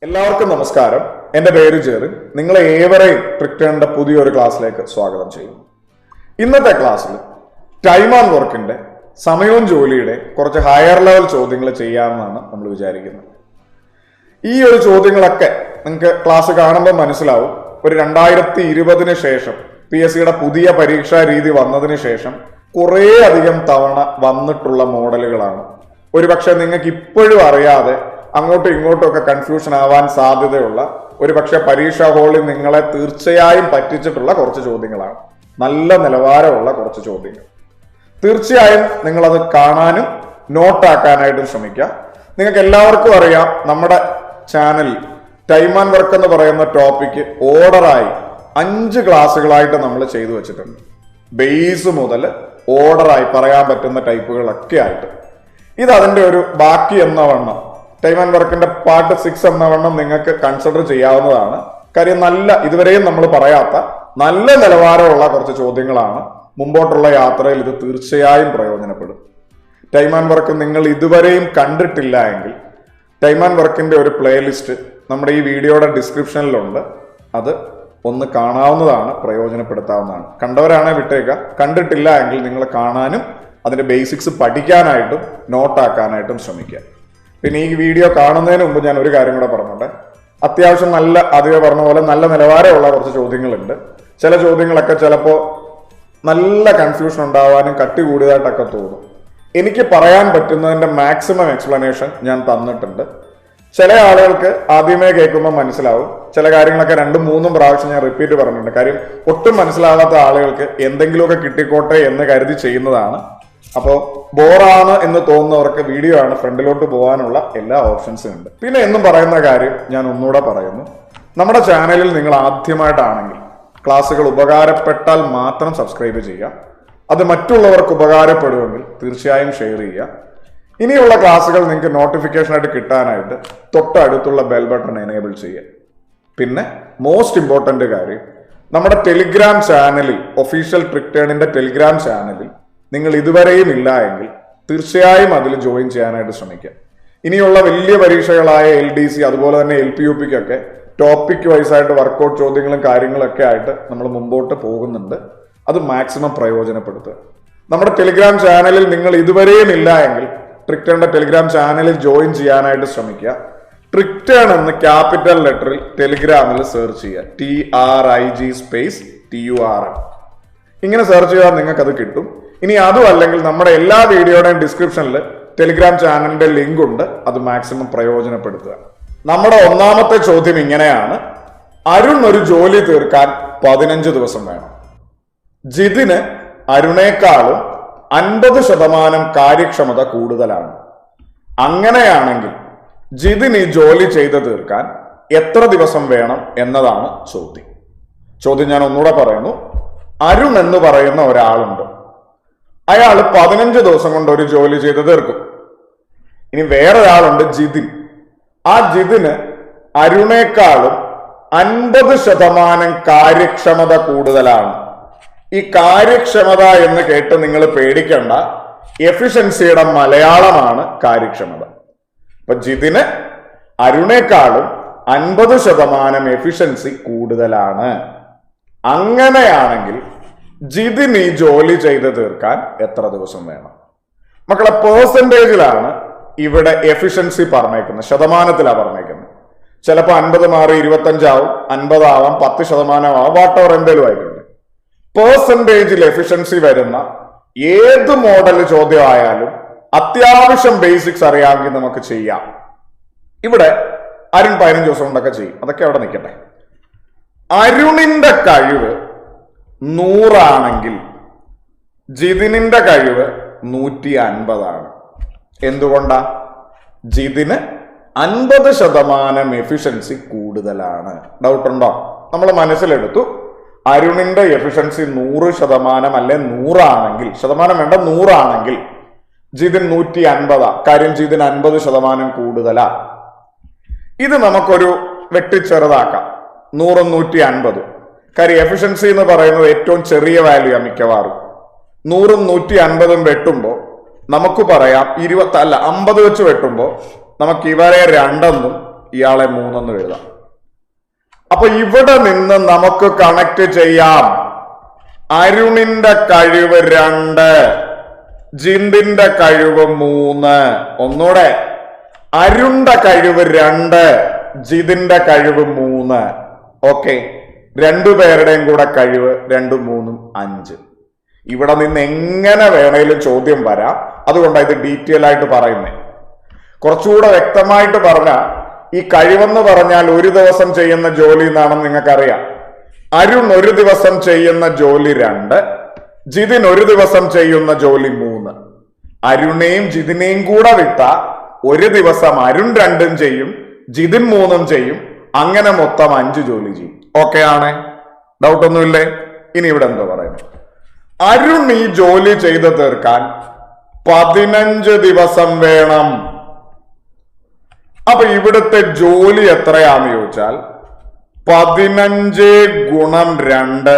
എല്ലാവർക്കും നമസ്കാരം. എൻ്റെ പേര് ജെറിൻ. നിങ്ങളെ ഏവരെയും ട്രിക്ടേണിന്റെ പുതിയൊരു ക്ലാസ്സിലേക്ക് സ്വാഗതം ചെയ്യുന്നു. ഇന്നത്തെ ക്ലാസ്സിൽ ടൈം ആൻഡ് വർക്കിന്റെ സമയവും ജോലിയുടെ കുറച്ച് ഹയർ ലെവൽ ചോദ്യങ്ങൾ ചെയ്യാമെന്നാണ് നമ്മൾ വിചാരിക്കുന്നത്. ഈ ഒരു ചോദ്യങ്ങളൊക്കെ നിങ്ങൾക്ക് ക്ലാസ് കാണുമ്പോൾ മനസ്സിലാവും. ഒരു 2020 ശേഷം PSCയുടെ പുതിയ പരീക്ഷാ രീതി വന്നതിന് ശേഷം കുറേ അധികം തവണ വന്നിട്ടുള്ള മോഡലുകളാണ്. ഒരുപക്ഷെ നിങ്ങൾക്ക് ഇപ്പോഴും അറിയാതെ അങ്ങോട്ടും ഇങ്ങോട്ടും ഒക്കെ കൺഫ്യൂഷൻ ആവാൻ സാധ്യതയുള്ള ഒരുപക്ഷെ പരീക്ഷാ ഹാളിൽ നിങ്ങളെ തീർച്ചയായും പറ്റിച്ചിട്ടുള്ള കുറച്ച് ചോദ്യങ്ങളാണ്. നല്ല നിലവാരമുള്ള കുറച്ച് ചോദ്യങ്ങൾ. തീർച്ചയായും നിങ്ങളത് കാണാനും നോട്ടാക്കാനായിട്ടും ശ്രമിക്കുക. നിങ്ങൾക്ക് എല്ലാവർക്കും അറിയാം, നമ്മുടെ ചാനലിൽ ടൈം ആൻഡ് വർക്ക് എന്ന് പറയുന്ന ടോപ്പിക്ക് ഓർഡറായി 5 ക്ലാസ്സുകളായിട്ട് നമ്മൾ ചെയ്തു വെച്ചിട്ടുണ്ട്. ബേസ് മുതൽ ഓർഡറായി പറയാൻ പറ്റുന്ന ടൈപ്പുകളൊക്കെ ആയിട്ട്. ഇത് അതിൻ്റെ ഒരു ബാക്കി എന്ന വണ്ണം ടൈം ആൻഡ് വർക്കിന്റെ പാർട്ട് 6 എന്ന വണ്ണം നിങ്ങൾക്ക് കൺസിഡർ ചെയ്യാവുന്നതാണ്. കാര്യം ഇതുവരെയും നമ്മൾ പറയാത്ത നല്ല നിലവാരമുള്ള കുറച്ച് ചോദ്യങ്ങളാണ്. മുമ്പോട്ടുള്ള യാത്രയിൽ ഇത് തീർച്ചയായും പ്രയോജനപ്പെടും. ടൈം ആൻഡ് വർക്ക് നിങ്ങൾ ഇതുവരെയും കണ്ടിട്ടില്ല എങ്കിൽ ടൈം ആൻഡ് വർക്കിന്റെ ഒരു പ്ലേലിസ്റ്റ് നമ്മുടെ ഈ വീഡിയോയുടെ ഡിസ്ക്രിപ്ഷനിലുണ്ട്. അത് ഒന്ന് കാണാവുന്നതാണ്, പ്രയോജനപ്പെടുത്താവുന്നതാണ്. കണ്ടവരാണെ വിട്ടേക്കുക, കണ്ടിട്ടില്ല എങ്കിൽ നിങ്ങൾ കാണാനും അതിന്റെ ബേസിക്സ് പഠിക്കാനായിട്ടും നോട്ടാക്കാനായിട്ടും ശ്രമിക്കുക. പിന്നെ ഈ വീഡിയോ കാണുന്നതിന് മുമ്പ് ഞാൻ ഒരു കാര്യം കൂടെ പറഞ്ഞോട്ടെ. അത്യാവശ്യം ആദ്യമേ പറഞ്ഞ പോലെ നല്ല നിലവാരമുള്ള കുറച്ച് ചോദ്യങ്ങളുണ്ട്. ചില ചോദ്യങ്ങളൊക്കെ ചിലപ്പോൾ നല്ല കൺഫ്യൂഷൻ ഉണ്ടാവാനും കട്ടി കൂടിയതായിട്ടൊക്കെ തോന്നും. എനിക്ക് പറയാൻ പറ്റുന്നതിന്റെ മാക്സിമം എക്സ്പ്ലനേഷൻ ഞാൻ തന്നിട്ടുണ്ട്. ചില ആളുകൾക്ക് ആദ്യമേ കേൾക്കുമ്പോൾ മനസ്സിലാവും. ചില കാര്യങ്ങളൊക്കെ 2-3 പ്രാവശ്യം ഞാൻ റിപ്പീറ്റ് പറഞ്ഞിട്ടുണ്ട്. കാര്യം ഒട്ടും മനസ്സിലാവാത്ത ആളുകൾക്ക് എന്തെങ്കിലുമൊക്കെ കിട്ടിക്കോട്ടെ എന്ന് കരുതി ചെയ്യുന്നതാണ്. അപ്പോൾ ബോറാണ് എന്ന് തോന്നുന്നവർക്ക് വീഡിയോ ആണ് ഫ്രണ്ടിലോട്ട് പോകാനുള്ള എല്ലാ ഓപ്ഷൻസും ഉണ്ട്. പിന്നെ എന്നും പറയുന്ന കാര്യം ഞാൻ ഒന്നുകൂടെ പറയുന്നു. നമ്മുടെ ചാനലിൽ നിങ്ങൾ ആദ്യമായിട്ടാണെങ്കിൽ ക്ലാസ്സുകൾ ഉപകാരപ്പെട്ടാൽ മാത്രം സബ്സ്ക്രൈബ് ചെയ്യുക. അത് മറ്റുള്ളവർക്ക് ഉപകാരപ്പെടുമെങ്കിൽ തീർച്ചയായും ഷെയർ ചെയ്യുക. ഇനിയുള്ള ക്ലാസ്സുകൾ നിങ്ങൾക്ക് നോട്ടിഫിക്കേഷൻ ആയിട്ട് കിട്ടാനായിട്ട് തൊട്ടടുത്തുള്ള ബെൽ ബട്ടൺ എനേബിൾ ചെയ്യുക. പിന്നെ മോസ്റ്റ് ഇമ്പോർട്ടൻ്റ് കാര്യം, നമ്മുടെ ടെലിഗ്രാം ചാനലിൽ, ഒഫീഷ്യൽ ട്രിക്ടേണിന്റെ ടെലിഗ്രാം ചാനലിൽ നിങ്ങൾ ഇതുവരെയും ഇല്ല എങ്കിൽ തീർച്ചയായും അതിൽ ജോയിൻ ചെയ്യാനായിട്ട് ശ്രമിക്കുക. ഇനിയുള്ള വലിയ പരീക്ഷകളായ LDC അതുപോലെ തന്നെ LPUPക്കൊക്കെ ടോപ്പിക് വൈസായിട്ട് വർക്കൗട്ട് ചോദ്യങ്ങളും കാര്യങ്ങളൊക്കെ ആയിട്ട് നമ്മൾ മുമ്പോട്ട് പോകുന്നുണ്ട്. അത് മാക്സിമം പ്രയോജനപ്പെടുത്തുക. നമ്മുടെ ടെലിഗ്രാം ചാനലിൽ നിങ്ങൾ ഇതുവരെയും ഇല്ല എങ്കിൽ ട്രിക്ടേണിന്റെ ടെലിഗ്രാം ചാനലിൽ ജോയിൻ ചെയ്യാനായിട്ട് ശ്രമിക്കുക. ട്രിക്ടേൺ എന്ന് ക്യാപിറ്റൽ ലെറ്ററിൽ ടെലിഗ്രാമിൽ സെർച്ച് ചെയ്യുക. TRIG_TURN ഇങ്ങനെ സെർച്ച് ചെയ്താൽ നിങ്ങൾക്ക് അത് കിട്ടും. ഇനി അതും അല്ലെങ്കിൽ നമ്മുടെ എല്ലാ വീഡിയോയുടെയും ഡിസ്ക്രിപ്ഷനിൽ ടെലിഗ്രാം ചാനലിന്റെ ലിങ്ക് ഉണ്ട്. അത് മാക്സിമം പ്രയോജനപ്പെടുത്തുക. നമ്മുടെ ഒന്നാമത്തെ ചോദ്യം ഇങ്ങനെയാണ്. അരുൺ ഒരു ജോലി തീർക്കാൻ 15 ദിവസം വേണം. ജിതിന് അരുണേക്കാളും 50% കാര്യക്ഷമത കൂടുതലാണ്. അങ്ങനെയാണെങ്കിൽ ജിതിന് ഈ ജോലി ചെയ്ത് തീർക്കാൻ എത്ര ദിവസം വേണം എന്നതാണ് ചോദ്യം. ഞാൻ ഒന്നുകൂടെ പറയുന്നു. അരുൺ എന്ന് പറയുന്ന ഒരാളുണ്ട്. അയാൾ 15 ദിവസം കൊണ്ട് ഒരു ജോലി ചെയ്ത് തീർക്കും. ഇനി വേറൊരാളുണ്ട് ജിതിൻ. ആ ജിതിന് അരുണേക്കാളും 50% കാര്യക്ഷമത കൂടുതലാണ്. ഈ കാര്യക്ഷമത എന്ന് കേട്ട് നിങ്ങൾ പേടിക്കേണ്ട. എഫിഷ്യൻസിയുടെ മലയാളമാണ് കാര്യക്ഷമത. അപ്പൊ ജിതിന് അരുണേക്കാളും 50% എഫിഷ്യൻസി കൂടുതലാണ്. അങ്ങനെയാണെങ്കിൽ ജിതിൻ ഈ ജോലി ചെയ്ത് തീർക്കാൻ എത്ര ദിവസം വേണം? മക്കളെ, പേഴ്സൻറ്റേജിലാണ് ഇവിടെ എഫിഷ്യൻസി പറഞ്ഞേക്കുന്നത്, ശതമാനത്തിലാണ് പറഞ്ഞേക്കുന്നത്. ചിലപ്പോൾ 50 മാറി 25 ആവും, 50 ആവാം, 10% ആവാം, വാട്ടവർ എന്തേലും ആയിട്ടുണ്ട്. പേഴ്സൻറ്റേജിൽ എഫിഷ്യൻസി വരുന്ന ഏത് മോഡൽ ചോദ്യമായാലും അത്യാവശ്യം ബേസിക്സ് അറിയാമെങ്കിൽ നമുക്ക് ചെയ്യാം. ഇവിടെ അരുൺ 15 ദിവസം കൊണ്ടൊക്കെ ചെയ്യും. അതൊക്കെ അവിടെ നിൽക്കട്ടെ. അരുണിന്റെ കഴിവ് 100 ആണെങ്കിൽ ജിതിനിന്റെ കഴിവ് 150 എന്തുകൊണ്ടാ? ജിതിന് 50% എഫിഷ്യൻസി കൂടുതലാണ്. ഡൗട്ട് ഉണ്ടോ? നമ്മൾ മനസ്സിലെടുത്തു. അരുണിന്റെ എഫിഷ്യൻസി 100% അല്ലെ 100 ആണെങ്കിൽ, ശതമാനം വേണ്ട, 100 ആണെങ്കിൽ ജിതിൻ 150. കാര്യം ജിതിൻ 50% കൂടുതലാ. ഇത് നമുക്കൊരു വെട്ടിച്ചെറുതാക്കാം. 100ഉം 150. കാര്യം എഫിഷ്യൻസി എന്ന് പറയുന്നത് ഏറ്റവും ചെറിയ വാല്യൂ മിക്കവാറും. 100ഉം 150ഉം വെട്ടുമ്പോൾ നമുക്ക് പറയാം 50 വെച്ച് വെട്ടുമ്പോൾ നമുക്ക് ഇവരെ 2 എന്നും ഇയാളെ 3 എഴുതാം. അപ്പൊ ഇവിടെ നിന്ന് നമുക്ക് കണക്ട് ചെയ്യാം. അരുണിന്റെ കഴിവ് 2, ജിന്ദിന്റെ കഴിവ് 3. ഒന്നൂടെ, അരുണിന്റെ കഴിവ് 2, ജിതിന്റെ കഴിവ് 3. ഓക്കെ, രണ്ടുപേരുടെയും കൂടെ കഴിവ് 2, 3, 5. ഇവിടെ നിന്ന് എങ്ങനെ വേണേലും ചോദ്യം വരാം. അതുകൊണ്ടാണ് ഇത് ഡീറ്റെയിൽ ആയിട്ട് പറയുന്നത്. കുറച്ചുകൂടെ വ്യക്തമായിട്ട് പറഞ്ഞാൽ, ഈ കഴിവെന്ന് പറഞ്ഞാൽ ഒരു ദിവസം ചെയ്യുന്ന ജോലി എന്നാണെന്ന് നിങ്ങൾക്കറിയാം. അരുൺ ഒരു ദിവസം ചെയ്യുന്ന ജോലി 2, ജിതിൻ ഒരു ദിവസം ചെയ്യുന്ന ജോലി 3. അരുണേയും ജിതിനെയും കൂടെ വിട്ട ഒരു ദിവസം അരുൺ 2 ചെയ്യും, ജിതിൻ 3 ചെയ്യും. അങ്ങനെ മൊത്തം 5 ജോലി ചെയ്യും. ഓക്കെ ആണ്? ഡൗട്ട് ഒന്നുമില്ലേ? ഇനി ഇവിടെ എന്താ പറയുന്നത്? അരുൺ ഈ ജോലി ചെയ്ത് തീർക്കാൻ 15 ദിവസം വേണം. അപ്പൊ ഇവിടുത്തെ ജോലി എത്രയാന്ന് ചോദിച്ചാൽ 15 ഗുണം 2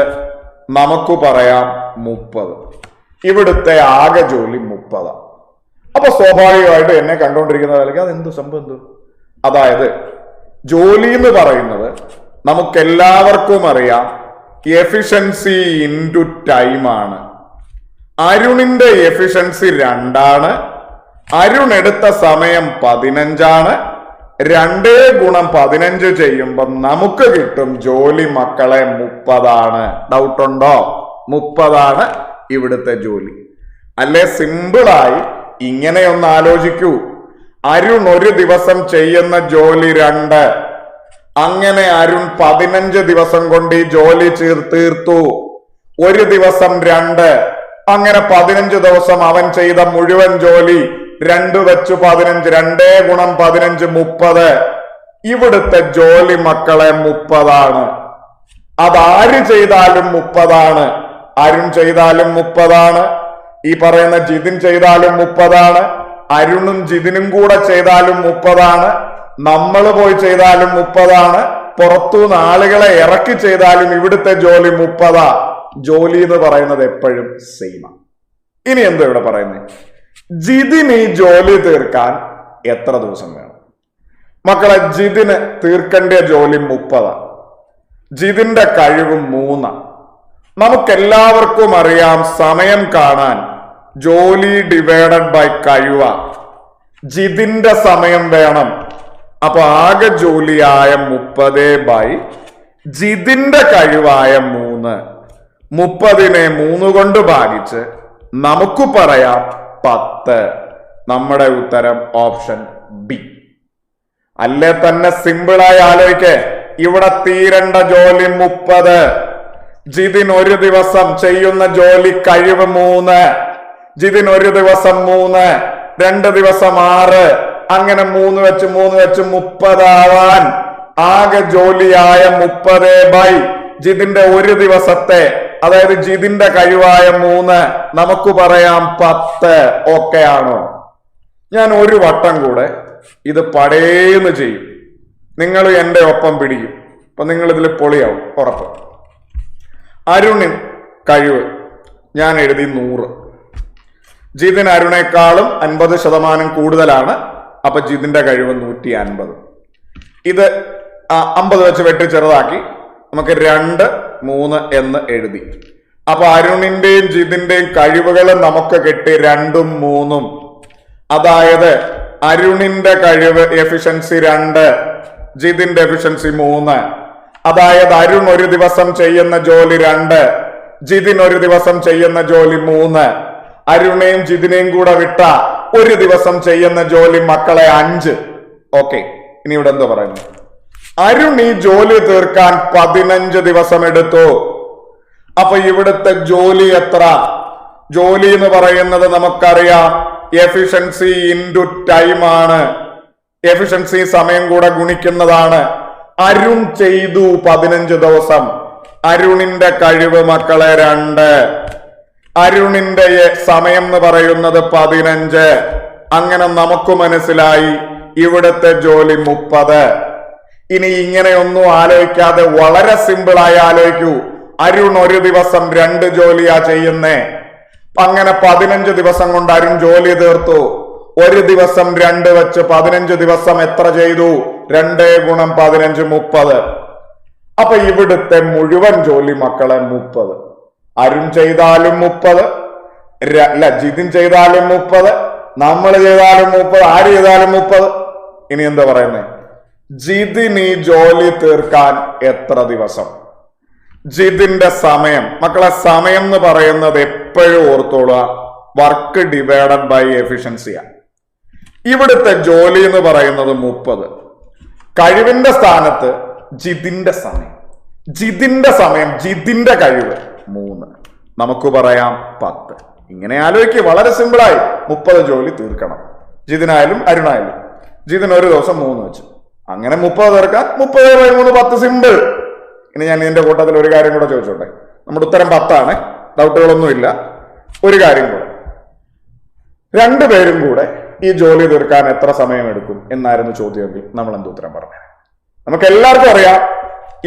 നമുക്ക് പറയാം 30. ഇവിടുത്തെ ആകെ ജോലി 30. അപ്പൊ സ്വാഭാവികമായിട്ട് എന്നെ കണ്ടുകൊണ്ടിരിക്കുന്നവർക്ക് അത് എന്ത് സംഭവം എന്ത്? അതായത് ജോലി എന്ന് പറയുന്നത് നമുക്കെല്ലാവർക്കും അറിയാം എഫിഷ്യൻസി ഇൻറ്റു ടൈം ആണ്. അരുണിന്റെ എഫിഷ്യൻസി 2 ആണ്. അരുൺ എടുത്ത സമയം 15 ആണ്. 2 ഗുണം 15 ചെയ്യുമ്പോൾ നമുക്ക് കിട്ടും ജോലി മക്കളെ 30. ഡൗട്ട് ഉണ്ടോ? 30 ഇവിടുത്തെ ജോലി. അല്ലെ സിമ്പിളായി ഇങ്ങനെയൊന്ന് ആലോചിക്കൂ. അരുൺ ഒരു ദിവസം ചെയ്യുന്ന ജോലി 2. അങ്ങനെ അരുൺ 15 ദിവസം കൊണ്ട് ഈ ജോലി തീർത്തു. ഒരു ദിവസം 2. അങ്ങനെ 15 ദിവസം അവൻ ചെയ്ത മുഴുവൻ ജോലി 2 വെച്ച് 15. 2 ഗുണം 15 30. ഇവിടുത്തെ ജോലി മക്കളെ 30. അതാര് ചെയ്താലും 30. അരുൺ ചെയ്താലും 30. ഈ പറയുന്ന ജിതിൻ ചെയ്താലും 30. അരുണും ജിതിനും കൂടെ ചെയ്താലും 30. നമ്മൾ പോയി ചെയ്താലും 30. പുറത്തുനിന്ന് ആളുകളെ ഇറക്കി ചെയ്താലും ഇവിടുത്തെ ജോലി 30. ജോലി എന്ന് പറയുന്നത് എപ്പോഴും സെയിം. ഇനി എന്താ ഇവിടെ പറയുന്നത്? ജിതിന് ഈ ജോലി തീർക്കാൻ എത്ര ദിവസം വേണം? മക്കളെ, ജിതിന് തീർക്കേണ്ട ജോലി 30. ജിതിന്റെ കഴിവ് 3. നമുക്കെല്ലാവർക്കും അറിയാം സമയം കാണാൻ ജോലി ഡിവൈഡഡ് ബൈ കഴിവ. ജിതിന്റെ സമയം വേണം. അപ്പൊ ആകെ ജോലിയായ 30 ബൈ ജിതിന്റെ കഴിവായ 3. 30നെ 3 കൊണ്ട് ഭാഗിച്ച് നമുക്ക് പറയാം 10. നമ്മുടെ ഉത്തരം ഓപ്ഷൻ ബി. അല്ലേ തന്നെ സിമ്പിളായി ആലോചിക്കേ. ഇവിടെ തീരേണ്ട ജോലി 30. ജിതിൻ ഒരു ദിവസം ചെയ്യുന്ന ജോലി കഴിവ് 3. ജിതിൻ ഒരു ദിവസം 3, 2 ദിവസം 6. അങ്ങനെ 3 വെച്ച് 30 ആവാൻ ആകെ ജോലിയായ 30 ബൈ ജിതിന്റെ ഒരു ദിവസത്തെ, അതായത് ജിതിന്റെ കഴിവായ 3 നമുക്ക് പറയാം 10. ഓക്കെ ആണോ? ഞാൻ ഒരു വട്ടം കൂടെ ഇത് പടേന്ന് ചെയ്യും. നിങ്ങൾ എന്റെ ഒപ്പം പിടിക്കും. അപ്പൊ നിങ്ങൾ ഇതിൽ പൊളിയാവും ഉറപ്പ്. അരുണിൻ കഴിവ് ഞാൻ എഴുതി 100. ജിതിൻ അരുണേക്കാളും 50% കൂടുതലാണ്. അപ്പൊ ജിതിന്റെ കഴിവ് 150. ഇത് 50 വെച്ച് വെട്ടി ചെറുതാക്കി നമുക്ക് 2, 3 എന്ന് എഴുതി. അപ്പൊ അരുണിന്റെയും ജിതിന്റെയും കഴിവുകൾ നമുക്ക് കിട്ടി 2ഉം 3ഉം. അതായത് അരുണിന്റെ കഴിവ് എഫിഷ്യൻസി 2, ജിതിന്റെ എഫിഷ്യൻസി 3. അതായത് അരുൺ ഒരു ദിവസം ചെയ്യുന്ന ജോലി 2, ജിതിൻ ഒരു ദിവസം ചെയ്യുന്ന ജോലി 3. അരുണേയും ജിതിനെയും കൂടെ വിട്ട ഒരു ദിവസം ചെയ്യുന്ന ജോലി മക്കളെ 5. ഓക്കെ, ഇനി ഇവിടെ എന്താ പറയുന്നത്? അരുൺ ഈ ജോലി തീർക്കാൻ 15 ദിവസം എടുത്തു. അപ്പൊ ഇവിടുത്തെ ജോലി എത്ര? ജോലി എന്ന് പറയുന്നത് നമുക്കറിയാം എഫിഷ്യൻസി ഇൻറ്റു ടൈം ആണ്. എഫിഷ്യൻസി സമയം കൂടെ ഗുണിക്കുന്നതാണ്. അരുൺ ചെയ്തു 15 ദിവസം. അരുണിന്റെ കഴിവ് മക്കളെ 2. അരുണിന്റെ സമയം എന്ന് പറയുന്നത് 15. അങ്ങനെ നമുക്ക് മനസ്സിലായി ഇവിടുത്തെ ജോലി 30. ഇനി ഇങ്ങനെയൊന്നും ആലോചിക്കാതെ വളരെ സിമ്പിളായി ആലോചിക്കൂ. അരുൺ ഒരു ദിവസം 2 ജോലിയാ ചെയ്യുന്നേ. അങ്ങനെ 15 ദിവസം കൊണ്ട് അരുൺ ജോലി തീർത്തു. ഒരു ദിവസം 2 വെച്ച് 15 ദിവസം എത്ര ചെയ്തു? 2 ഗുണം 15 30. അപ്പൊ ഇവിടുത്തെ മുഴുവൻ ജോലി മക്കളെ 30. അരുൺ ചെയ്താലും 30, ജിതിൻ ചെയ്താലും 30, നമ്മൾ ചെയ്താലും 30, ആര് ചെയ്താലും 30. ഇനി എന്താ പറയുന്നത്? ജിതിന് ഈ ജോലി തീർക്കാൻ എത്ര ദിവസം? ജിതിന്റെ സമയം മക്കളെ, സമയം എന്ന് പറയുന്നത് എപ്പോഴും ഓർത്തോളുക, വർക്ക് ഡിവൈഡഡ് ബൈ എഫിഷ്യൻസിയാണ്. ഇവിടുത്തെ ജോലി എന്ന് പറയുന്നത് 30. കഴിവിന്റെ സ്ഥാനത്ത് ജിതിന്റെ സമയം, ജിതിന്റെ കഴിവ് 3, നമുക്ക് പറയാം 10. ഇങ്ങനെ ആലോചിക്കുക, വളരെ സിമ്പിളായി 30 ജോലി തീർക്കണം. ജിതിനായാലും അരുണായാലും. ജിതിന് ഒരു ദിവസം 3 വെച്ച്, അങ്ങനെ 30 തീർക്കാൻ 30/3 10 സിമ്പിൾ. ഇനി ഞാൻ ഇതിന്റെ കൂട്ടത്തിൽ ഒരു കാര്യം കൂടെ ചോദിച്ചോട്ടെ. നമ്മുടെ ഉത്തരം 10 ആണ്, ഡൗട്ടുകളൊന്നുമില്ല. ഒരു കാര്യം കൂടെ, 2 പേരും കൂടെ ഈ ജോലി തീർക്കാൻ എത്ര സമയം എടുക്കും എന്നായിരുന്നു ചോദ്യമെങ്കിൽ നമ്മൾ എന്ത് ഉത്തരം പറഞ്ഞു? നമുക്ക് എല്ലാവർക്കും അറിയാം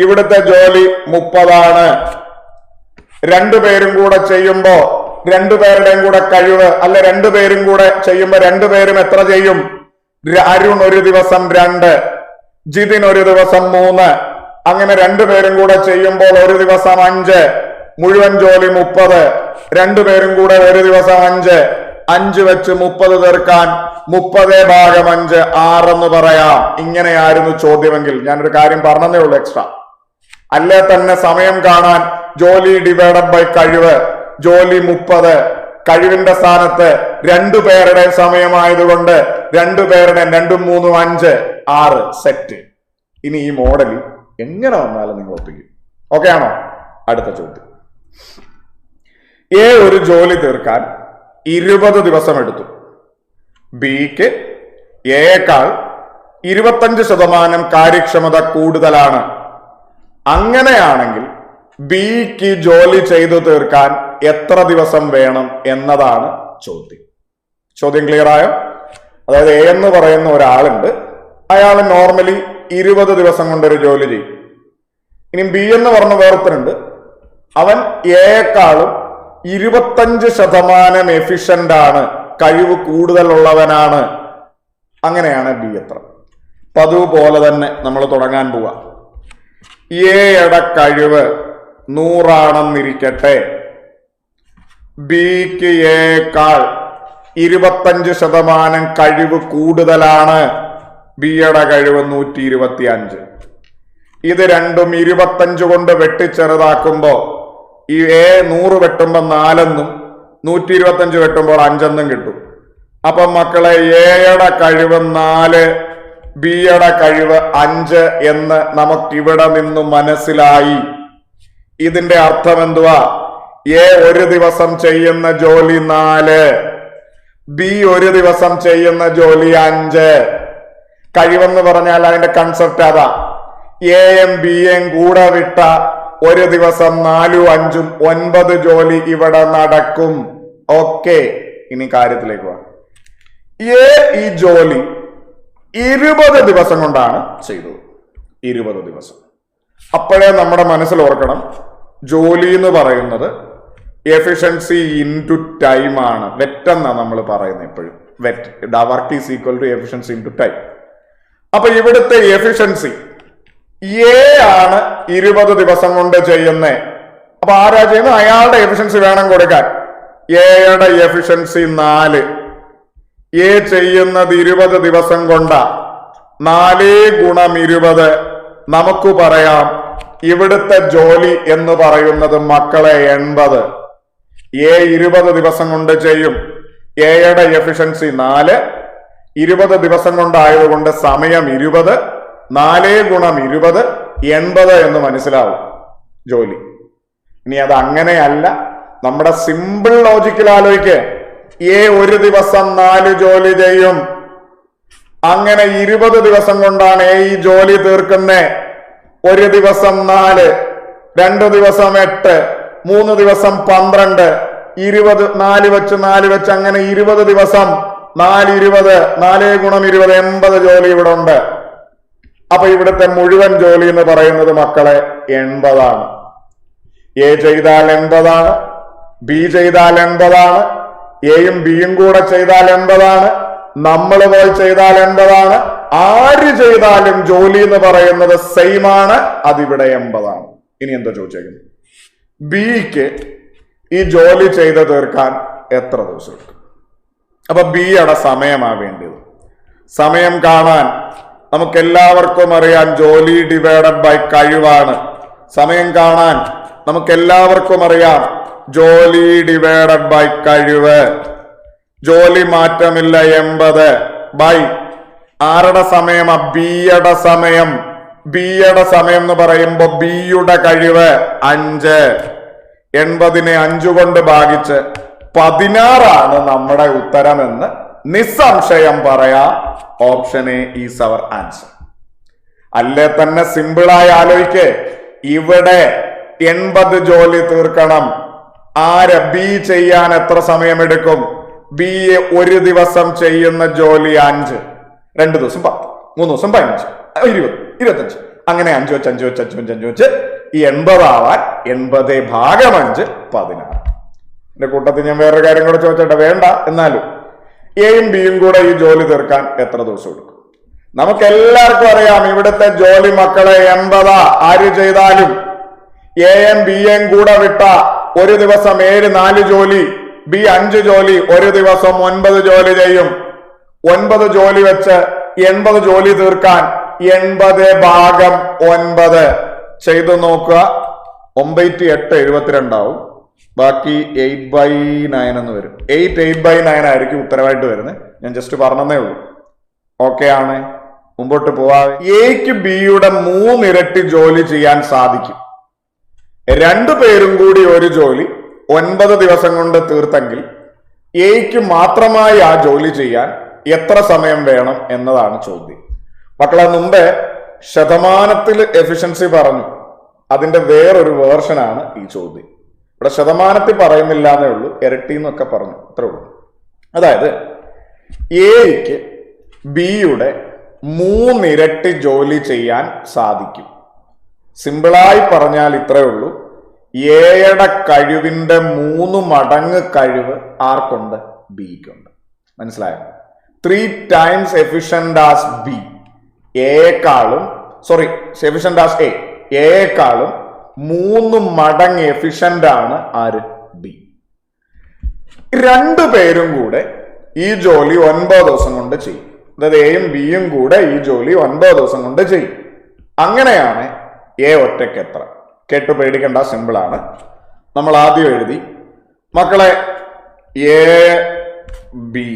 ഇവിടുത്തെ ജോലി 30 ആണ്. 2 പേരും കൂടെ ചെയ്യുമ്പോ 2 പേരുടെയും കൂടെ കഴിവ്, അല്ലെ 2 പേരും കൂടെ ചെയ്യുമ്പോ 2 പേരും എത്ര ചെയ്യും? അരുൺ ഒരു ദിവസം 2, ജിതിൻ ഒരു ദിവസം 3, അങ്ങനെ 2 പേരും കൂടെ ചെയ്യുമ്പോൾ ഒരു ദിവസം 5, മുഴുവൻ ജോലി 30. 2 പേരും കൂടെ ഒരു ദിവസം 5 വെച്ച് 30 തീർക്കാൻ 30/5 6 എന്ന് പറയാം. ഇങ്ങനെയായിരുന്നു ചോദ്യമെങ്കിൽ ഞാനൊരു കാര്യം പറഞ്ഞതേ ഉള്ളൂ എക്സ്ട്രാ. അല്ലേ തന്നെ സമയം കാണാൻ ജോലി ഡിവൈഡഡ് ബൈ കഴിവ്, ജോലി 30, കഴിവിന്റെ സ്ഥാനത്ത് 2 പേരുടെ സമയമായതുകൊണ്ട് 2 പേരുടെ 2 3 5 6 സെറ്റ്. ഇനി ഈ മോഡലിൽ എങ്ങനെ വന്നാലും നിങ്ങൾ ഒപ്പിക്കും. ഓക്കെ ആണോ? അടുത്ത ചോദ്യം. ഒരു ജോലി തീർക്കാൻ 20 ദിവസം എടുത്തു. ബിക്ക് എയേക്കാൾ 25% കാര്യക്ഷമത കൂടുതലാണ്. അങ്ങനെയാണെങ്കിൽ ബിക്ക് ജോലി ചെയ്തു തീർക്കാൻ എത്ര ദിവസം വേണം എന്നതാണ് ചോദ്യം. ചോദ്യം ക്ലിയർ ആയോ? അതായത് എ എന്ന് പറയുന്ന ഒരാളുണ്ട്, അയാൾ നോർമലി 20 ദിവസം കൊണ്ടൊരു ജോലി ചെയ്യും. ഇനി ബി എന്ന് പറഞ്ഞ വേർത്തനുണ്ട്, അവൻ എയേക്കാളും 25% എഫിഷ്യന്റ് ആണ്, കഴിവ് കൂടുതലുള്ളവനാണ്. അങ്ങനെയാണ് ബി എത്ര? പതിവ് പോലെ തന്നെ നമ്മൾ തുടങ്ങാൻ പോവാ. എയുടെ കഴിവ് 100 ആണെന്നിരിക്കട്ടെ. ബിക്ക് എയേക്കാൾ 25% കഴിവ് കൂടുതലാണ്. ബിയുടെ കഴിവ് 125. ഇത് രണ്ടും 25 കൊണ്ട് വെട്ടിച്ചെറുതാക്കുമ്പോ ഈ എ 100 വെട്ടുമ്പോ 4 എന്നും 125 വെട്ടുമ്പോൾ 5 എന്നും കിട്ടും. അപ്പൊ മക്കളെ എയുടെ കഴിവ് 4, ബിയുടെ കഴിവ് 5 എന്ന് നമുക്കിവിടെ നിന്ന് മനസ്സിലായി. ഇതിന്റെ അർത്ഥം എന്തുവാ? എ ഒരു ദിവസം ചെയ്യുന്ന ജോലി 4, ബി ഒരു ദിവസം ചെയ്യുന്ന ജോലി 5. കഴിവെന്ന് പറഞ്ഞാൽ അതിന്റെ കൺസെപ്റ്റ് അതാ. എയും ബിയും കൂടെ വിട്ട ഒരു ദിവസം 4 5 9 ജോലി ഇവിടെ നടക്കും. ഓക്കെ, ഇനി കാര്യത്തിലേക്ക് വാ. ഈ ജോലി 20 ദിവസം കൊണ്ടാണ് ചെയ്തത്. 20 ദിവസം. അപ്പോഴേ നമ്മുടെ മനസ്സിൽ ഓർക്കണം, ജോലി എന്ന് പറയുന്നത് എഫിഷ്യൻസി ഇൻറ്റു ടൈം ആണ്. വെറ്റ് എന്നാണ് നമ്മൾ പറയുന്നത് എപ്പോഴും. വെറ്റ്, work is equal to efficiency into time. അപ്പൊ ഇവിടുത്തെ എഫിഷ്യൻസി എ ആണ് 20 ദിവസം കൊണ്ട് ചെയ്യുന്നേ. അപ്പൊ ആരാ ചെയ്യുന്നത്? അയാളുടെ എഫിഷ്യൻസി വേണം കൊടുക്കാൻ. എയുടെ എഫിഷ്യൻസി 4. എ ചെയ്യുന്നത് 20 ദിവസം കൊണ്ടാ. 4 ഗുണം 20 നമുക്ക് പറയാം ഇവിടുത്തെ ജോലി എന്ന് പറയുന്നത് മക്കളെ 80. എ 20 ദിവസം കൊണ്ട് ചെയ്യും. എയുടെ എഫിഷ്യൻസി 4, 20 ദിവസം കൊണ്ടായതുകൊണ്ട് സമയം 20. 4 ഗുണം 20 80 എന്ന് മനസ്സിലാവും ജോലി. ഇനി അത് അങ്ങനെയല്ല, നമ്മുടെ സിമ്പിൾ ലോജിക്കൽ ആലോചിക്ക്. എ ഒരു ദിവസം 4 ജോലി ചെയ്യും. അങ്ങനെ 20 ദിവസം കൊണ്ടാണ് എ ഈ ജോലി തീർക്കുന്നേ. ഒരു ദിവസം 4, 2 ദിവസം 8, 3 ദിവസം 12, 20, 4 വെച്ച് അങ്ങനെ 20 ദിവസം 4 20, 4 ഗുണം 20 80 ജോലി ഇവിടെ ഉണ്ട്. അപ്പൊ ഇവിടുത്തെ മുഴുവൻ ജോലി എന്ന് പറയുന്നത് മക്കളെ 80 ആണ്. എ ചെയ്താൽ 80 ആണ്, ബി ചെയ്താൽ 80 ആണ്, എയും ബിയും കൂടെ ചെയ്താൽ 80 ആണ്, നമ്മൾ പോയി ചെയ്താൽ 80 ആര് ചെയ്താലും ജോലി എന്ന് പറയുന്നത് സെയിം ആണ്, അതിവിടെ 80. ഇനി എന്താ ചോദിച്ചേക്കുന്നത്? ബിക്ക് ഈ ജോലി ചെയ്ത് തീർക്കാൻ എത്ര ദിവസം എടുക്കും? അപ്പൊ ബിയുടെ സമയമാണ് വേണ്ടത്. സമയം കാണാൻ നമുക്ക് എല്ലാവർക്കും അറിയാം ജോലി ഡിവൈഡഡ് ബൈ കഴിവാണ്. സമയം കാണാൻ നമുക്ക് എല്ലാവർക്കും അറിയാം ജോലി ഡിവൈഡഡ് ബൈ കഴിവ്. ജോലി മാറ്റമില്ല 80 ബൈ ആരുടെ സമയമാ? ബിയുടെ സമയം. ബിയുടെ സമയം എന്ന് പറയുമ്പോ ബിയുടെ കഴിവ് 5. 80നെ 5 കൊണ്ട് ഭാഗിച്ച് 16 നമ്മുടെ ഉത്തരമെന്ന് നിസ്സംശയം പറയാം. Option A is our answer. അല്ലേ തന്നെ സിമ്പിളായി ആലോചിക്ക്. ഇവിടെ 80 ജോലി തീർക്കണം. ആര്? ബി ചെയ്യാൻ എത്ര സമയമെടുക്കും? ബി ഒരു ദിവസം ചെയ്യുന്ന ജോലി 5, 2 ദിവസം 10, 3 ദിവസം 15, 20, 25, അങ്ങനെ 5 വെച്ച് 5 വെച്ച് 5 വെച്ച് 5 വെച്ച് ഈ 80 ആവാൻ 80 ഭാഗം 5 16. എന്റെ കൂട്ടത്തിൽ ഞാൻ വേറൊരു കാര്യം കൂടെ ചോദിച്ചോട്ടെ? വേണ്ട. എന്നാലും എയും ബിയും കൂടെ ഈ ജോലി തീർക്കാൻ എത്ര ദിവസം എടുക്കും? നമുക്ക് എല്ലാവർക്കും അറിയാം ഇവിടുത്തെ ജോലി മക്കളെ 80 ആര് ചെയ്താലും. എയും ബിയും കൂടെ വിട്ട ഒരു ദിവസം 7 4 ജോലി, ബി 5 ജോലി, ഒരു ദിവസം 9 ജോലി ചെയ്യും. 9 ജോലി വെച്ച് 80 ജോലി തീർക്കാൻ 80 ഭാഗം 9 ചെയ്തു നോക്കുക. 9 8 72 ആവും. ബാക്കി 8/9 എന്ന് വരും. 8/9 ആയിരിക്കും ഉത്തരവായിട്ട് വരുന്നത്. ഞാൻ ജസ്റ്റ് പറഞ്ഞതേ ഉള്ളൂ. ഓക്കെ ആണ്? മുമ്പോട്ട് പോവാ. എക്ക് ബിയുടെ 3 ഇരട്ടി ജോലി ചെയ്യാൻ സാധിക്കും. 2 പേരും കൂടി ഒരു ജോലി 9 ദിവസം കൊണ്ട് തീർത്തെങ്കിൽ എക്ക് മാത്രമായി ആ ജോലി ചെയ്യാൻ എത്ര സമയം വേണം എന്നതാണ് ചോദ്യം. മക്കളെ, മുമ്പേ ശതമാനത്തിൽ എഫിഷ്യൻസി പറഞ്ഞു. അതിന്റെ വേറൊരു വേർഷനാണ് ഈ ചോദ്യം. ഇവിടെ ശതമാനത്തിൽ പറയുന്നില്ല എന്നേ ഉള്ളൂ, ഇരട്ടി എന്നൊക്കെ പറഞ്ഞു, അത്രേ ഉള്ളൂ. അതായത് എക്ക് ബിയുടെ 3 ഇരട്ടി ജോലി ചെയ്യാൻ സാധിക്കും. സിമ്പിളായി പറഞ്ഞാൽ ഇത്രേ ഉള്ളൂ. എയുടെ കഴിവിന്റെ 3 മടങ്ങ് കഴിവ് ആർക്കുണ്ട്? ബിക്കുണ്ട്. മനസ്സിലായോ? 3 times efficient as ബി. എഫിഷ്യന്റ് ആസ് എയേക്കാളും 3 മടങ്ങ് എഫിഷ്യന്റ് ആണ് ആര്? ബി. 2 പേരും കൂടെ ഈ ജോലി 9 ദിവസം കൊണ്ട് ചെയ്യും. അതായത് എയും ബിയും കൂടെ ഈ ജോലി 9 ദിവസം കൊണ്ട് ചെയ്യും. അങ്ങനെയാണ് എ ഒറ്റയ്ക്ക് എത്ര? കേട്ടു പേടിക്കണ്ട, സിമ്പിൾ ആണ്. നമ്മൾ ആദ്യം എഴുതി മക്കളെ എ ബി.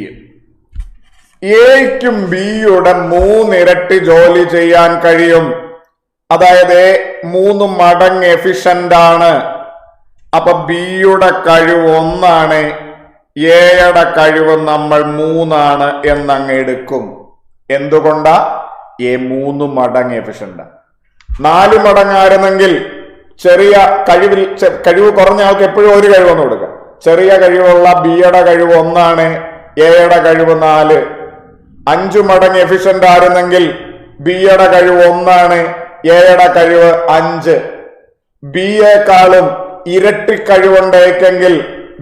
എക്കും ബിയുടെ 3 ഇരട്ടി ജോലി ചെയ്യാൻ കഴിയും. അതായത് 3 മടങ്ങ് എഫിഷ്യന്റ് ആണ്. അപ്പൊ ബിയുടെ കഴിവ് 1 ആണ്, എയുടെ കഴിവ് നമ്മൾ 3 ആണ് എന്നങ്ങ് എടുക്കും. എന്തുകൊണ്ടാ? എ 3 മടങ്ങ് എഫിഷ്യന്റ്. 4 മടങ്ങായിരുന്നെങ്കിൽ ചെറിയ കഴിവ് കുറഞ്ഞ ആൾക്ക് എപ്പോഴും ഒരു കഴിവൊന്നും കൊടുക്കുക. ചെറിയ കഴിവുള്ള ബിയുടെ കഴിവ് 1 ആണ്, എയുടെ കഴിവ് 4. 5 മടങ്ങ് എഫിഷ്യന്റ് ആയിരുന്നെങ്കിൽ ബിയുടെ കഴിവ് 1 ആണ്, എയുടെ കഴിവ് 5. ബിയേക്കാളും ഇരട്ടി കഴിവുണ്ടെങ്കിൽ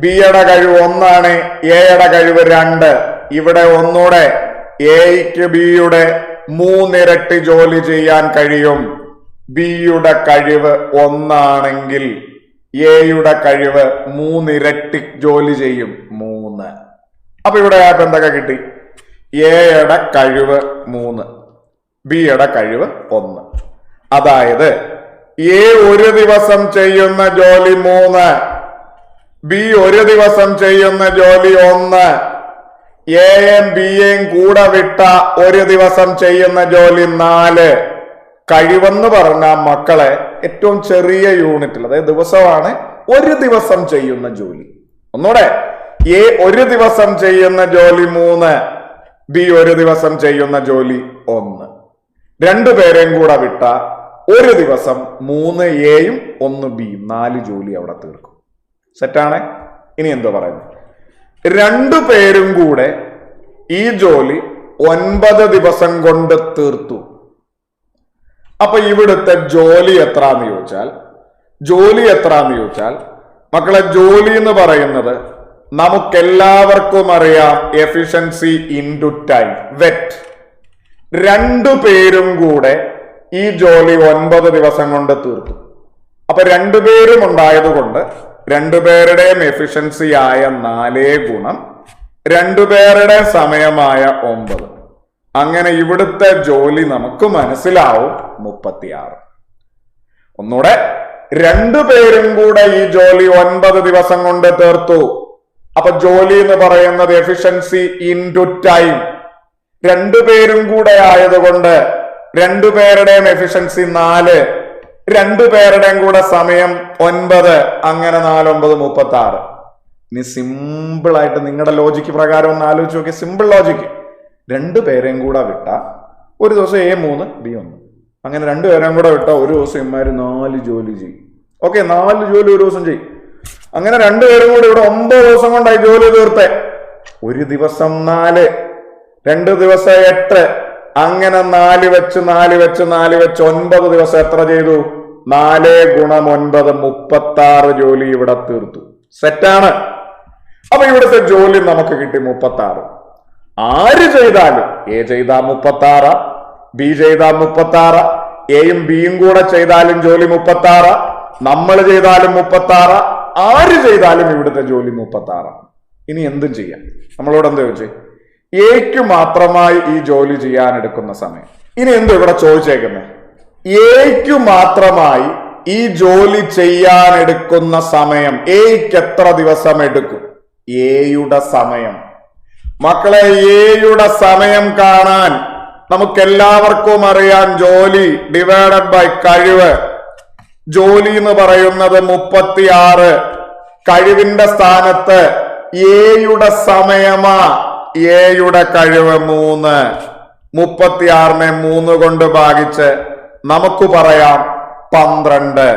ബിയുടെ കഴിവ് 1 ആണ്, എയുടെ കഴിവ് 2. ഇവിടെ ഒന്നുകൂടെ എക്ക് ബിയുടെ 3 ഇരട്ടി ജോലി ചെയ്യാൻ കഴിയും. ബിയുടെ കഴിവ് 1 ആണെങ്കിൽ എയുടെ കഴിവ് 3 ഇരട്ടി ജോലി ചെയ്യും, 3. അപ്പൊ ഇവിടെ ആയപ്പോ എന്തൊക്കെ കിട്ടി? എയുടെ കഴിവ് 3, ബിയുടെ കഴിവ് 1. അതായത് എ ഒരു ദിവസം ചെയ്യുന്ന ജോലി 3, ബി ഒരു ദിവസം ചെയ്യുന്ന ജോലി 1, എയും ബിയും കൂടെ വിട്ട ഒരു ദിവസം ചെയ്യുന്ന ജോലി 4. കഴിവെന്ന് പറഞ്ഞ മക്കളെ ഏറ്റവും ചെറിയ യൂണിറ്റിൽ, അതായത് ദിവസമാണ്, ഒരു ദിവസം ചെയ്യുന്ന ജോലി. ഒന്നുകൂടെ, എ ഒരു ദിവസം ചെയ്യുന്ന ജോലി 3, ബി ഒരു ദിവസം ചെയ്യുന്ന ജോലി 1. 2 പേരെയും കൂടെ വിട്ട ഒരു ദിവസം 3 എയും 1 ബിയും, 4 ജോലി അവിടെ തീർക്കും. സെറ്റാണ്? ഇനി എന്തോ പറയുന്നത്? 2 പേരും കൂടെ ഈ ജോലി 9 ദിവസം കൊണ്ട് തീർത്തു. അപ്പൊ ഇവിടുത്തെ ജോലി എത്രാന്ന് ചോദിച്ചാൽ മക്കളെ, ജോലി എന്ന് പറയുന്നത് നമുക്കെല്ലാവർക്കും അറിയാം എഫിഷ്യൻസി ഇൻടു ടൈം, വെറ്റ്. രണ്ടുപേരും കൂടെ ഈ ജോലി 9 ദിവസം കൊണ്ട് തീർത്തു. അപ്പൊ രണ്ടുപേരും ഉണ്ടായതുകൊണ്ട് രണ്ടുപേരുടെയും എഫിഷ്യൻസി ആയ 4 ഗുണം രണ്ടുപേരുടെ സമയമായ 9. അങ്ങനെ ഇവിടുത്തെ ജോലി നമുക്ക് മനസ്സിലാവും 36. ഒന്നുകൂടെ, രണ്ടുപേരും കൂടെ ഈ ജോലി 9 ദിവസം കൊണ്ട് തീർത്തു. അപ്പൊ ജോലി എന്ന് പറയുന്നത് എഫിഷ്യൻസി ഇൻടു ടൈം. രണ്ടുപേരും കൂടെ ആയതുകൊണ്ട് രണ്ടുപേരുടെയും എഫിഷ്യൻസി 4, രണ്ടുപേരുടെയും കൂടെ സമയം 9. അങ്ങനെ 4 9 36. ഇനി സിമ്പിൾ ആയിട്ട് നിങ്ങളുടെ ലോജിക്ക് പ്രകാരം ഒന്ന് ആലോചിച്ച് നോക്കി. സിമ്പിൾ ലോജിക്ക്, രണ്ടുപേരെയും കൂടെ വിട്ട ഒരു ദിവസം A3 B1, അങ്ങനെ രണ്ടുപേരെയും കൂടെ വിട്ട ഒരു ദിവസം ഇമാര് 4 ജോലി ചെയ്യും. ഓക്കെ, 4 ജോലി ഒരു ദിവസം ചെയ്യും. അങ്ങനെ രണ്ടുപേരും കൂടെ ഇവിടെ 9 ദിവസം കൊണ്ടായി ജോലി തീർത്തേ. ഒരു ദിവസം 4, 2 ദിവസം 8, അങ്ങനെ 4 വെച്ച് 9 ദിവസം എത്ര ചെയ്തു? 4 ഗുണം 9 36 ജോലി ഇവിടെ തീർത്തു. സെറ്റാണ്. അപ്പൊ ഇവിടുത്തെ ജോലി നമുക്ക് കിട്ടി 36. ആര് ചെയ്താലും, എ ചെയ്താൽ 36, ബി ചെയ്താൽ 36, എയും ബിയും കൂടെ ചെയ്താലും ജോലി 36, നമ്മൾ ചെയ്താലും 36, ആര് ചെയ്താലും ഇവിടുത്തെ ജോലി 36. ഇനി എന്തും ചെയ്യാം. നമ്മളോട് എന്താ ചോദിച്ചേ? എക്ക് മാത്രമായി ഈ ജോലി ചെയ്യാൻ എടുക്കുന്ന സമയം. ഇനി എന്ത് ഇവിടെ ചോദിച്ചേക്കുന്നത്? എക്ക് മാത്രമായി ഈ ജോലി ചെയ്യാൻ എടുക്കുന്ന സമയം എക്ക് എത്ര ദിവസം എടുക്കും? എയുടെ സമയം. മക്കളെ, എയുടെ സമയം കാണാൻ നമുക്കെല്ലാവർക്കും അറിയാം ജോലി ഡിവൈഡഡ് ബൈ കഴിവ്. ജോലി എന്ന് പറയുന്നത് 36, കഴിവിന്റെ സ്ഥാനത്ത് എയുടെ സമയമാ, എയുടെ കഴിവ് 3. 36നെ 3 കൊണ്ട് ഭാഗിച്ച് നമുക്ക് പറയാം 12.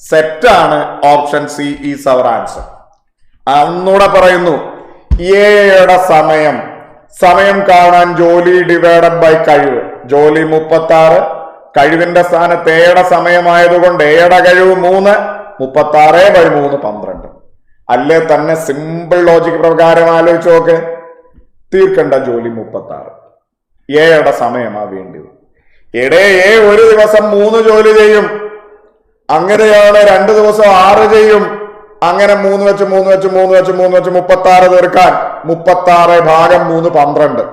സെറ്റാണ്. Option C is our answer. ഒന്നുകൂടെ പറയുന്നു, എയുടെ സമയം കാണാൻ ജോലി ഡിവൈഡഡ് ബൈ കഴിവ്. ജോലി 36, കഴിവിന്റെ സ്ഥാനത്ത് എയുടെ സമയമായതുകൊണ്ട് എയുടെ കഴിവ് 3, 36/3 12. അല്ലേ തന്നെ സിമ്പിൾ ലോജിക് പ്രകാരം ആലോചിച്ച് നോക്ക്. തീർക്കേണ്ട ജോലി 36, എയുടെ സമയമാ വേണ്ടത്. എടേ എ ഒരു ദിവസം 3 ജോലി ചെയ്യും, അങ്ങനെയാണ് 2 ദിവസം 6 ചെയ്യും. അങ്ങനെ 3 വെച്ച് 36 തീർക്കാൻ 36/3 12.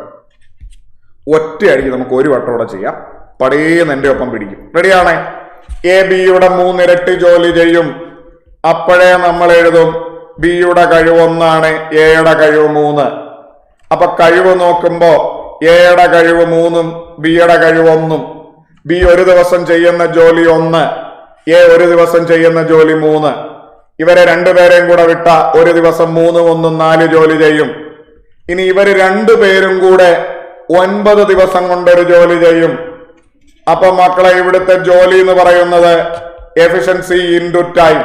ഒറ്റയടിക്ക് നമുക്ക് ഒരു വട്ടോടെ ചെയ്യാം. പടേന്ന് എന്റെ ഒപ്പം പിടിക്കും. റെഡിയാണേ? എ ബിയുടെ 3 ഇരട്ടി ജോലി ചെയ്യും. അപ്പോഴേ നമ്മൾ എഴുതും ബിയുടെ കഴിവ് 1, എയുടെ കഴിവ് 3. അപ്പൊ കഴിവ് നോക്കുമ്പോ എയുടെ കഴിവ് 3, ബിയുടെ കഴിവ് 1. ബി ഒരു ദിവസം ചെയ്യുന്ന ജോലി 1, എ ഒരു ദിവസം ചെയ്യുന്ന ജോലി 3. ഇവരെ രണ്ടുപേരെയും കൂടെ വിട്ട ഒരു ദിവസം 3 1 4 ജോലി ചെയ്യും. ഇനി ഇവര് രണ്ടുപേരും കൂടെ 9 ദിവസം കൊണ്ടൊരു ജോലി ചെയ്യും. അപ്പൊ മക്കളെ, ഇവിടുത്തെ ജോലി എന്ന് പറയുന്നത് എഫിഷ്യൻസി ഇൻടു ടൈം.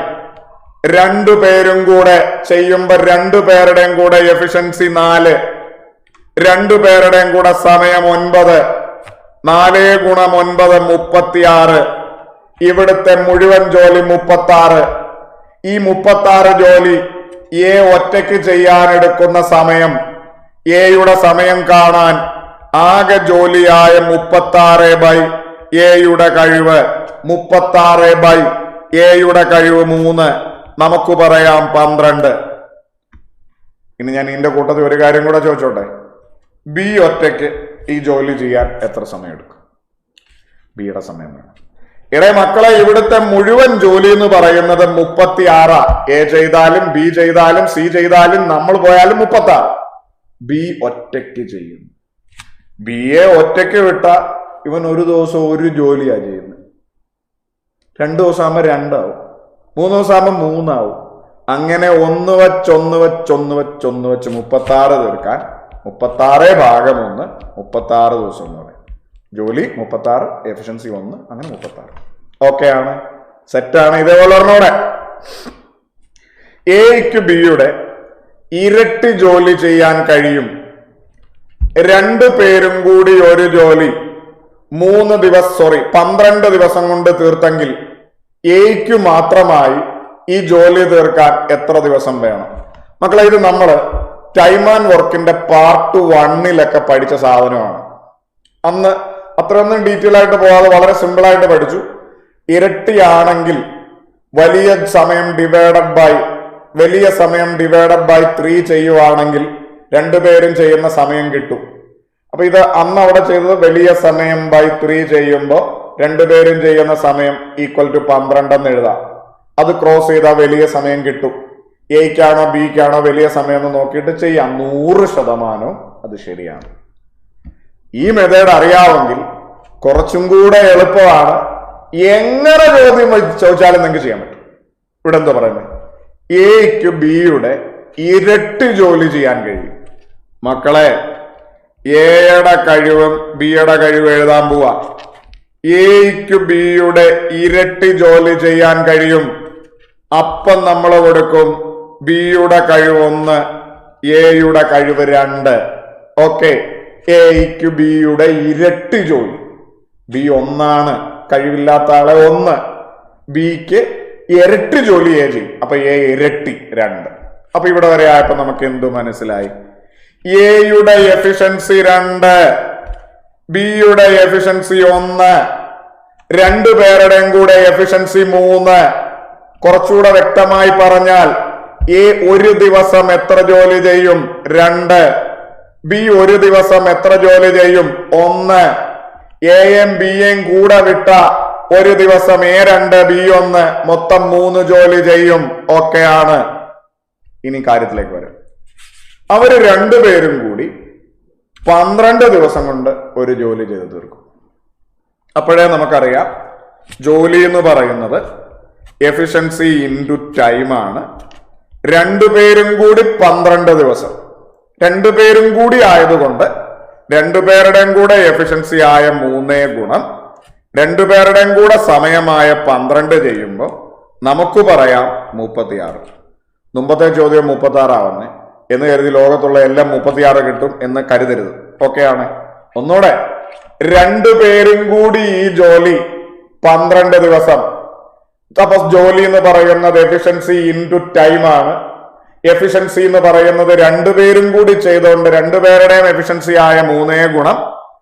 രണ്ടുപേരും കൂടെ ചെയ്യുമ്പോ രണ്ടുപേരുടെയും കൂടെ എഫിഷ്യൻസി 4, രണ്ടുപേരുടെയും കൂടെ സമയം 9. 4 ഗുണം 9 36. ഇവിടുത്തെ മുഴുവൻ ജോലി 36. ഈ 36 ജോലി എ ഒറ്റയ്ക്ക് ചെയ്യാനെടുക്കുന്ന സമയം. എയുടെ സമയം കാണാൻ ആകെ ജോലിയായ 36 എയുടെ കഴിവ് 36 എയുടെ കഴിവ് 3. നമുക്ക് പറയാം 12. ഇനി ഞാൻ ഇതിന്റെ കൂട്ടത്തിൽ ഒരു കാര്യം കൂടെ ചോദിച്ചോട്ടെ. ബി ഒറ്റയ്ക്ക് ഈ ജോലി ചെയ്യാൻ എത്ര സമയം എടുക്കും? ബിയുടെ സമയം വേണം. ഇടേ മക്കളെ, ഇവിടുത്തെ മുഴുവൻ ജോലി എന്ന് പറയുന്നത് 36. എ ചെയ്താലും ബി ചെയ്താലും സി ചെയ്താലും നമ്മൾ പോയാലും 36. ബി ഒറ്റയ്ക്ക് ചെയ്യും. ബിയെ ഒറ്റയ്ക്ക് വിട്ട ഇവൻ ഒരു ദിവസം ഒരു ജോലിയാ ചെയ്യുന്നത്. 2 ദിവസം ആകുമ്പോ 2 ആവും, 3 ദിവസം ആകുമ്പോ 3 ആവും. അങ്ങനെ 1 വെച്ച് 36 തീർക്കാൻ 36/1 36 ദിവസം എന്ന് പറയും. ജോലി 36, എഫിഷ്യൻസി 1, അങ്ങനെ 36. ഓക്കെ ആണ്, സെറ്റാണ്. ഇതേപോലെ ഒരെണ്ണോടെ എക്ക് ബിയുടെ ഇരട്ടി ജോലി ചെയ്യാൻ കഴിയും. 2 പേരും കൂടി ഒരു ജോലി 12 ദിവസം കൊണ്ട് തീർത്തെങ്കിൽ എക്ക് മാത്രമായി ഈ ജോലി തീർക്കാൻ എത്ര ദിവസം വേണം? മക്കളെ, ഇത് നമ്മൾ ടൈം ആൻഡ് വർക്കിന്റെ പാർട്ട് 1 പഠിച്ച സാധനമാണ്. അന്ന് അത്രയൊന്നും ഡീറ്റെയിൽ ആയിട്ട് പോകാതെ വളരെ സിമ്പിൾ ആയിട്ട് പഠിച്ചു. ഇരട്ടിയാണെങ്കിൽ വലിയ സമയം ഡിവൈഡഡ് ബൈ 3 ചെയ്യുവാണെങ്കിൽ രണ്ടുപേരും ചെയ്യുന്ന സമയം കിട്ടും. അപ്പൊ ഇത് അന്ന് അവിടെ ചെയ്തത് വലിയ സമയം ബൈ 3 ചെയ്യുമ്പോൾ രണ്ടുപേരും ചെയ്യുന്ന സമയം ഈക്വൽ ടു 12 എന്ന് എഴുതാം. അത് ക്രോസ് ചെയ്താൽ വലിയ സമയം കിട്ടും. എയ്ക്കാണോ ബിക്കാണോ വലിയ സമയം എന്ന് നോക്കിയിട്ട് ചെയ്യാം. 100% അത് ശരിയാണ്. ഈ മെത്തേഡ് അറിയാമെങ്കിൽ കുറച്ചും കൂടെ എളുപ്പമാണ്. എങ്ങനെ ചോദ്യം ചോദിച്ചാലും നിങ്ങൾക്ക് ചെയ്യാൻ പറ്റും. ഇവിടെ എന്താ പറയുന്നത്? എക്ക് ബിയുടെ ഇരട്ടി ജോലി ചെയ്യാൻ കഴിയും. മക്കളെ, എയുടെ കഴിവും ബിയുടെ കഴിവും എഴുതാൻ പോവാ. എക്ക് ബിയുടെ ഇരട്ടി ജോലി ചെയ്യാൻ കഴിയും. അപ്പം നമ്മൾ കൊടുക്കും ബിയുടെ കഴിവ് 1, എയുടെ കഴിവ് 2. ഓക്കെ, എക്ക് ബിയുടെ ഇരട്ടി ജോലി. ബി 1 കഴിവില്ലാത്ത ആളെ 1, ബിക്ക് ഇരട്ടി ജോലി എ ചെയ്യും. അപ്പൊ എ ഇരട്ടി 2. അപ്പൊ ഇവിടെ വരെ ആയപ്പോ നമുക്ക് എന്തു മനസ്സിലായി? എയുടെ എഫിഷ്യൻസി 2, ബിയുടെ എഫിഷ്യൻസി 1, രണ്ടുപേരുടെയും കൂടെ എഫിഷ്യൻസി 3. കുറച്ചുകൂടെ വ്യക്തമായി പറഞ്ഞാൽ എ ഒരു ദിവസം എത്ര ജോലി ചെയ്യും? 2. ബി ഒരു ദിവസം എത്ര ജോലി ചെയ്യും? 1. എയും ബിയും കൂടെ വിട്ട ഒരു ദിവസം A2 B1 മൊത്തം 3 ജോലി ചെയ്യും. ഓക്കെ ആണ്. ഇനി കാര്യത്തിലേക്ക് വരാം. അവര് രണ്ടുപേരും കൂടി 12 ദിവസം കൊണ്ട് ഒരു ജോലി ചെയ്ത് തീർക്കും. അപ്പോഴേ നമുക്കറിയാം ജോലി എന്ന് പറയുന്നത് എഫിഷ്യൻസി ഇൻറ്റു ടൈം ആണ്. രണ്ടുപേരും കൂടി 12 ദിവസം, രണ്ടുപേരും കൂടി ആയതുകൊണ്ട് രണ്ടുപേരുടെയും കൂടെ എഫിഷ്യൻസി ആയ 3 ഗുണം രണ്ടുപേരുടെയും കൂടെ സമയമായ 12 ചെയ്യുമ്പോൾ നമുക്ക് പറയാം 36. മുമ്പത്തെ ചോദ്യം 36 ആവുന്നേ എന്ന് കരുതി ലോകത്തുള്ള എല്ലാം 36 കിട്ടും എന്ന് കരുതരുത്. ഓക്കെ ആണ്. ഒന്നുകൂടെ, രണ്ടുപേരും കൂടി ഈ ജോലി 12 ദിവസം. അപ്പൊ ജോലി എന്ന് പറയുന്നത് എഫിഷ്യൻസി ഇൻറ്റു ടൈം ആണ്. എഫിഷ്യൻസി എന്ന് പറയുന്നത് രണ്ടുപേരും കൂടി ചെയ്തുകൊണ്ട് രണ്ടുപേരുടെയും എഫിഷ്യൻസി ആയ 3 ഗുണം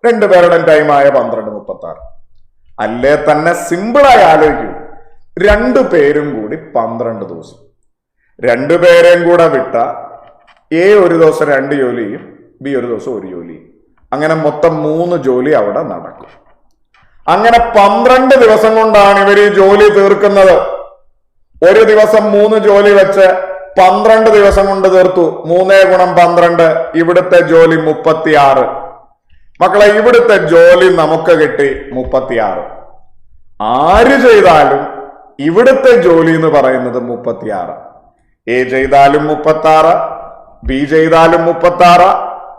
രണ്ടുപേരുടെയും ടൈം ആയ 12, 36. അല്ലേ തന്നെ സിമ്പിളായി ആലോചിക്കൂ. രണ്ടുപേരും കൂടി 12 ദിവസം, രണ്ടുപേരെയും കൂടെ വിട്ട എ ഒരു ദിവസം 2 ജോലി ചെയ്യും, ബി ഒരു ദിവസം 1 ജോലി ചെയ്യും. അങ്ങനെ മൊത്തം 3 ജോലി അവിടെ നടക്കും. അങ്ങനെ 12 ദിവസം കൊണ്ടാണ് ഇവർ ഈ ജോലി തീർക്കുന്നത്. ഒരു ദിവസം 3 ജോലി വെച്ച് 12 ദിവസം കൊണ്ട് തീർത്തു. 3 ഗുണം 12, ഇവിടുത്തെ ജോലി 36. മക്കളെ, ഇവിടുത്തെ ജോലി നമുക്ക് കിട്ടി 36. ആര് ചെയ്താലും ഇവിടുത്തെ ജോലി എന്ന് പറയുന്നത് 36. എ ചെയ്താലും 36, ബി ചെയ്താലും 36,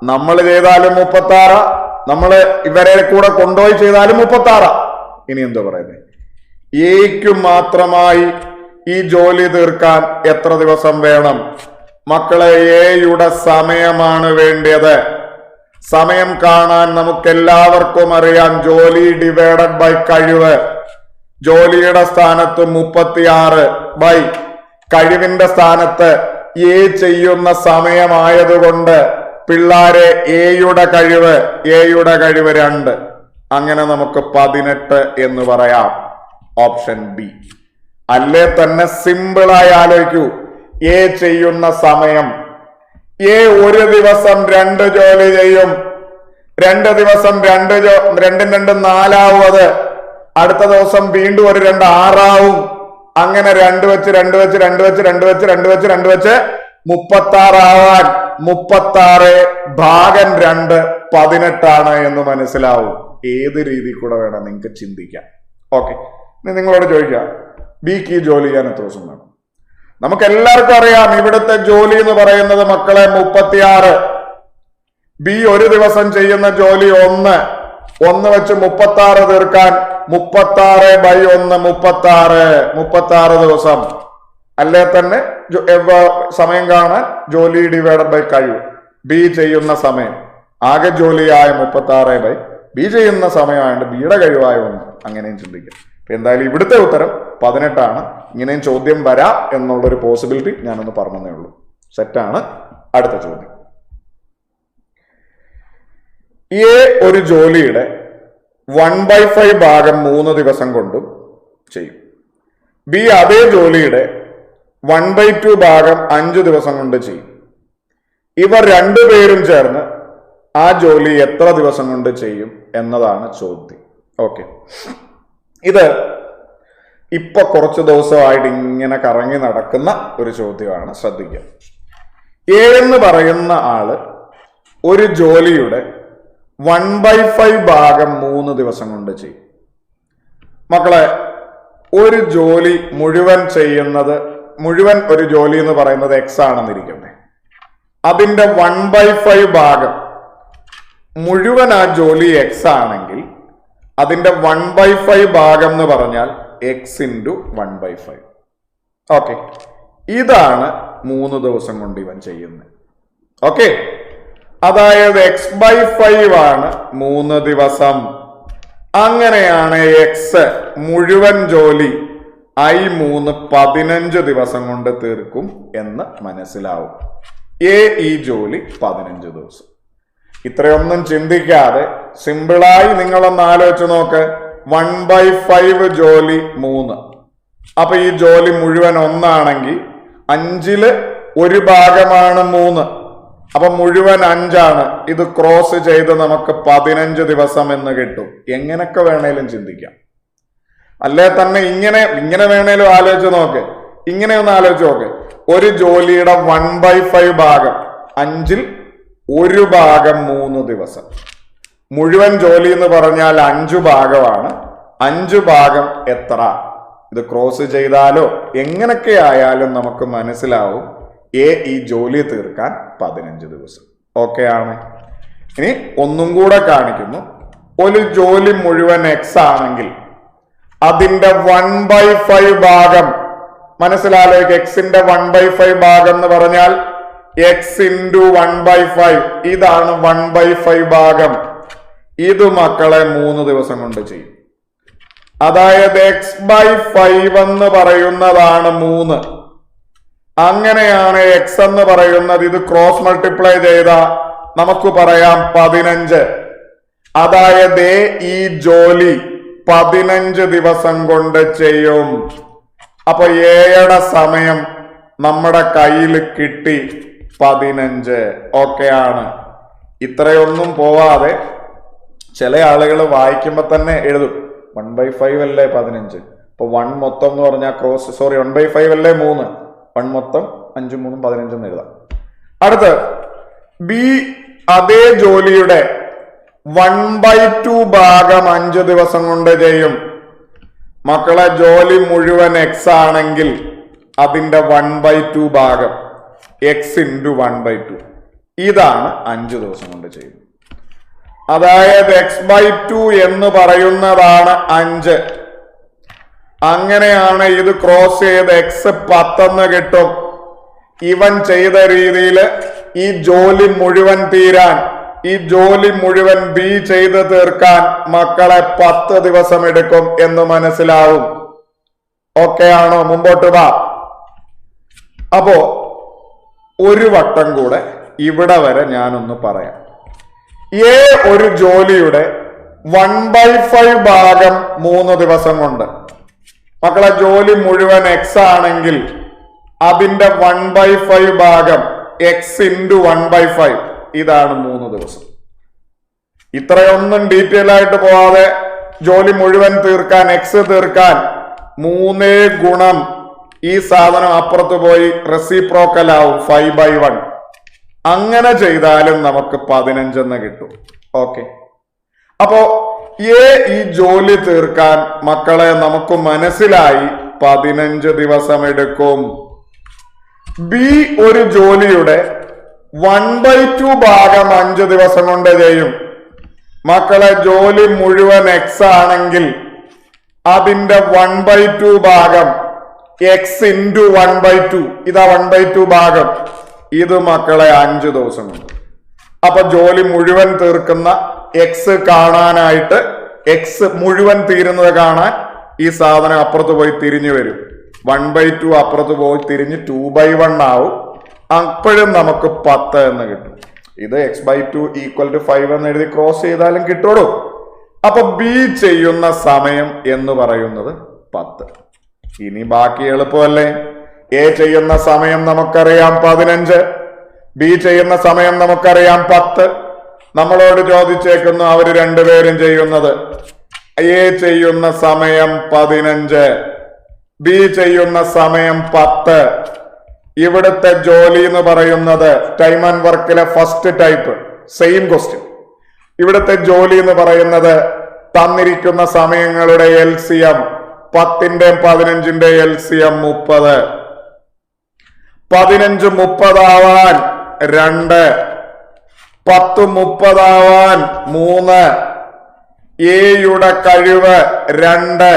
നമ്മൾ ചെയ്താലും 36, നമ്മൾ ഇവരെ കൂടെ കൊണ്ടുപോയി ചെയ്താലും 36. ഇനി എന്താ പറയുന്നത്? എക്ക് മാത്രമായി ഈ ജോലി തീർക്കാൻ എത്ര ദിവസം വേണം? മക്കളെ, എയുടെ സമയമാണ് വേണ്ടത്. സമയം കാണാൻ നമുക്ക് എല്ലാവർക്കും അറിയാം ജോലി ഡിവൈഡഡ് ബൈ കഴിവ്. ജോലിയുടെ സ്ഥാനത്ത് 36 ബൈ കഴിവിന്റെ സ്ഥാനത്ത് എ ചെയ്യുന്ന സമയമായതുകൊണ്ട് പിള്ളാരെ എയുടെ കഴിവ് 2. അങ്ങനെ നമുക്ക് 18 എന്ന് പറയാം. Option B. അല്ലേ തന്നെ സിമ്പിളായി ആലോചിക്കൂ. എ ചെയ്യുന്ന സമയം, എ ഒരു ദിവസം 2 ജോലി ചെയ്യും. 2 ദിവസം 2 2 4 അടുത്ത ദിവസം വീണ്ടും ഒരു 2 6 അങ്ങനെ 2 വെച്ച് 2 വെച്ച് 2 വെച്ച് 2 വെച്ച് 2 വെച്ച് 2 വെച്ച് 36 ആവാൻ 36 ഭാഗം 2 18 എന്ന് മനസ്സിലാവും. ഏത് രീതി കൂടെ വേണം നിങ്ങൾക്ക് ചിന്തിക്കാം. ഓക്കെ, ഇനി നിങ്ങളോട് ചോദിക്കാം, ബിക്ക് ഈ ജോലി ചെയ്യാൻ എത്ര ദിവസം വേണം? നമുക്ക് എല്ലാവർക്കും അറിയാം ഇവിടുത്തെ ജോലി എന്ന് പറയുന്നത് മക്കളെ 36. ബി ഒരു ദിവസം ചെയ്യുന്ന ജോലി 1 വെച്ച് 36 തീർക്കാൻ 36 ബൈ 1 36 ദിവസം. അല്ലേ തന്നെ സമയം കാണാൻ ജോലി ഡിവൈഡഡ് ബൈ കഴിവ്. ബി ചെയ്യുന്ന സമയം ആകെ ജോലിയായ 36 ബൈ ബി ചെയ്യുന്ന സമയമായതുകൊണ്ട് ബിയുടെ കഴിവായ 1. അങ്ങനെയും ചിന്തിക്കാം. അപ്പൊ എന്തായാലും ഇവിടുത്തെ ഉത്തരം 18. ഇങ്ങനെയും ചോദ്യം വരാം എന്നുള്ളൊരു പോസിബിലിറ്റി ഞാനൊന്ന് പറഞ്ഞതേ ഉള്ളൂ. സെറ്റാണ്. അടുത്ത ചോദ്യം. എ ഒരു ജോലിയുടെ 1/5 ഭാഗം 3 ദിവസം കൊണ്ടും ചെയ്യും. ബി അതേ ജോലിയുടെ 1/2 ഭാഗം 5 ദിവസം കൊണ്ട് ചെയ്യും. ഇവർ രണ്ടുപേരും ചേർന്ന് ആ ജോലി എത്ര ദിവസം കൊണ്ട് ചെയ്യും എന്നതാണ് ചോദ്യം. ഓക്കെ, ഇത് ഇപ്പൊ കുറച്ച് ദിവസമായിട്ട് ഇങ്ങനെ കറങ്ങി നടക്കുന്ന ഒരു ചോദ്യമാണ്, ശ്രദ്ധിക്കുക. എ എന്ന് പറയുന്ന ആള് ഒരു ജോലിയുടെ 1/5 ഭാഗം 3 ദിവസം കൊണ്ട് ചെയ്യും. മക്കളെ, ഒരു ജോലി മുഴുവൻ ഒരു ജോലി എന്ന് പറയുന്നത് എക്സ് ആണെന്നിരിക്കട്ടെ. അതിന്റെ 1/5 ഭാഗം മുഴുവൻ ആ ജോലി എക്സ് ആണെങ്കിൽ അതിന്റെ 1/5 ഭാഗം എന്ന് പറഞ്ഞാൽ എക്സ് ഇൻറ്റു 1/5. ഓക്കെ, ഇതാണ് 3 ദിവസം കൊണ്ട് ഇവൻ ചെയ്യുന്നത്. ഓക്കെ, അതായത് x/5 ആണ് 3 ദിവസം. അങ്ങനെയാണ് എക്സ് മുഴുവൻ ജോലി I3 15 ദിവസം കൊണ്ട് തീർക്കും എന്ന് മനസ്സിലാവും. എ ഈ ജോലി 15 ദിവസം. ഇത്രയൊന്നും ചിന്തിക്കാതെ സിമ്പിളായി നിങ്ങളൊന്ന് ആലോചിച്ച് നോക്ക്. 1/5 ജോലി 3. അപ്പൊ ഈ ജോലി മുഴുവൻ 1 ആണെങ്കിൽ 5ൽ 1 ഭാഗമാണ് 3. അപ്പൊ മുഴുവൻ 5 ആണ്. ഇത് ക്രോസ് ചെയ്ത് നമുക്ക് 15 ദിവസം എന്ന് കിട്ടും. എങ്ങനെയൊക്കെ വേണേലും ചിന്തിക്കാം. അല്ലേ തന്നെ ഇങ്ങനെ വേണേലും ആലോചിച്ച് നോക്ക്. ഇങ്ങനെ ഒന്ന് ആലോചിച്ച് നോക്ക്. ഒരു ജോലിയുടെ 1/5 ഭാഗം 5ൽ 1 ഭാഗം 3 ദിവസം. മുഴുവൻ ജോലി എന്ന് പറഞ്ഞാൽ 5 ഭാഗമാണ്. 5 ഭാഗം എത്ര? ഇത് ക്രോസ് ചെയ്താലോ എങ്ങനെയൊക്കെ ആയാലും നമുക്ക് മനസ്സിലാവും എ ഈ ജോലി തീർക്കാൻ 15 ദിവസം. ഓക്കെ ആണ്. ഇനി ഒന്നും കൂടെ കാണിക്കുന്നു. ഒരു ജോലി മുഴുവൻ എക്സ് ആണെങ്കിൽ അതിന്റെ 1/5 ഭാഗം മനസ്സിലാലോചിക്കുക. എക്സിന്റെ 1/5 ഭാഗം എന്ന് പറഞ്ഞാൽ എക്സ് ഇൻറ്റു 1/5. ഇതാണ് 1/5 ഭാഗം. ഇത് മക്കളെ 3 ദിവസം കൊണ്ട് ചെയ്യും. അതായത് x/5 എന്ന് പറയുന്നതാണ് 3. അങ്ങനെയാണ് എക്സ് എന്ന് പറയുന്നത്. ഇത് ക്രോസ് മൾട്ടിപ്ലൈ ചെയ്ത നമുക്ക് പറയാം 15. അതായത് ഈ ജോലി 15 ദിവസം കൊണ്ട് ചെയ്യും. അപ്പൊ എയുടെ സമയം നമ്മുടെ കയ്യിൽ കിട്ടി 15. ഓക്കെ ആണ്. ഇത്രയൊന്നും പോവാതെ ചില ആളുകൾ വായിക്കുമ്പോ തന്നെ എഴുതും 1/5 അല്ലേ 15. ഇപ്പൊ 1 മൊത്തം എന്ന് പറഞ്ഞാൽ 1/5 അല്ലേ 3. 1 മൊത്തം 5 3 15 എന്ന് എഴുതാം. അടുത്ത് ബി അതേ ജോലിയുടെ 1/2 ഭാഗം 5 ദിവസം കൊണ്ട് ചെയ്യും. മക്കളെ, ജോലി മുഴുവൻ എക്സ് ആണെങ്കിൽ അതിന്റെ 1/2 ഭാഗം എക്സ് ഇൻറ്റു 1/2. ഇതാണ് 5 ദിവസം കൊണ്ട് ചെയ്യും. അതായത് x/2 എന്ന് പറയുന്നതാണ് 5. അങ്ങനെയാണ് ഇത് ക്രോസ് ചെയ്ത് എക്സ് 10 എന്ന് കിട്ടും. ഇവൻ ചെയ്ത രീതിയിൽ ഈ ജോലി മുഴുവൻ തീരാൻ, ഈ ജോലി മുഴുവൻ ബി ചെയ്ത് തീർക്കാൻ മക്കളെ 10 ദിവസം എടുക്കും എന്ന് മനസ്സിലാവും. ഓക്കെ ആണോ? മുമ്പോട്ട് വാ. അപ്പോ ഒരു വട്ടം കൂടെ ഇവിടെ വരെ ഞാനൊന്ന് പറയാം. എ ഒരു ജോലിയുടെ 1/5 ഭാഗം 3 ദിവസം കൊണ്ട്. മക്കളെ, ജോലി മുഴുവൻ എക്സ് ആണെങ്കിൽ അതിന്റെ 1/5 ഭാഗം എക്സ് ഇൻറ്റു 1/5. ഇതാണ് 3 ദിവസം. ഇത്രയൊന്നും ഡീറ്റെയിൽ ആയിട്ട് പോവാതെ ജോലി മുഴുവൻ തീർക്കാൻ, എക്സ് തീർക്കാൻ 3 ഗുണം ഈ സാധനം അപ്പുറത്ത് പോയി റെസിപ്രോക്കൽ ആവും 5/1. അങ്ങനെ ചെയ്താലും നമുക്ക് 15 എന്ന് കിട്ടും. ഓക്കെ, അപ്പോ എ ഈ ജോലി തീർക്കാൻ മക്കളെ നമുക്ക് മനസ്സിലായി 15 ദിവസം എടുക്കും. ബി ഒരു ജോലിയുടെ 1/2 ഭാഗം 5 ദിവസം കൊണ്ട് ചെയ്യും. മക്കളെ, ജോലി മുഴുവൻ എക്സ് ആണെങ്കിൽ അതിന്റെ 1/2 ഭാഗം എക്സ് ഇൻറ്റു 1/2. ഇതാ 1/2 ഭാഗം. ഇത് മക്കളെ 5 ദിവസം കൊണ്ട്. അപ്പൊ ജോലി മുഴുവൻ തീർക്കുന്ന എക്സ് കാണാനായിട്ട്, എക്സ് മുഴുവൻ തീരുന്നത് കാണാൻ ഈ സാധനം അപ്പുറത്ത് പോയി തിരിഞ്ഞു വരും. 1/2 അപ്പുറത്ത് പോയി തിരിഞ്ഞ് 2/1 ആവും. അപ്പോഴും നമുക്ക് 10 എന്ന് കിട്ടും. ഇത് x/2 = 5 എന്ന് എഴുതി ക്രോസ് ചെയ്താലും കിട്ടുള്ളൂ. അപ്പൊ ബി ചെയ്യുന്ന സമയം എന്ന് പറയുന്നത് 10. ഇനി ബാക്കി എളുപ്പമല്ലേ? എ ചെയ്യുന്ന സമയം നമുക്കറിയാം 15, ബി ചെയ്യുന്ന സമയം നമുക്കറിയാം 10. നമ്മളോട് ചോദിച്ചേക്കുന്നു അവര് രണ്ടുപേരും ചെയ്യുന്നത്. എ ചെയ്യുന്ന സമയം 15, ബി ചെയ്യുന്ന സമയം 10. ഇവിടുത്തെ ജോലി എന്ന് പറയുന്നത് ടൈം ആൻഡ് വർക്കിലെ ഫസ്റ്റ് ടൈപ്പ് സെയിം ക്വസ്റ്റ്യൻ. ഇവിടുത്തെ ജോലി എന്ന് പറയുന്നത് തന്നിരിക്കുന്ന സമയങ്ങളുടെ LCM 10ന്റെയും 15ന്റെയും LCM 30. 15 30 ആവാൻ 2, 10 30 ആവാൻ 3. എയുടെ കഴിവ് 2,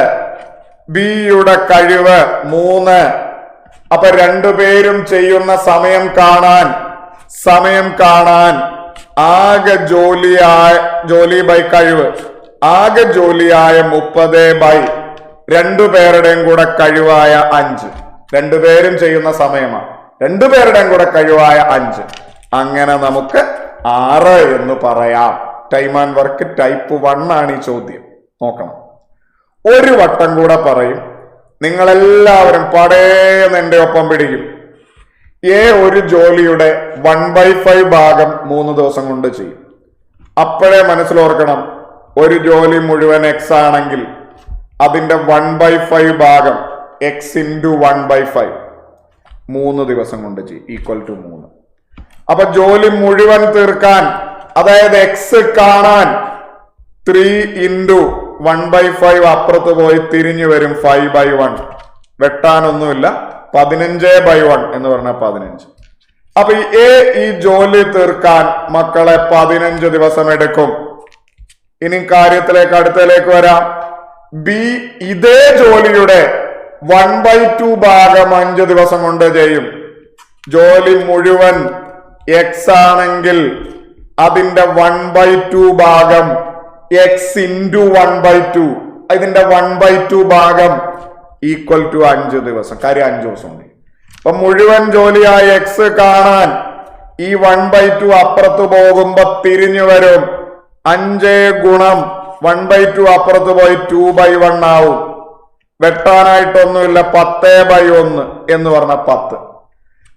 ബിയുടെ കഴിവ് 3. അപ്പൊ രണ്ടുപേരും ചെയ്യുന്ന സമയം കാണാൻ ആകെ ജോലി ബൈ കഴിവ്, ആകെ ജോലിയായ 30 ബൈ രണ്ടുപേരുടെയും കൂടെ കഴിവായ 5. രണ്ടുപേരും ചെയ്യുന്ന സമയമാണ്, രണ്ടുപേരുടെയും കൂടെ കഴിവായ 5. അങ്ങനെ നമുക്ക് 6 എന്ന് പറയാം. ടൈം ആൻഡ് വർക്ക് ടൈപ്പ് 1 ആണ് ഈ ചോദ്യം. നോക്കണം, ഒരു വട്ടം കൂടെ പറയും, നിങ്ങളെല്ലാവരും പടേന്ന് എന്റെ ഒപ്പം പിടിക്കും. എ ഒരു ജോലിയുടെ 1/5 ഭാഗം 3 ദിവസം കൊണ്ട് ചെയ്യും. അപ്പോഴേ മനസ്സിലോർക്കണം, ഒരു ജോലി മുഴുവൻ x ആണെങ്കിൽ അതിന്റെ 1/5 ഭാഗം x × 1/5 3 ദിവസം കൊണ്ട് ചെയ്യും = 3. അപ്പൊ ജോലി മുഴുവൻ തീർക്കാൻ, അതായത് x കാണാൻ 3 × 1/5 അപ്പുറത്ത് പോയി തിരിഞ്ഞു വരും 5/1. വെട്ടാനൊന്നുമില്ല, 15/1 എന്ന് പറഞ്ഞാൽ 15. അപ്പൊ ഈ ജോലി തീർക്കാൻ മക്കളെ 15 ദിവസം എടുക്കും. ഇനി കാര്യത്തിലേക്ക് അടുത്തതിലേക്ക് വരാം. ബി ഇതേ ജോലിയുടെ 1/2 ഭാഗം 5 ദിവസം കൊണ്ട് ചെയ്യും. ജോലി മുഴുവൻ x ആണെങ്കിൽ അതിന്റെ 1/2 ഭാഗം x × 1/2, ഇതിന്റെ 1/2 ഭാഗം = 5 ദിവസം. കാര്യം 5 ദിവസം ഉണ്ട്. അപ്പൊ മുഴുവൻ ജോലിയായ x കാണാൻ ഈ 1/2 അപ്പുറത്ത് പോകുമ്പോ തിരിഞ്ഞു വരും. 5 × 1/2 അപ്പുറത്ത് പോയി 2/1 ആവും. വെട്ടാനായിട്ടൊന്നുമില്ല, 10/1 എന്ന് പറഞ്ഞ 10.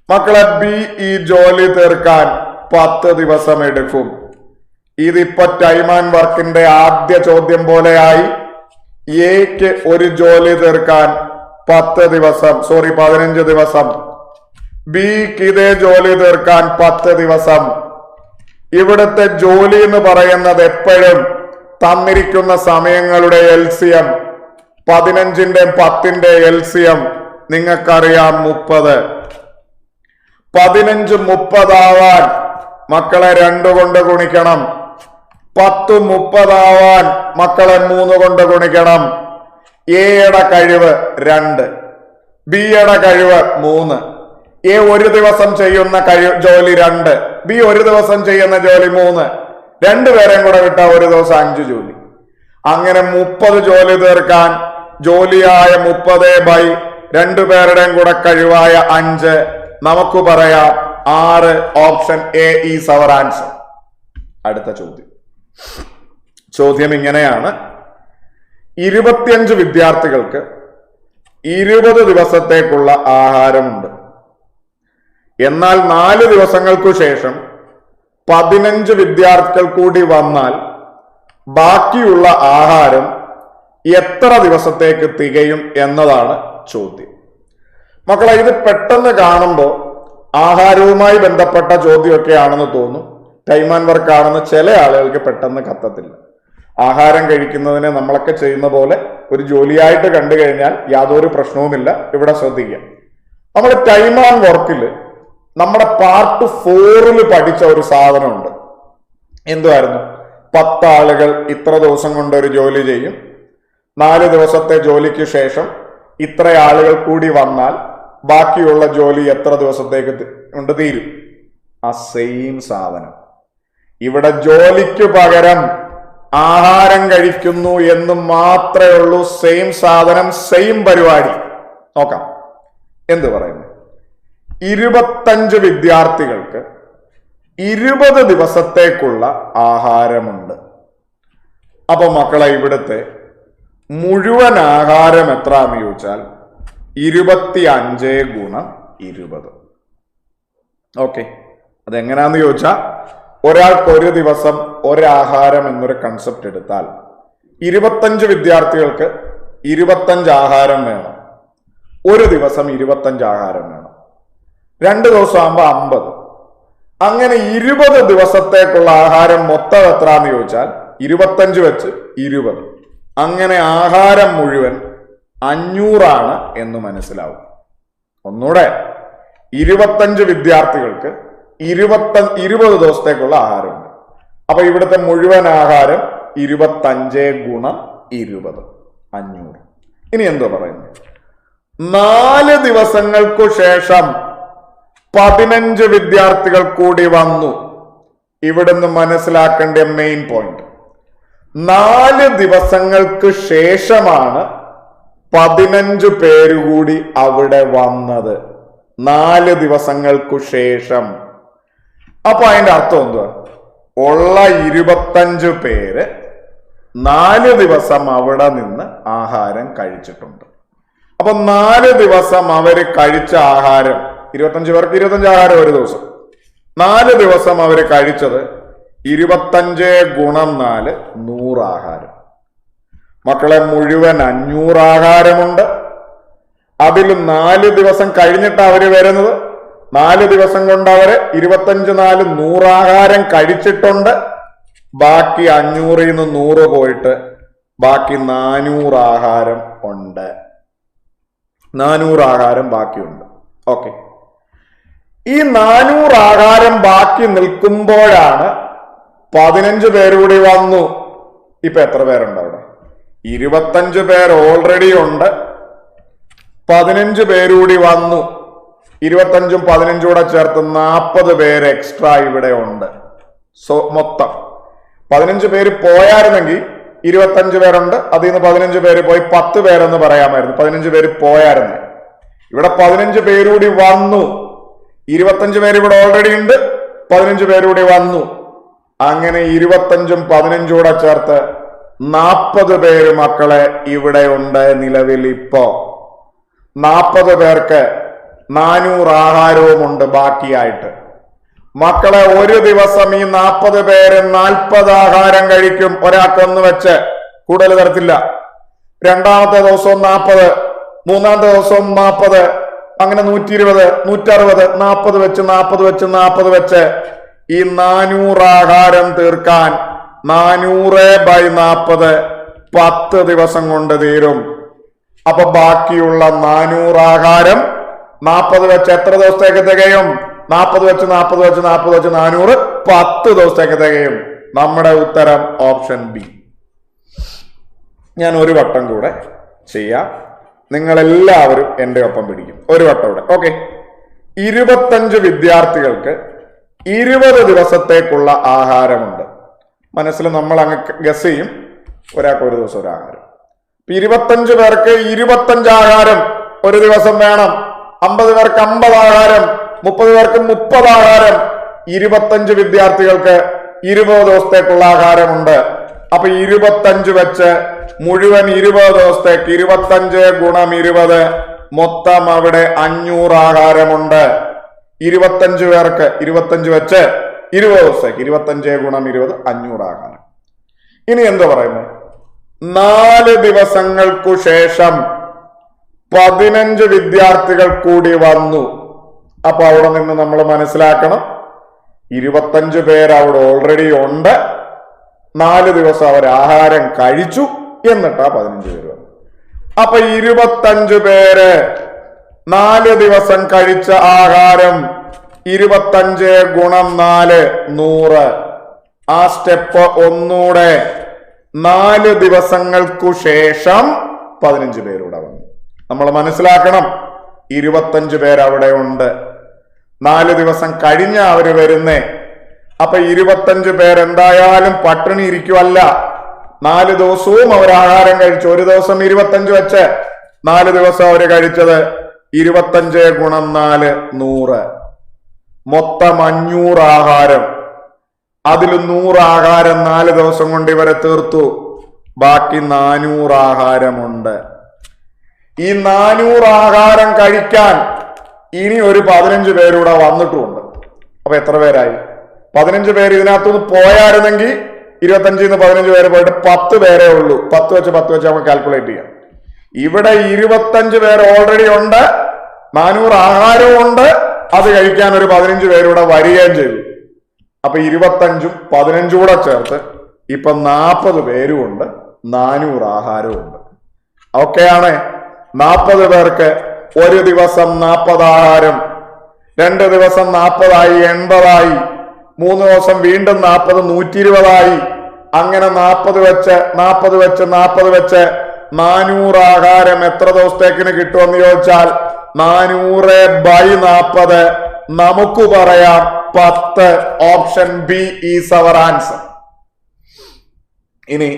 മക്കളെ ബി ഈ ജോലി തീർക്കാൻ 10 ദിവസം എടുക്കും. ഇതിപ്പോ ടൈം ആൻഡ് വർക്കിന്റെ ആദ്യ ചോദ്യം പോലെയായി. എക്ക് ഒരു ജോലി തീർക്കാൻ 15 ദിവസം, ബിക്ക് ഇതേ ജോലി തീർക്കാൻ 10 ദിവസം. ഇവിടുത്തെ ജോലി എന്ന് പറയുന്നത് എപ്പോഴും തന്നിരിക്കുന്ന സമയങ്ങളുടെ LCM 15ന്റെയും 10ന്റെയും LCM നിങ്ങൾക്കറിയാം 30. 15 30 ആവാൻ മക്കളെ 2 കൊണ്ട് ഗുണിക്കണം. 10 30 ആവാൻ മക്കളെ 3 കൊണ്ട് ഗുണിക്കണം. എയുടെ കഴിവ് 2, ബിയുടെ കഴിവ് 3. എ ഒരു ദിവസം ചെയ്യുന്ന ജോലി 2, ബി ഒരു ദിവസം ചെയ്യുന്ന ജോലി 3. രണ്ടുപേരെയും കൂടെ വിട്ടാൽ ഒരു ദിവസം 5 ജോലി. അങ്ങനെ 30 ജോലി തീർക്കാൻ ജോലിയായ 30 രണ്ടുപേരുടെയും കൂടെ കഴിവായ 5. നമുക്ക് പറയാം 6. Option A is our answer. അടുത്ത ചോദ്യം ഇങ്ങനെയാണ്. 25 വിദ്യാർത്ഥികൾക്ക് 20 ദിവസത്തേക്കുള്ള ആഹാരമുണ്ട്. എന്നാൽ 4 ദിവസങ്ങൾക്കു ശേഷം 15 വിദ്യാർത്ഥികൾ കൂടി വന്നാൽ ബാക്കിയുള്ള ആഹാരം എത്ര ദിവസത്തേക്ക് തികയും എന്നതാണ് ചോദ്യം. മക്കളെ, ഇത് പെട്ടെന്ന് കാണുമ്പോൾ ആഹാരവുമായി ബന്ധപ്പെട്ട ചോദ്യമൊക്കെ ആണെന്ന് തോന്നും. ടൈം ആൻഡ് വർക്ക് ആണെന്ന് ചില ആളുകൾക്ക് പെട്ടെന്ന് കത്തത്തില്ല. ആഹാരം കഴിക്കുന്നതിനെ നമ്മളൊക്കെ ചെയ്യുന്ന പോലെ ഒരു ജോലിയായിട്ട് കണ്ടു കഴിഞ്ഞാൽ യാതൊരു പ്രശ്നവുമില്ല. ഇവിടെ ശ്രദ്ധിക്കുക, നമ്മൾ ടൈം ആൻഡ് വർക്കിൽ നമ്മുടെ പാർട്ട് 4 പഠിച്ച ഒരു സാധനമുണ്ട്. എന്തുവായിരുന്നു? 10 ആളുകൾ ഇത്ര ദിവസം കൊണ്ട് ഒരു ജോലി ചെയ്യും. 4 ദിവസത്തെ ജോലിക്ക് ശേഷം ഇത്ര ആളുകൾ കൂടി വന്നാൽ ബാക്കിയുള്ള ജോലി എത്ര ദിവസത്തേക്ക് കൊണ്ട് തീരും? ആ സെയിം സാധനം ഇവിടെ ജോലിക്ക് പകരം ആഹാരം കഴിക്കുന്നു എന്ന് മാത്രമേ ഉള്ളൂ. സെയിം സാധനം, സെയിം പരിപാടി. നോക്കാം എന്ത് പറയുന്നു. 25 വിദ്യാർത്ഥികൾക്ക് 20 ദിവസത്തേക്കുള്ള ആഹാരമുണ്ട്. അപ്പൊ മക്കളെ ഇവിടുത്തെ മുഴുവൻ ആഹാരം എത്രയാണെന്ന് ചോദിച്ചാൽ 25 ഗുണം 20. ഓക്കെ, അതെങ്ങനെയാന്ന് ചോദിച്ചാൽ ഒരാൾക്ക് ഒരു ദിവസം ഒരാഹാരം എന്നൊരു കൺസെപ്റ്റ് എടുത്താൽ 25 വിദ്യാർത്ഥികൾക്ക് 25 ആഹാരം വേണം. ഒരു ദിവസം 25 ആഹാരം വേണം. 2 ദിവസം ആകുമ്പോൾ 50. അങ്ങനെ 20 ദിവസത്തേക്കുള്ള ആഹാരം മൊത്തം എത്രയാന്ന് ചോദിച്ചാൽ 25 വെച്ച് 20. അങ്ങനെ ആഹാരം മുഴുവൻ 500 എന്ന് മനസ്സിലാവും. ഒന്നുകൂടെ, 25 വിദ്യാർത്ഥികൾക്ക് 20 ദിവസത്തേക്കുള്ള ആഹാരമുണ്ട്. അപ്പൊ ഇവിടുത്തെ മുഴുവൻ ആഹാരം 25 ഗുണം 20, 500. ഇനി എന്തോ പറയുന്നു, 4 ദിവസങ്ങൾക്കു ശേഷം 15 വിദ്യാർത്ഥികൾ കൂടി വന്നു. ഇവിടുന്ന് മനസ്സിലാക്കേണ്ട മെയിൻ പോയിന്റ്, 4 ദിവസങ്ങൾക്ക് ശേഷമാണ് 15 പേര് കൂടി അവിടെ വന്നത്. 4 ദിവസങ്ങൾക്കു ശേഷം. അപ്പൊ അതിന്റെ അർത്ഥം എന്തുവാ? ഉള്ള 25 പേര് 4 ദിവസം അവിടെ നിന്ന് ആഹാരം കഴിച്ചിട്ടുണ്ട്. അപ്പൊ 4 ദിവസം അവര് കഴിച്ച ആഹാരം, 25 പേർക്ക് 25 ആഹാരം ഒരു ദിവസം. 4 ദിവസം അവര് കഴിച്ചത് 25 ഗുണം 4, 100 ആഹാരം. മക്കളെ, മുഴുവൻ 500 ആഹാരമുണ്ട്. അതിൽ 4 ദിവസം കഴിഞ്ഞിട്ട് അവര് വരുന്നത്. 4 ദിവസം കൊണ്ട് അവര് 25 4 100 ആഹാരം കഴിച്ചിട്ടുണ്ട്. ബാക്കി 500 100 പോയിട്ട് ബാക്കി 400 ആഹാരം ഉണ്ട്. 400 ആഹാരം ബാക്കിയുണ്ട്. ഓക്കെ, ഈ 400 ആഹാരം ബാക്കി നിൽക്കുമ്പോഴാണ് 15 പേരുകൂടി വന്നു. ഇപ്പൊ എത്ര പേരുണ്ട് അവിടെ? 25 പേർ ഓൾറെഡി ഉണ്ട്. 15 പേരുകൂടി വന്നു. 25ഉം 15ഉം കൂടെ ചേർത്ത് 40 പേര് എക്സ്ട്രാ ഇവിടെ ഉണ്ട്. സോ മൊത്തം 15 പേര് പോയായിരുന്നെങ്കിൽ 25 പേരുണ്ട്. അതിൽ നിന്ന് 15 പേര് പോയി 10 പേരെന്ന് പറയാമായിരുന്നു. 15 പേര് പോയായിരുന്നു. ഇവിടെ 15 പേരുകൂടി വന്നു. 25 പേര് ഇവിടെ ഓൾറെഡി ഉണ്ട്. 15 പേരുകൂടി വന്നു. അങ്ങനെ 25ഉം 15ഉം കൂടെ ചേർത്ത് 40 പേര് മക്കളെ ഇവിടെ ഉണ്ട്. നിലവിൽ ഇപ്പോ 40 പേർക്ക് 400 ആഹാരവും ഉണ്ട് ബാക്കിയായിട്ട്. മക്കളെ, ഒരു ദിവസം ഈ 40 പേര് 40 ആഹാരം കഴിക്കും. ഒരാൾക്കൊന്ന് വെച്ച്, കൂടുതൽ തരത്തില്ല. രണ്ടാമത്തെ ദിവസവും 40, മൂന്നാമത്തെ ദിവസവും 40, അങ്ങനെ 120, 160, 40 വെച്ച് 40 വെച്ച് 40 വെച്ച് ഈ 400 ആഹാരം തീർക്കാൻ 400/40 10 ദിവസം കൊണ്ട് തീരും. അപ്പൊ ബാക്കിയുള്ള 400 ആഹാരം 40 വെച്ച് എത്ര ദിവസത്തേക്ക് തികയും? 40 വെച്ച് 40 വെച്ച് 40 വെച്ച് 400, 10 ദിവസത്തേക്ക് തികയും. നമ്മുടെ ഉത്തരം ഓപ്ഷൻ ബി. ഞാൻ ഒരു വട്ടം കൂടെ ചെയ്യാം. നിങ്ങളെല്ലാവരും എൻ്റെ ഒപ്പം പിടിക്കും. ഒരു വട്ടം കൂടെ. ഓക്കെ, 25 വിദ്യാർത്ഥികൾക്ക് 20 ദിവസത്തേക്കുള്ള ആഹാരമുണ്ട്. മനസ്സിൽ നമ്മൾ അങ്ങ് ഗസ് ചെയ്യും. ഒരാൾക്ക് ഒരു ദിവസം ഒരു ആഹാരം. 25 പേർക്ക് 25 ആഹാരം ഒരു ദിവസം വേണം. 50 പേർക്ക് 50 ആഹാരം, 30 പേർക്ക് 30 ആഹാരം. 25 വിദ്യാർത്ഥികൾക്ക് 20 ദിവസത്തേക്കുള്ള ആഹാരമുണ്ട്. അപ്പൊ 25 വെച്ച് മുഴുവൻ 20 ദിവസത്തേക്ക് 25 ഗുണം 20 മൊത്തം അവിടെ 500 ആഹാരമുണ്ട്. 25 പേർക്ക് 25 വെച്ച് 20 ദിവസത്തേക്ക് 25 ഗുണം 20 500 ആഹാരം. ഇനി എന്താ പറയുന്നത്? 4 ദിവസങ്ങൾക്കു ശേഷം 15 വിദ്യാർത്ഥികൾ കൂടി വന്നു. അപ്പൊ അവിടെ നിന്ന് നമ്മൾ മനസ്സിലാക്കണം, 25 പേര് അവിടെ ഓൾറെഡി ഉണ്ട്. 4 ദിവസം അവർ ആഹാരം കഴിച്ചു. എന്നിട്ടാ 15 പേര് വന്നു. അപ്പൊ 25 പേര് 4 ദിവസം കഴിച്ച ആഹാരം 25 ഗുണം 4 100. ആ സ്റ്റെപ്പ് ഒന്നൂടെ. 4 ദിവസങ്ങൾക്കു ശേഷം 15 പേരൂടെ വന്നു. നമ്മൾ മനസ്സിലാക്കണം, 25 പേര് അവിടെ ഉണ്ട്. 4 ദിവസം കഴിഞ്ഞ അവര് വരുന്നേ. അപ്പൊ 25 പേരെന്തായാലും പട്ടിണി ഇരിക്കുവല്ല. 4 ദിവസവും അവർ ആഹാരം കഴിച്ചു. ഒരു ദിവസം 25 വെച്ച് 4 ദിവസം അവര് കഴിച്ചത് 25 ഗുണം 4 100. മൊത്തം 500 ആഹാരം. അതിൽ 100 ആഹാരം 4 ദിവസം കൊണ്ട് ഇവരെ തീർത്തു. ബാക്കി 400 ആഹാരമുണ്ട്. ഈ 400 ആഹാരം കഴിക്കാൻ ഇനി ഒരു 15 പേരൂടെ വന്നിട്ടുമുണ്ട്. അപ്പൊ എത്ര പേരായി? 15 പേര് ഇതിനകത്തുനിന്ന് പോയായിരുന്നെങ്കിൽ 25 15 പേര് പോയിട്ട് 10 പേരേ ഉള്ളൂ. 10 വെച്ച് നമുക്ക് കാൽക്കുലേറ്റ് ചെയ്യാം. ഇവിടെ 25 പേര് ഓൾറെഡി ഉണ്ട്, 400 ആഹാരവും ഉണ്ട്. അത് കഴിക്കാൻ ഒരു 15 പേരൂടെ വരികയും ചെയ്തു. അപ്പൊ 25ഉം 15 കൂടെ ചേർത്ത് ഇപ്പൊ 40 പേരും ഉണ്ട്, 400 ആഹാരവും ഉണ്ട്. ഓക്കെയാണ്. 40 പേർക്ക് ഒരു ദിവസം 40 ആഹാരം, 2 ദിവസം 40 ആയി 80 ആയി, 3 ദിവസം വീണ്ടും 40 120 അങ്ങനെ 40 വെച്ച് 400 ആഹാരം എത്ര ദിവസത്തേക്കിന് കിട്ടുമെന്ന് ചോദിച്ചാൽ 400/40 നമുക്ക് പറയാം 10. Option B is our answer. ഇനി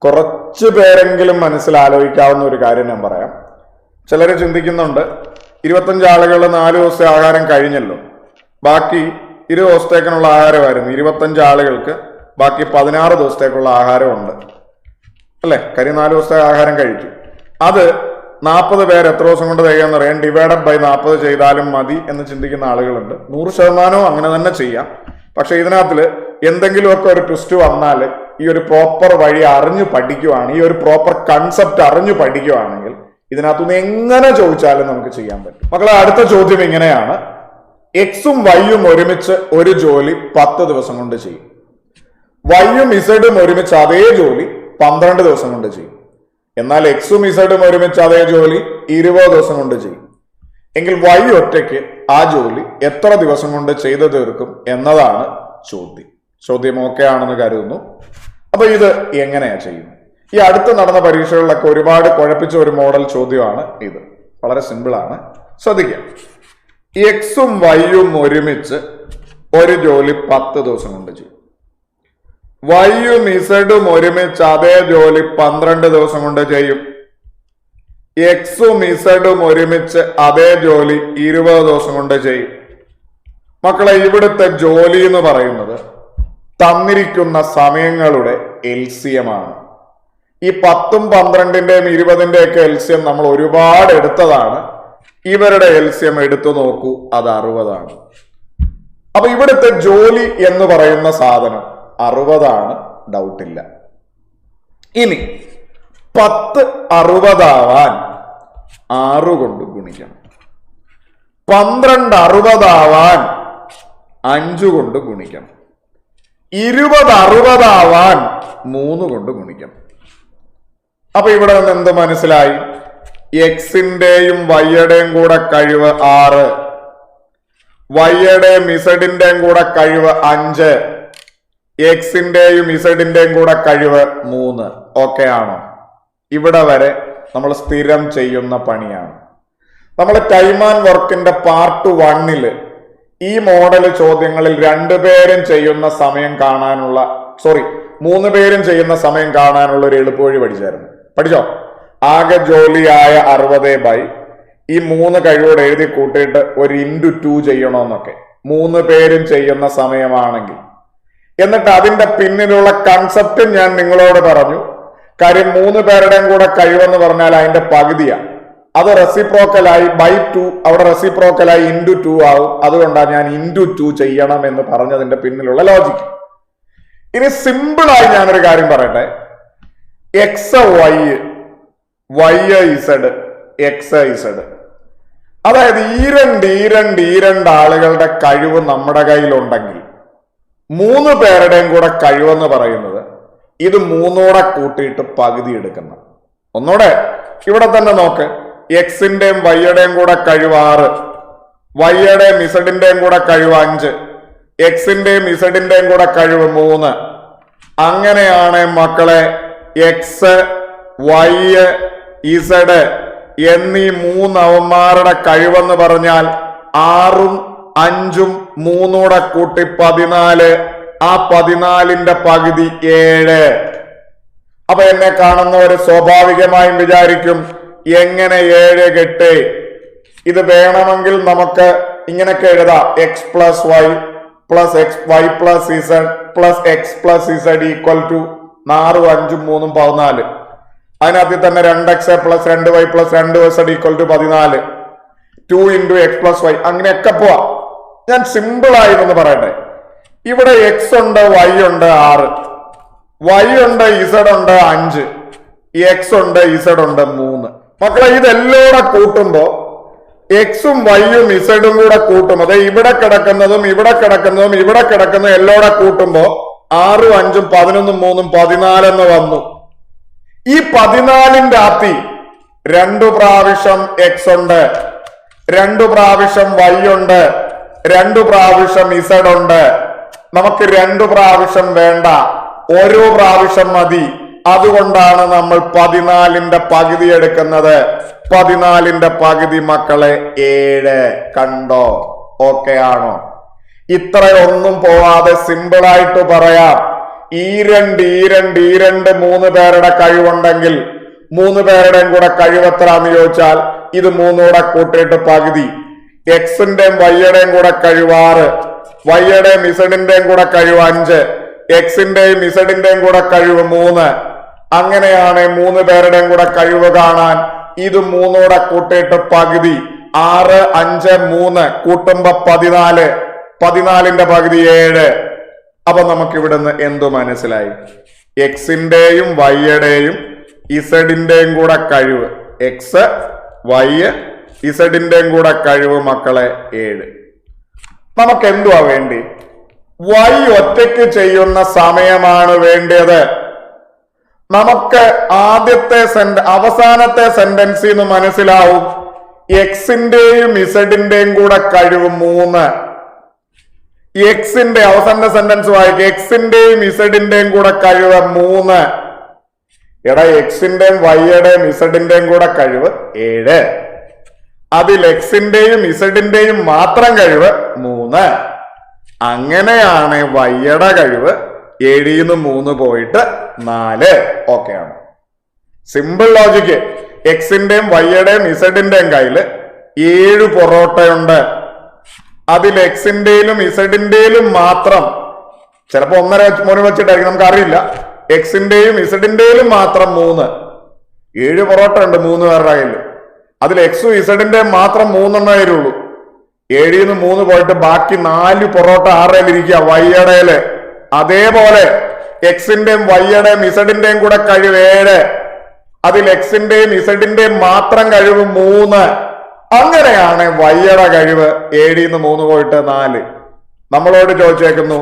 കുറച്ചു പേരെങ്കിലും മനസ്സിലാലോചിക്കാവുന്ന ഒരു കാര്യം ഞാൻ പറയാം. ചിലര് ചിന്തിക്കുന്നുണ്ട്, 25 ആളുകൾ 4 ദിവസത്തെ ആഹാരം കഴിഞ്ഞല്ലോ, ബാക്കി 20 ദിവസത്തേക്കിനുള്ള ആഹാരമായിരുന്നു. 25 ആളുകൾക്ക് ബാക്കി 16 ദിവസത്തേക്കുള്ള ആഹാരമുണ്ട് അല്ലെ? 4 ദിവസത്തെ ആഹാരം കഴിച്ചു. അത് 40 പേര് എത്ര ദിവസം കൊണ്ട് തികയാന്ന് അറിയാൻ ഡിവൈഡഡ് ബൈ 40 ചെയ്താലും മതി എന്ന് ചിന്തിക്കുന്ന ആളുകളുണ്ട്. 100% അങ്ങനെ തന്നെ ചെയ്യാം. പക്ഷെ ഇതിനകത്ത് എന്തെങ്കിലുമൊക്കെ ഒരു ട്വിസ്റ്റ് വന്നാൽ ഈ ഒരു പ്രോപ്പർ വഴി അറിഞ്ഞു പഠിക്കുവാണ്, ഈ ഒരു പ്രോപ്പർ കൺസെപ്റ്റ് അറിഞ്ഞു പഠിക്കുവാണെങ്കിൽ ഇതിനകത്തുനിന്ന് എങ്ങനെ ചോദിച്ചാലും നമുക്ക് ചെയ്യാൻ പറ്റും. മക്കളെ, അടുത്ത ചോദ്യം ഇങ്ങനെയാണ്. എക്സും വൈയും ഒരുമിച്ച് ഒരു ജോലി 10 ദിവസം കൊണ്ട് ചെയ്യും. വൈയും ഇസഡും ഒരുമിച്ച് അതേ ജോലി 12 ദിവസം കൊണ്ട് ചെയ്യും. എന്നാൽ എക്സും ഇസഡും ഒരുമിച്ച് അതേ ജോലി 20 ദിവസം കൊണ്ട് ചെയ്യും. എങ്കിൽ വൈ ഒറ്റയ്ക്ക് ആ ജോലി എത്ര ദിവസം കൊണ്ട് ചെയ്തു തീർക്കും എന്നതാണ് ചോദ്യം. ചോദ്യം ഓക്കെ ആണെന്ന് കരുതുന്നു. അപ്പൊ ഇത് എങ്ങനെയാ ചെയ്യുന്നത്? ഈ അടുത്ത് നടന്ന പരീക്ഷകളിലൊക്കെ ഒരുപാട് കുഴപ്പിച്ച ഒരു മോഡൽ ചോദ്യമാണ് ഇത്. വളരെ സിമ്പിൾ ആണ്, ശ്രദ്ധിക്കാം. എക്സും വൈയും ഒരുമിച്ച് ഒരു ജോലി 10 ദിവസം കൊണ്ട് ചെയ്യും. വൈയും ഇസഡും ഒരുമിച്ച് അതേ ജോലി 12 ദിവസം കൊണ്ട് ചെയ്യും. എക്സും ഇസഡും ഒരുമിച്ച് അതേ ജോലി 20 ദിവസം കൊണ്ട് ചെയ്യും. മക്കളെ, ഇവിടുത്തെ ജോലി എന്ന് പറയുന്നത് തന്നിരിക്കുന്ന സമയങ്ങളുടെ എൽസിയമാണ്. ഈ 10ഉം 12ന്റെയും 20ന്റെയും ഒക്കെ എൽസിയം നമ്മൾ ഒരുപാട് എടുത്തതാണ്. ഇവരുടെ എൽസിയം എടുത്തു നോക്കൂ, അത് 60 അപ്പൊ ഇവിടുത്തെ ജോലി എന്ന് പറയുന്ന സാധനം 60 ഡൗട്ടില്ല. ഇനി 10 60 ആവാൻ 6 കൊണ്ട് ഗുണിക്കണം. 12 60 ആവാൻ 5 കൊണ്ട് ഗുണിക്കണം. 20 60 ആവാൻ 3 കൊണ്ട് ഗുണിക്കണം. അപ്പൊ ഇവിടെ നിന്ന് എന്ത് മനസ്സിലായി? എക്സിന്റെയും വൈയുടെയും കൂടെ കഴിവ് 6, വൈയുടെയും ഇസഡിന്റെയും കൂടെ കഴിവ് 5, എക്സിന്റെയും ഇസഡിന്റെയും കൂടെ കഴിവ് 3. ഓക്കെ ആണോ? ഇവിടെ വരെ നമ്മൾ സ്ഥിരം ചെയ്യുന്ന പണിയാണ്. നമ്മൾ ടൈം ആൻഡ് വർക്കിന്റെ പാർട്ട് 1 ഈ മോഡൽ ചോദ്യങ്ങളിൽ 2 പേരും ചെയ്യുന്ന സമയം കാണാനുള്ള 3 പേരും ചെയ്യുന്ന സമയം കാണാനുള്ള ഒരു എളുപ്പവഴി പഠിച്ചോ? ആകെ ജോലിയായ 60 ഈ 3 കഴിവോട് എഴുതി കൂട്ടിയിട്ട് ഒരു × 2 ചെയ്യണമെന്നൊക്കെ 3 പേരും ചെയ്യുന്ന സമയമാണെങ്കിൽ. എന്നിട്ട് അതിന്റെ പിന്നിലുള്ള കൺസെപ്റ്റ് ഞാൻ നിങ്ങളോട് പറഞ്ഞു. കാര്യം 3 പേരുടെയും കൂടെ കഴിവെന്ന് പറഞ്ഞാൽ അതിന്റെ പകുതിയാണ്. അത് റെസിപ്രോക്കലായി /2, അവിടെ റെസിപ്രോക്കലായി × 2 ആവും. അതുകൊണ്ടാണ് ഞാൻ × 2 ചെയ്യണം എന്ന് പറഞ്ഞതിന്റെ പിന്നിലുള്ള ലോജിക്ക്. ഇനി സിമ്പിളായി ഞാനൊരു കാര്യം പറയട്ടെ. X Y, Y Z, X Z, അതായത് ഈ രണ്ട് ആളുകളുടെ കഴിവ് നമ്മുടെ കയ്യിലുണ്ടെങ്കിൽ 3 പേരുടെയും കൂടെ കഴിവെന്ന് പറയുന്നത് ഇത് 3 കൂട്ടിയിട്ട് പകുതി എടുക്കുന്ന. ഒന്നുകൂടെ ഇവിടെ തന്നെ നോക്ക്. എക്സിന്റെയും വൈയുടെയും കൂടെ കഴിവ് 6, വൈയുടെയും ഇസഡിന്റെയും കൂടെ കഴിവ് 5, എക്സിന്റെയും ഇസഡിന്റെയും കൂടെ കഴിവ് 3. അങ്ങനെയാണ് മക്കളെ എക്സ്, വൈ, ഇസഡ് എന്നീ 3 അവന്മാരുടെ കഴിവെന്ന് പറഞ്ഞാൽ 6ഉം 5ഉം 3 കൂട്ടി 14. ആ 14ന്റെ പകുതി 7. അപ്പൊ എന്നെ കാണുന്നവര് സ്വാഭാവികമായും വിചാരിക്കും, എങ്ങനെ 7 കിട്ടി? ഇത് വേണമെങ്കിൽ നമുക്ക് ഇങ്ങനെയൊക്കെ എഴുതാം. X plus Y plus X Y plus Z plus X plus Z equal to 4 5 3 14. അതിനകത്ത് തന്നെ 2x plus 2y plus 2z equal to 14. 2 into X plus Y, അങ്ങനെയൊക്കെ പോവാം. ഞാൻ സിമ്പിൾ ആയിട്ടൊന്ന് പറയട്ടെ. ഇവിടെ എക്സ് ഉണ്ട്, വൈ ഉണ്ട് 6, വൈ ഉണ്ട്, ഇസഡ് ഉണ്ട് 5, എക്സ് ഉണ്ട്, ഇസഡ് ഉണ്ട് 3. മക്കളെ ഇതെല്ലാം കൂട്ടുമ്പോ എക്സും വൈയും ഇസഡും കൂടെ കൂട്ടും. അതെ, ഇവിടെ കിടക്കുന്നതും ഇവിടെ കിടക്കുന്നതും ഇവിടെ കിടക്കുന്നതും എല്ലാം കൂട്ടുമ്പോ 6 5 11 3 14 എന്ന് വന്നു. ഈ 14ന്റെ അകത്തി 2 പ്രാവശ്യം എക്സ് ഉണ്ട്, 2 പ്രാവശ്യം വൈ ഉണ്ട്, 2 പ്രാവശ്യം ഇസഡ് ഉണ്ട്. നമുക്ക് 2 പ്രാവശ്യം വേണ്ട, ഓരോ പ്രാവശ്യം മതി. അതുകൊണ്ടാണ് നമ്മൾ 14ന്റെ പകുതി എടുക്കുന്നത്. 14ന്റെ പകുതി മക്കളെ 7. കണ്ടോ? ഓക്കെ ആണോ? ഇത്രയൊന്നും പോവാതെ സിമ്പിൾ ആയിട്ട് പറയാം. ഈ രണ്ട് 3 പേരുടെ കഴിവുണ്ടെങ്കിൽ 3 പേരുടെയും കൂടെ കഴിവ് എത്രയാന്ന് ചോദിച്ചാൽ ഇത് 3 കൂടെ കൂട്ടിയിട്ട് പകുതി. എക്സിന്റെയും വൈയുടെയും കൂടെ കഴിവ് 6, വൈയുടെയും ഇസഡിന്റെയും കൂടെ കഴിവ് 5, എക്സിന്റെയും ഇസഡിന്റെയും കൂടെ കഴിവ് 3. അങ്ങനെയാണ് 3 പേരുടെയും കൂടെ കഴിവ് കാണാൻ ഇത് 3 കൂടെ കൂട്ടിയിട്ട് പകുതി. 6 5 3 കൂട്ടുമ്പോ 14, 14ന്റെ പകുതി 7. അപ്പൊ നമുക്ക് ഇവിടുന്ന് എന്തു മനസ്സിലായി? എക്സിന്റെയും വൈയുടെയും ഇസഡിന്റെയും കൂടെ കഴിവ്, എക്സ് വൈ ഇസഡിന്റെയും കൂടെ കഴിവ് മക്കളെ 7. നമുക്ക് എന്തുവാ വേണ്ടി? വൈ ഒറ്റയ്ക്ക് ചെയ്യുന്ന സമയമാണ് വേണ്ടത്. നമുക്ക് അവസാനത്തെ സെന്റൻസിൽ നിന്ന് മനസ്സിലാവും എക്സിന്റെയും ഇസഡിന്റെയും കൂടെ കഴിവ് 3. എക്സിന്റെ അവസാന സെന്റൻസ് വായിക്കുക. എക്സിന്റെയും ഇസഡിന്റെയും കൂടെ കഴിവ് 3. എടാ, എക്സിന്റെയും വൈയുടെയും ഇസഡിന്റെയും കൂടെ കഴിവ് 7. അതിൽ എക്സിന്റെയും ഇസഡിന്റെയും മാത്രം കഴിവ് 3. അങ്ങനെയാണ് വൈയുടെ കഴിവ് 7ന്ന് 3 പോയിട്ട് 4. ഓക്കെ ആണ്. Simple logic. എക്സിന്റെയും വൈയുടെയും ഇസഡിന്റെയും കയ്യില് 7 പൊറോട്ടയുണ്ട്. അതിൽ എക്സിന്റെയിലും ഇസഡിന്റെയിലും മാത്രം, ചിലപ്പോ 1.5 മോന് വെച്ചിട്ടായിരിക്കും, നമുക്ക് അറിയില്ല. എക്സിന്റെയും ഇസഡിന്റെയിലും മാത്രം 3. 7 പൊറോട്ട ഉണ്ട് 3 പേരുടെ കയ്യിൽ. അതിൽ എക്സും ഇസഡിന്റെയും മാത്രം 3 എണ്ണേ. 7ന്ന് 3 പോയിട്ട് ബാക്കി 4 പൊറോട്ട ആരുടെയിലിരിക്കുക? വൈയുടെയില്. അതേപോലെ എക്സിന്റെയും വൈയുടെയും ഇസഡിന്റെയും കൂടെ കഴിവ് 7. അതിൽ എക്സിന്റെയും ഇസഡിന്റെയും മാത്രം കഴിവ് 3. അങ്ങനെയാണ് വൈയുടെ കഴിവ് 7ന്ന് 3 പോയിട്ട് 4. നമ്മളോട് ചോദിച്ചേക്കുന്നു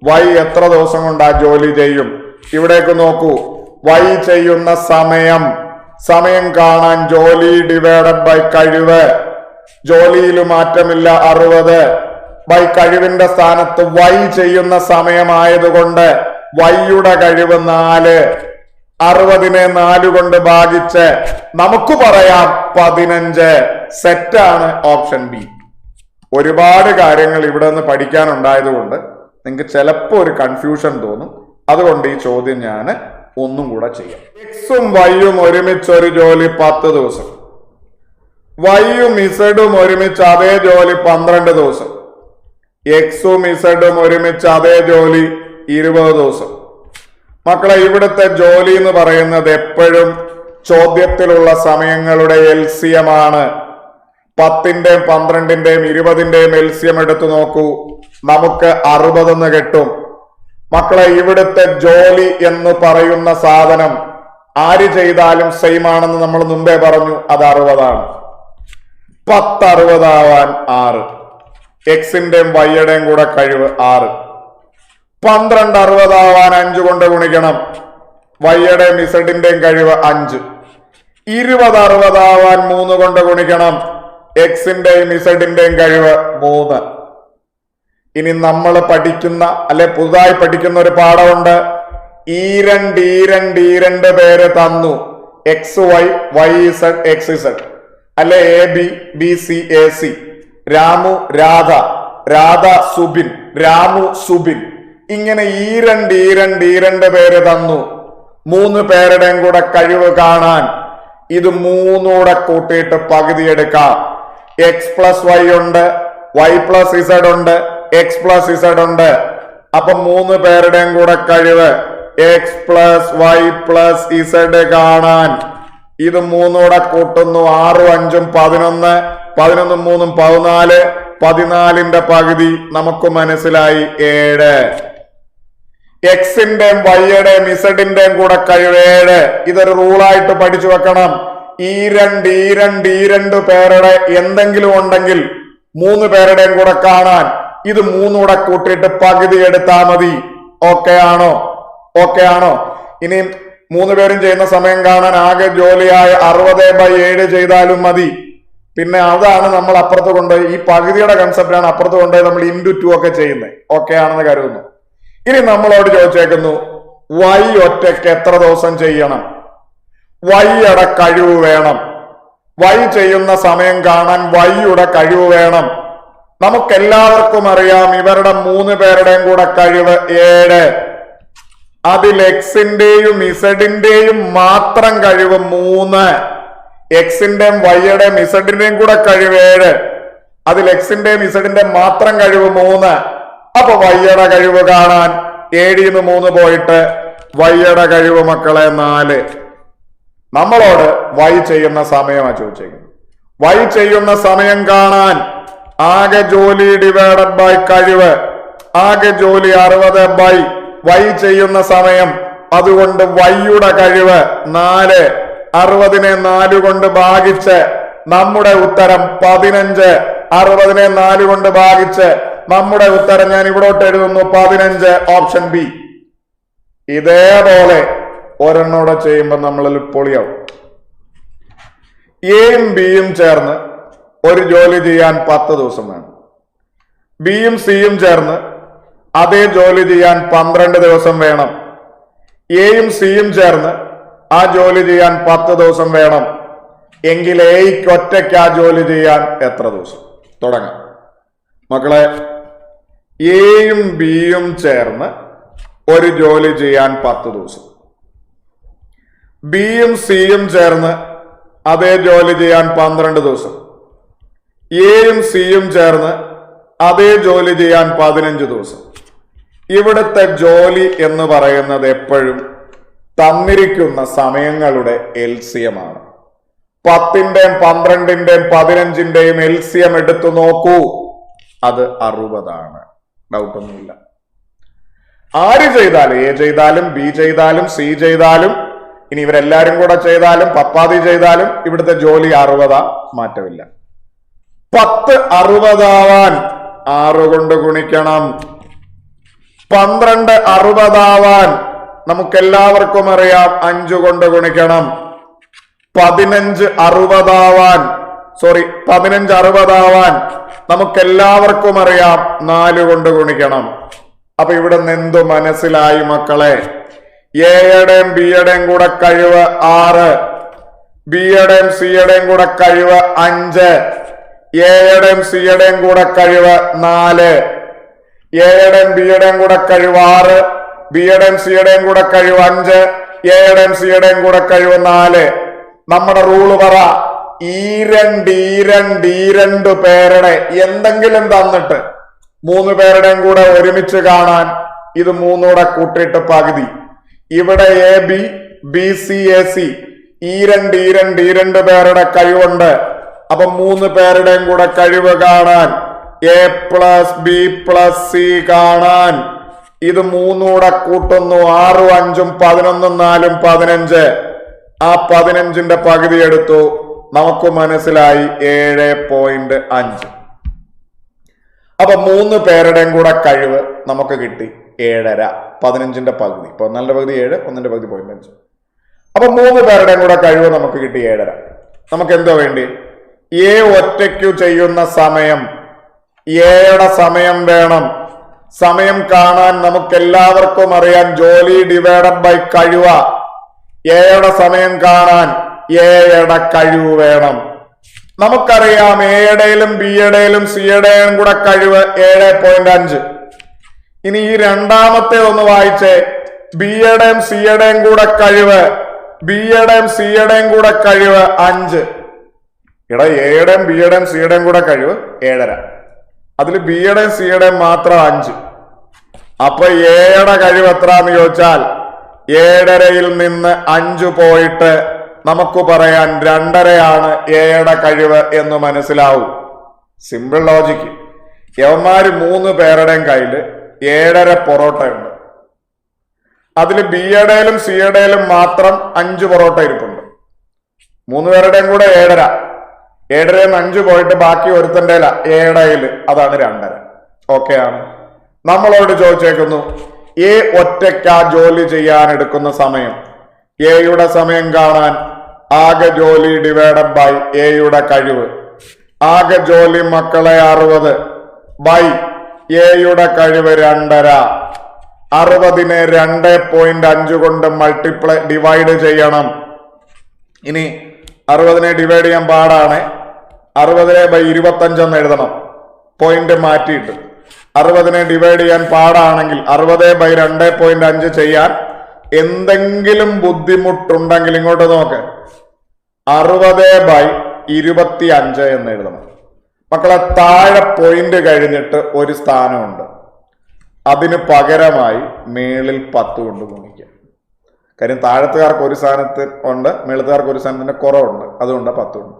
വൈ എത്ര ദിവസം കൊണ്ട് ആ ജോലി ചെയ്യും? ഇവിടേക്ക് നോക്കൂ. വൈ ചെയ്യുന്ന സമയം കാണാൻ ജോലി ഡിവൈഡഡ് ബൈ കഴിവ്. ജോലിയിൽ മാറ്റമില്ല 60. ബൈ കഴിവിന്റെ സ്ഥാനത്ത് വൈ ചെയ്യുന്ന സമയമായതുകൊണ്ട് വൈയുടെ കഴിവ് 4. 60നെ 4 കൊണ്ട് ഭാഗിച്ച് നമുക്ക് പറയാം 15. സെറ്റാണ് ഓപ്ഷൻ ബി. ഒരുപാട് കാര്യങ്ങൾ ഇവിടെ നിന്ന് പഠിക്കാനുണ്ടായതുകൊണ്ട് നിങ്ങൾക്ക് ചിലപ്പോൾ ഒരു കൺഫ്യൂഷൻ തോന്നും. അതുകൊണ്ട് ഈ ചോദ്യം ഞാൻ ഒന്നും കൂടെ ചെയ്യാം. എക്സും വൈയും ഒരുമിച്ച് ഒരു ജോലി 10 ദിവസം, വൈയും ഇസഡും ഒരുമിച്ച് അതേ ജോലി 12 ദിവസം, എക്സും ഇസഡും ഒരുമിച്ച് അതേ ജോലി 20 ദിവസം. മക്കളെ, ഇവിടുത്തെ ജോലി എന്ന് പറയുന്നത് എപ്പോഴും ചോദ്യത്തിലുള്ള സമയങ്ങളുടെ LCM ആണ്. 10ന്റെയും 12ന്റെയും 20ന്റെയും LCM എടുത്തു നോക്കൂ, നമുക്ക് 60 കിട്ടും. മക്കളെ, ഇവിടുത്തെ ജോലി എന്ന് പറയുന്ന സാധനം ആര് ചെയ്താലും സെയിം ആണെന്ന് നമ്മൾ മുമ്പേ പറഞ്ഞു. അത് 60 ആണ്. 10 60 ആവാൻ 6. എക്സിന്റെയും വൈയുടെയും കൂടെ കഴിവ് 6. 12 60 ആവാൻ 5 കൊണ്ട് ഗുണിക്കണം. വൈയുടെയും ഇസഡിന്റെയും കഴിവ് 5. 20 60 ആവാൻ 3 കൊണ്ട് ഗുണിക്കണം. എക്സിന്റെയും ഇസഡിന്റെയും കഴിവ് 3. ഇനി നമ്മൾ പഠിക്കുന്ന പുതുതായി പഠിക്കുന്ന ഒരു പാഠമുണ്ട്. ഈ രണ്ട് പേര് തന്നു. X Y, Y Z, X Z. അല്ലെ AB BC AC. Ramu Radha, Radha Subin, Ramu Subin. ഇങ്ങനെ ഈ രണ്ട് പേര് തന്നു. 3 പേരുടെയും കൂടെ കഴിവ് കാണാൻ ഇത് 3 കൂടെ കൂട്ടിയിട്ട് പകുതി എടുക്കാം. എക്സ് പ്ലസ് വൈ ഉണ്ട്, വൈ പ്ലസ് ഇസഡ് ഉണ്ട്, എക്സ് പ്ലസ് ഇസഡ് ഉണ്ട്. അപ്പൊ മൂന്ന് പേരുടെയും കൂടെ കഴിവ് X plus Y plus Z കാണാൻ. ഇത് മൂന്നൂടെ കൂട്ടുന്നു 6 5 11, 11 3 14, 14ന്റെ പകുതി നമുക്ക് മനസ്സിലായി 7. എക്സിന്റെയും വൈയുടെയും ഇസഡിന്റെയും കൂടെ കഴിവ് 7. ഇതൊരു റൂളായിട്ട് പഠിച്ചു വെക്കണം. ഈ രണ്ട് പേരുടെ എന്തെങ്കിലും ഉണ്ടെങ്കിൽ മൂന്ന് പേരുടെയും കൂടെ കാണാൻ ഇത് മൂന്നൂടെ കൂട്ടിയിട്ട് പകുതി എടുത്താൽ മതി. ഓക്കെ ആണോ? ഇനി മൂന്ന് പേരും ചെയ്യുന്ന സമയം കാണാൻ ആകെ ജോലിയായ 60/7 ചെയ്താലും മതി. പിന്നെ അതാണ് നമ്മൾ അപ്പുറത്ത് കൊണ്ടുപോയി ഈ പകുതിയുടെ കൺസെപ്റ്റാണ് അപ്പുറത്ത് കൊണ്ടുപോയി നമ്മൾ ഇൻറ്റു 2 ഒക്കെ ചെയ്യുന്നത്. ഓക്കെ ആണെന്ന് കരുതുന്നു. ഇനി നമ്മളോട് ചോദിച്ചേക്കുന്നു വൈ ഒറ്റയ്ക്ക് എത്ര ദിവസം ചെയ്യണം? വൈയുടെ കഴിവ് വേണം. വൈ ചെയ്യുന്ന സമയം കാണാൻ വൈയുടെ കഴിവ് വേണം. നമുക്കെല്ലാവർക്കും അറിയാം ഇവരുടെ മൂന്ന് പേരുടെയും കൂടെ കഴിവ് 7. അതിൽ എക്സിന്റെയും ഇസഡിന്റെയും മാത്രം കഴിവ് 3. എക്സിന്റെയും വൈയുടെയും ഇസഡിന്റെയും കൂടെ കഴിവ് 7. അതിൽ എക്സിന്റെയും ഇസഡിന്റെ മാത്രം കഴിവ് 3. അപ്പൊ വൈയുടെ കഴിവ് കാണാൻ 7ന്ന് 3 പോയിട്ട് വൈയുടെ കഴിവ് മക്കളെ 4. നമ്മളോട് വൈ ചെയ്യുന്ന സമയമാണ് ചോദിച്ചേക്കുന്നത്. വൈ ചെയ്യുന്ന സമയം കാണാൻ ആകെ ജോലി ഡിവൈഡഡ് ബൈ കഴിവ്. ആകെ ജോലി 60 വൈ ചെയ്യുന്ന സമയം. അതുകൊണ്ട് വൈയുടെ കഴിവ് 4. 60നെ 4 കൊണ്ട് ഭാഗിച്ച് നമ്മുടെ ഉത്തരം 15. 60നെ 4 കൊണ്ട് ഭാഗിച്ച് നമ്മുടെ ഉത്തരം ഞാൻ ഇവിടോട്ട് എഴുതുന്നു 15, ഓപ്ഷൻ ബി. ഇതേപോലെ ഒരെണ്ണോടെ ചെയ്യുമ്പോൾ നമ്മളിൽ പൊളിയാവും. എയും ബിയും ചേർന്ന് ഒരു ജോലി ചെയ്യാൻ 10 ദിവസം വേണം. ബിയും സിയും ചേർന്ന് അതേ ജോലി ചെയ്യാൻ 12 ദിവസം വേണം. എയും സിയും ചേർന്ന് ആ ജോലി ചെയ്യാൻ 10 ദിവസം വേണം. എങ്കിൽ എയ്ക്ക് ഒറ്റയ്ക്ക് ആ ജോലി ചെയ്യാൻ എത്ര ദിവസം? തുടങ്ങാം മക്കളെ. എയും ബിയും ചേർന്ന് ഒരു ജോലി ചെയ്യാൻ 10 ദിവസം. ബിയും സിയും ചേർന്ന് അതേ ജോലി ചെയ്യാൻ 12 ദിവസം. എയും സിയും ചേർന്ന് അതേ ജോലി ചെയ്യാൻ 15 ദിവസം. ഇവിടുത്തെ ജോലി എന്ന് പറയുന്നത് എപ്പോഴും തന്നിരിക്കുന്ന സമയങ്ങളുടെ LCM ആണ്. 10ന്റെയും 12ന്റെയും 15ന്റെയും LCM എടുത്തു നോക്കൂ, അത് 60 ഡൗട്ടൊന്നുമില്ല. ആര് ചെയ്താലും, എ ചെയ്താലും ബി ചെയ്താലും സി ചെയ്താലും ഇനി ഇവരെല്ലാരും കൂടെ ചെയ്താലും പപ്പാതി ചെയ്താലും ഇവിടുത്തെ ജോലി 60, മാറ്റമില്ല. 10 60 ആവാൻ 6 കൊണ്ട് ഗുണിക്കണം. 12 60 ആവാൻ നമുക്കെല്ലാവർക്കും അറിയാം 5 കൊണ്ട് ഗുണിക്കണം. 15 60 ആവാൻ നമുക്കെല്ലാവർക്കും അറിയാം 4 കൊണ്ട് ഗുണിക്കണം. അപ്പൊ ഇവിടെ എന്തു മനസ്സിലായി മക്കളെ? എയുടെയും ബിയുടെയും കൂടെ കഴിവ് 6, ബിയുടെയും സിയുടെയും കൂടെ കഴിവ് 5, എയുടെയും സിയുടെയും കൂടെ കഴിവ് 4, എയുടെയും ബിയുടെയും കൂടെ കഴിവ് 6, ബിയുടെയും സിയുടെയും കൂടെ കഴിവ് 5, എയുടെയും സിയുടെയും കൂടെ കഴിവ് 4. നമ്മുടെ റൂള് പറ, ഈ രണ്ട് പേരുടെ എന്തെങ്കിലും തന്നിട്ട് 3 പേരുടെയും കൂടെ ഒരുമിച്ച് കാണാൻ ഇത് 3 കൂട്ടിയിട്ട് പകുതി. ഇവിടെ A B, B C, A C, ഈ രണ്ട് പേരുടെ കഴിവുണ്ട്. അപ്പൊ 3 പേരുടെയും കൂടെ കഴിവ് കാണാൻ A plus B plus C കാണാൻ ഇത് 3 കൂട്ടുന്നു 6 5 11 4 15. ആ 15ന്റെ പകുതി എടുത്തു, നമുക്ക് മനസ്സിലായി 7.5. അപ്പൊ 3 പേരുടെയും കൂടെ കഴിവ് നമുക്ക് കിട്ടി 7.5. 15ന്റെ പകുതി, ഇപ്പൊ 1ന്റെ പകുതി 7, 1ന്റെ പകുതി 0.5. അപ്പൊ 3 പേരുടെയും കൂടെ കഴിവ് നമുക്ക് കിട്ടി 7.5. നമുക്ക് എന്തോ വേണ്ടി? എ ഒറ്റയ്ക്കു ചെയ്യുന്ന സമയം, എയുടെ സമയം വേണം. സമയം കാണാൻ നമുക്കെല്ലാവർക്കും അറിയാം ജോലി ഡിവൈഡഡ് ബൈ കഴിവ. എയുടെ സമയം കാണാൻ എയുടെ കഴിവ് വേണം. നമുക്കറിയാം എയുടെയിലും ബിയുടെയിലും സിയുടെയും കൂടെ കഴിവ് 7.5. ഇനി ഈ രണ്ടാമത്തെ ഒന്ന് വായിച്ചേ. ബിയുടെയും സിയുടെയും കൂടെ കഴിവ്, ബിയുടെയും സിയുടെയും കൂടെ കഴിവ് 5. ഇവിടെ എയുടെയും ബിയുടെയും സിയുടെയും കൂടെ കഴിവ് 7.5. അതിൽ ബിയുടെയും സിയുടെയും മാത്രം 5. അപ്പൊ എയുടെ കഴിവ് എത്രന്ന് ചോദിച്ചാൽ 7.5-ൽ നിന്ന് 5 പോയിട്ട് നമുക്ക് പറയാൻ 2.5 എയുടെ കഴിവ് എന്ന് മനസ്സിലാവും. Simple logic. യവന്മാര് 3 പേരുടെയും കയ്യില് 7.5 പൊറോട്ട ഉണ്ട്. അതിൽ ബിയുടെയിലും സിയുടെയിലും മാത്രം 5 പൊറോട്ട ഇരിപ്പുണ്ട്. 3 പേരുടെയും കൂടെ 7.5. 7.5-ൽ 5 പോയിട്ട് ബാക്കി ഒരുത്തൻ്റെ 7.5, അതാണ് 2.5. ഓക്കെ ആണ്. നമ്മളോട് ചോദിച്ചേക്കുന്നു എ ഒറ്റയ്ക്ക് ആ ജോലി ചെയ്യാൻ എടുക്കുന്ന സമയം. എയുടെ സമയം കാണാൻ ആകെ ജോലി ഡിവൈഡഡ് ബൈ എയുടെ കഴിവ്. ആകെ ജോലി മക്കളെ 60 ബൈ എയുടെ കഴിവ് 2.5. 60-നെ 2.5 കൊണ്ട് ഡിവൈഡ് ചെയ്യണം. ഇനി 60-നെ ഡിവൈഡ് ചെയ്യാൻ പാടാണ്. 60/25 എന്ന് എഴുതണം, പോയിന്റ് മാറ്റിയിട്ട്. 60-നെ ഡിവൈഡ് ചെയ്യാൻ പാടാണെങ്കിൽ 60/2.5 ചെയ്യാൻ എന്തെങ്കിലും ബുദ്ധിമുട്ടുണ്ടെങ്കിൽ ഇങ്ങോട്ട് നോക്ക്, 60/25 എന്ന് എഴുതണം. മക്കളെ, താഴെ പോയിന്റ് കഴിഞ്ഞിട്ട് ഒരു സ്ഥാനമുണ്ട്, അതിന് പകരമായി മേളിൽ 10 കൊണ്ട് ഗുണിക്കുക. കാര്യം താഴത്തുകാർക്ക് ഒരു സ്ഥാനത്ത് ഉണ്ട്, മേളത്തുകാർക്ക് ഒരു സ്ഥാനത്തിന്റെ കുറവുണ്ട്, അതുകൊണ്ട് 10 ഉണ്ട്.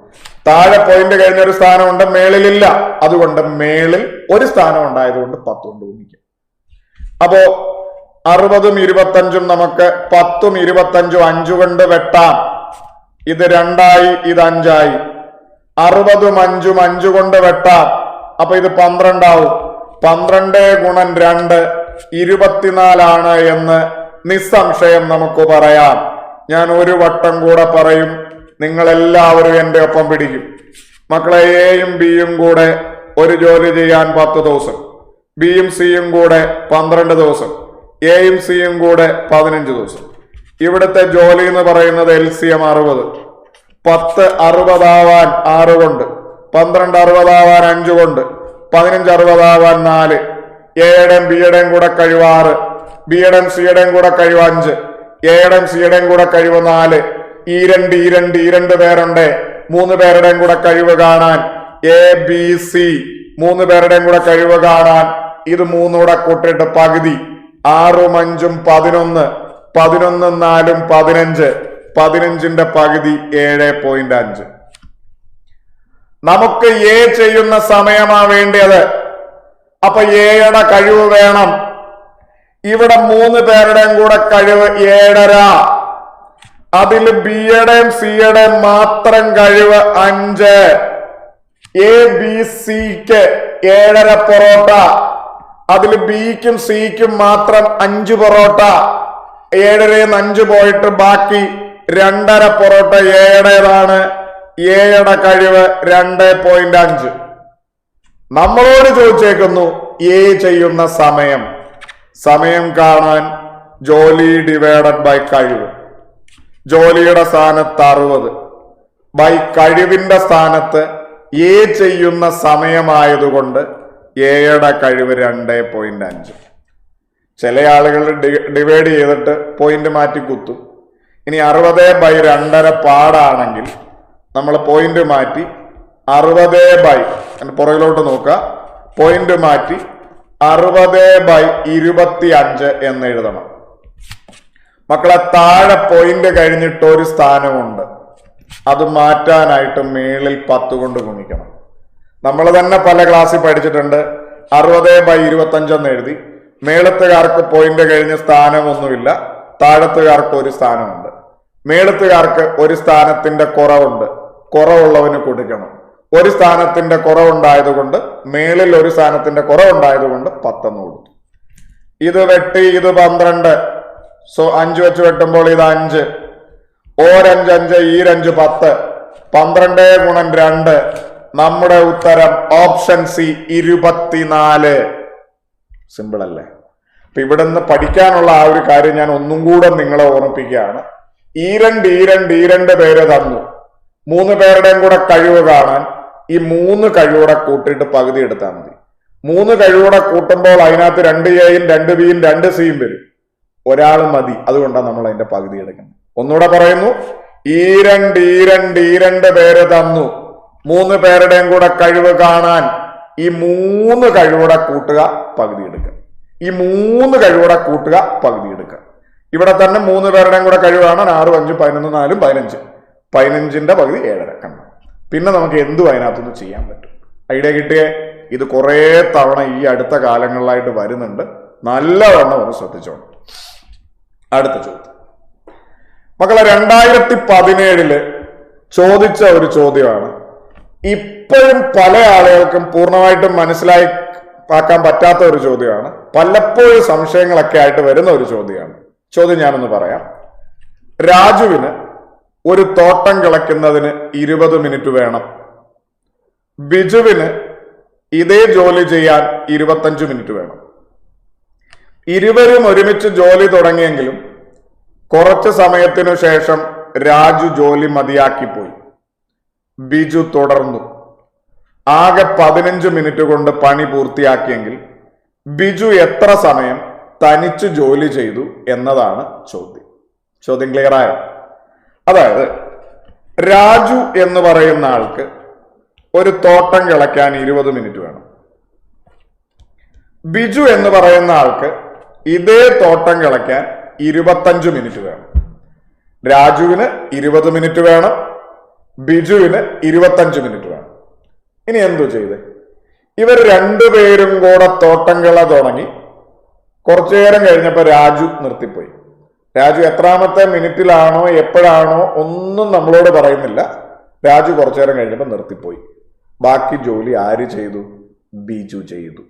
താഴെ പോയിന്റ് കഴിഞ്ഞ ഒരു സ്ഥാനമുണ്ട്, മേളിലില്ല, അതുകൊണ്ട് മേളിൽ ഒരു സ്ഥാനം ഉണ്ടായതുകൊണ്ട് 10 കൊണ്ട് ഗുണിക്കുക. അപ്പോ 60-ഉം 25-ഉം നമുക്ക് 10-ഉം 25-ഉം 5 കൊണ്ട് വെട്ടാം. ഇത് 2 ഇത് 5. 60-ഉം 5-ഉം 5 കൊണ്ട് വെട്ടാം. അപ്പൊ ഇത് 12 ആവും. 12 ഗുണം 2 24 എന്ന് നിസ്സംശയം നമുക്ക് പറയാം. ഞാൻ ഒരു വട്ടം കൂടെ പറയും, നിങ്ങൾ എല്ലാവരും എന്റെ ഒപ്പം പിടിക്കും. മക്കളെ, എയും ബിയും കൂടെ ഒരു ജോലി ചെയ്യാൻ 10 ദിവസം, ബിയും സിയും കൂടെ 12 ദിവസം, എയും സിയും കൂടെ 15 ദിവസം. ഇവിടുത്തെ ജോലി എന്ന് പറയുന്നത് LCM 60. 10 60 ആവാൻ 6 കൊണ്ട്, 12 60 ആവാൻ 5 കൊണ്ട്, 15 60 ആവാൻ 4. എയുടെയും ബിയുടെയും കൂടെ കഴിവ് 6, ബിയുടെയും സിയുടെയും കൂടെ കഴിവ് 5, എയുടെയും സിയുടെയും കൂടെ കഴിവ് 4. ഈ രണ്ട് പേരുണ്ട്. 3 പേരുടെയും കൂടെ കഴിവ് കാണാൻ ABC 3 പേരുടെയും കൂടെ കഴിവ് കാണാൻ ഇത് 3 കൂടെ കൂട്ടിട്ട് പകുതി. 6-ഉം 5-ഉം 11, 11-ഉം 4-ഉം 15, 15-ന്റെ പകുതി 7.5. നമുക്ക് എ ചെയ്യുന്ന സമയമാ വേണ്ടിയത്. അപ്പൊ എയുടെ കഴിവ് വേണം. ഇവിടെ 3 പേരുടെയും കൂടെ കഴിവ് 7.5. അതിൽ ബിയുടെയും സിയുടെയും മാത്രം കഴിവ് 5. ABCക്ക് 7.5 പൊറോട്ട, അതിൽ ബിക്കും സിക്കും മാത്രം 5 പൊറോട്ട. 7.5-ൽ 5 പോയിട്ട് ബാക്കി 2.5 പൊറോട്ട എയുടേതാണ്. എയുടെ കഴിവ് 2.5. നമ്മളോട് ചോദിച്ചേക്കുന്നു എ ചെയ്യുന്ന സമയം. സമയം കാണാൻ ജോലി ഡിവൈഡഡ് ബൈ കഴിവ്. ജോലിയുടെ സ്ഥാനത്ത് 60 ബൈ കഴിവിന്റെ സ്ഥാനത്ത് എ ചെയ്യുന്ന സമയമായതുകൊണ്ട് എയുടെ കഴിവ് 2.5. ചില ആളുകൾ ഡിവൈഡ് ചെയ്തിട്ട് പോയിന്റ് മാറ്റി കുത്തും. ഇനി 60/2.5 പാടാണെങ്കിൽ നമ്മൾ പോയിന്റ് മാറ്റി 60 പുറകിലോട്ട് നോക്കുക, പോയിന്റ് മാറ്റി 60/25 എന്ന് എഴുതണം. മക്കളെ, താഴെ പോയിന്റ് കഴിഞ്ഞിട്ട് ഒരു സ്ഥാനമുണ്ട്, അത് മാറ്റാനായിട്ട് മേളിൽ 10 കൊണ്ട് ഗുണിക്കണം. നമ്മൾ തന്നെ പല ക്ലാസ്സിൽ പഠിച്ചിട്ടുണ്ട്. 60/25 എന്ന് എഴുതി മേളത്തുകാർക്ക് പോയിന്റ് കഴിഞ്ഞ് സ്ഥാനമൊന്നുമില്ല, താഴത്തുകാർക്ക് ഒരു സ്ഥാനമുണ്ട്. മേളത്തുകാർക്ക് ഒരു സ്ഥാനത്തിന്റെ കുറവുണ്ട്, കുറവുള്ളവന് കൊടുക്കണം. ഒരു സ്ഥാനത്തിന്റെ കുറവുണ്ടായതുകൊണ്ട്, മേളിൽ ഒരു സ്ഥാനത്തിന്റെ കുറവുണ്ടായതുകൊണ്ട് 10 എന്ന് കൊടുത്തു. ഇത് വെട്ടി, ഇത് 12. 5 വെച്ച് വെട്ടുമ്പോൾ ഇത് 5. 5 5, ഈ 5 10. 12 ഗുണം 2. നമ്മുടെ ഉത്തരം ഓപ്ഷൻ സി 24. സിമ്പിൾ അല്ലേ? അപ്പൊ ഇവിടെ നിന്ന് പഠിക്കാനുള്ള ആ ഒരു കാര്യം ഞാൻ ഒന്നും കൂടെ നിങ്ങളെ ഓർമ്മിപ്പിക്കുകയാണ്. ഈ രണ്ട് പേര് തന്നു. 3 പേരുടെയും കൂടെ കഴിവ് കാണാൻ ഈ 3 കഴിവൂടെ കൂട്ടിയിട്ട് പകുതി എടുത്താൽ മതി. 3 കഴിവൂടെ കൂട്ടുമ്പോൾ അതിനകത്ത് 2 എയും 2 ബിയും 2 സിയും വരും. ഒരാൾ മതി, അതുകൊണ്ടാണ് നമ്മൾ അതിന്റെ പകുതി എടുക്കുന്നത്. ഒന്നുകൂടെ പറയുന്നു, ഈ രണ്ട് പേര് തന്നു. മൂന്ന് പേരുടെയും കൂടെ കഴിവ് കാണാൻ ഈ മൂന്ന് കഴിവൂടെ കൂട്ടുക, പകുതി എടുക്കുക. ഈ മൂന്ന് കഴിവൂടെ കൂട്ടുക, പകുതി എടുക്കുക. ഇവിടെ തന്നെ മൂന്ന് പേരുടെയും കൂടെ കഴിവ് കാണാൻ 6, 5, 11, 4, 15. 15ന്റെ പകുതി 7.5 കണ്ട. പിന്നെ നമുക്ക് എന്തും അതിനകത്തുനിന്ന് ചെയ്യാൻ പറ്റും. ഐഡിയ കിട്ടിയേ? ഇത് കുറേ തവണ ഈ അടുത്ത കാലങ്ങളിലായിട്ട് വരുന്നുണ്ട്. നല്ലവണ്ണം ഒന്ന് ശ്രദ്ധിച്ചോണം. അടുത്ത ചോദ്യം മക്കളെ, 2017 ചോദിച്ച ഒരു ചോദ്യമാണ്. ഇപ്പോഴും പല ആളുകൾക്കും പൂർണ്ണമായിട്ടും മനസ്സിലാക്കാൻ പറ്റാത്ത ഒരു ചോദ്യമാണ്. പലപ്പോഴും സംശയങ്ങളൊക്കെ ആയിട്ട് വരുന്ന ഒരു ചോദ്യമാണ്. ചോദ്യം ഞാനൊന്ന് പറയാം. രാജുവിന് ഒരു തോട്ടം കിളയ്ക്കുന്നതിന് 20 മിനിറ്റ് വേണം. ബിജുവിന് ഇതേ ജോലി ചെയ്യാൻ 25 മിനിറ്റ് വേണം. ഇരുവരും ഒരുമിച്ച് ജോലി തുടങ്ങിയെങ്കിലും കുറച്ച് സമയത്തിനു ശേഷം രാജു ജോലി മതിയാക്കിപ്പോയി. ബിജു തുടർന്നു. ആകെ 15 മിനിറ്റ് കൊണ്ട് പണി പൂർത്തിയാക്കിയെങ്കിൽ ബിജു എത്ര സമയം തനിച്ച് ജോലി ചെയ്തു എന്നതാണ് ചോദ്യം. ചോദ്യം ക്ലിയർ ആയോ? അതായത് രാജു എന്ന് പറയുന്ന ആൾക്ക് ഒരു തോട്ടം കിളയ്ക്കാൻ 20 മിനിറ്റ് വേണം. ബിജു എന്ന് പറയുന്ന ആൾക്ക് ഇതേ തോട്ടം കിളയ്ക്കാൻ 25 മിനിറ്റ് വേണം. രാജുവിന് 20 മിനിറ്റ് വേണം, ബിജുവിന് 25 മിനിറ്റ് വേണം. ഇനി എന്തു ചെയ്ത്? ഇവർ രണ്ടുപേരും കൂടെ തോട്ടം കിള തുടങ്ങി. കുറച്ചു നേരം കഴിഞ്ഞപ്പോൾ രാജു നിർത്തിപ്പോയി. രാജു എത്രാമത്തെ മിനിറ്റിലാണോ എപ്പോഴാണോ ഒന്നും നമ്മളോട് പറയുന്നില്ല. രാജു കുറച്ചു നേരം കഴിഞ്ഞപ്പോൾ നിർത്തിപ്പോയി. ബാക്കി ജോലി ആര് ചെയ്തു? ബിജു ചെയ്തു.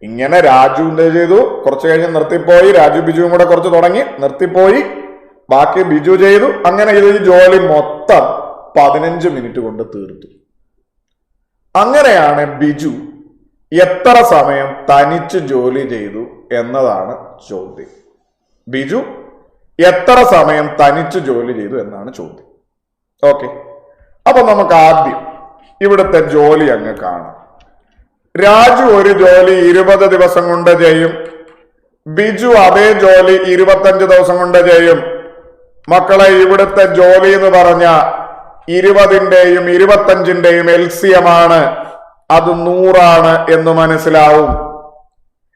ഇങ്ങനെ രാജു എന്ത് ചെയ്തു? കുറച്ചു കഴിഞ്ഞ് നിർത്തിപ്പോയി. രാജു ബിജുവും കൂടെ കുറച്ച് തുടങ്ങി, നിർത്തിപ്പോയി, ബാക്കി ബിജു ചെയ്തു. അങ്ങനെ ഈ ജോലി മൊത്തം 15 മിനിറ്റ് കൊണ്ട് തീർത്തു. അങ്ങനെയാണ് ബിജു എത്ര സമയം തനിച്ച് ജോലി ചെയ്തു എന്നതാണ് ചോദ്യം. ബിജു എത്ര സമയം തനിച്ച് ജോലി ചെയ്തു എന്നാണ് ചോദ്യം. ഓക്കെ, അപ്പൊ നമുക്ക് ആദ്യം ഇവിടുത്തെ ജോലി അങ്ങ് കാണാം. രാജു ഒരു ജോലി 20 ദിവസം കൊണ്ട് ചെയ്യും. ബിജു അതേ ജോലി 25 ദിവസം കൊണ്ട് ചെയ്യും. മക്കളെ, ഇവിടുത്തെ ജോലി എന്ന് പറഞ്ഞ 20ന്റെയും 25ന്റെയും LCM ആണ്. അത് 100 എന്ന് മനസ്സിലാവും.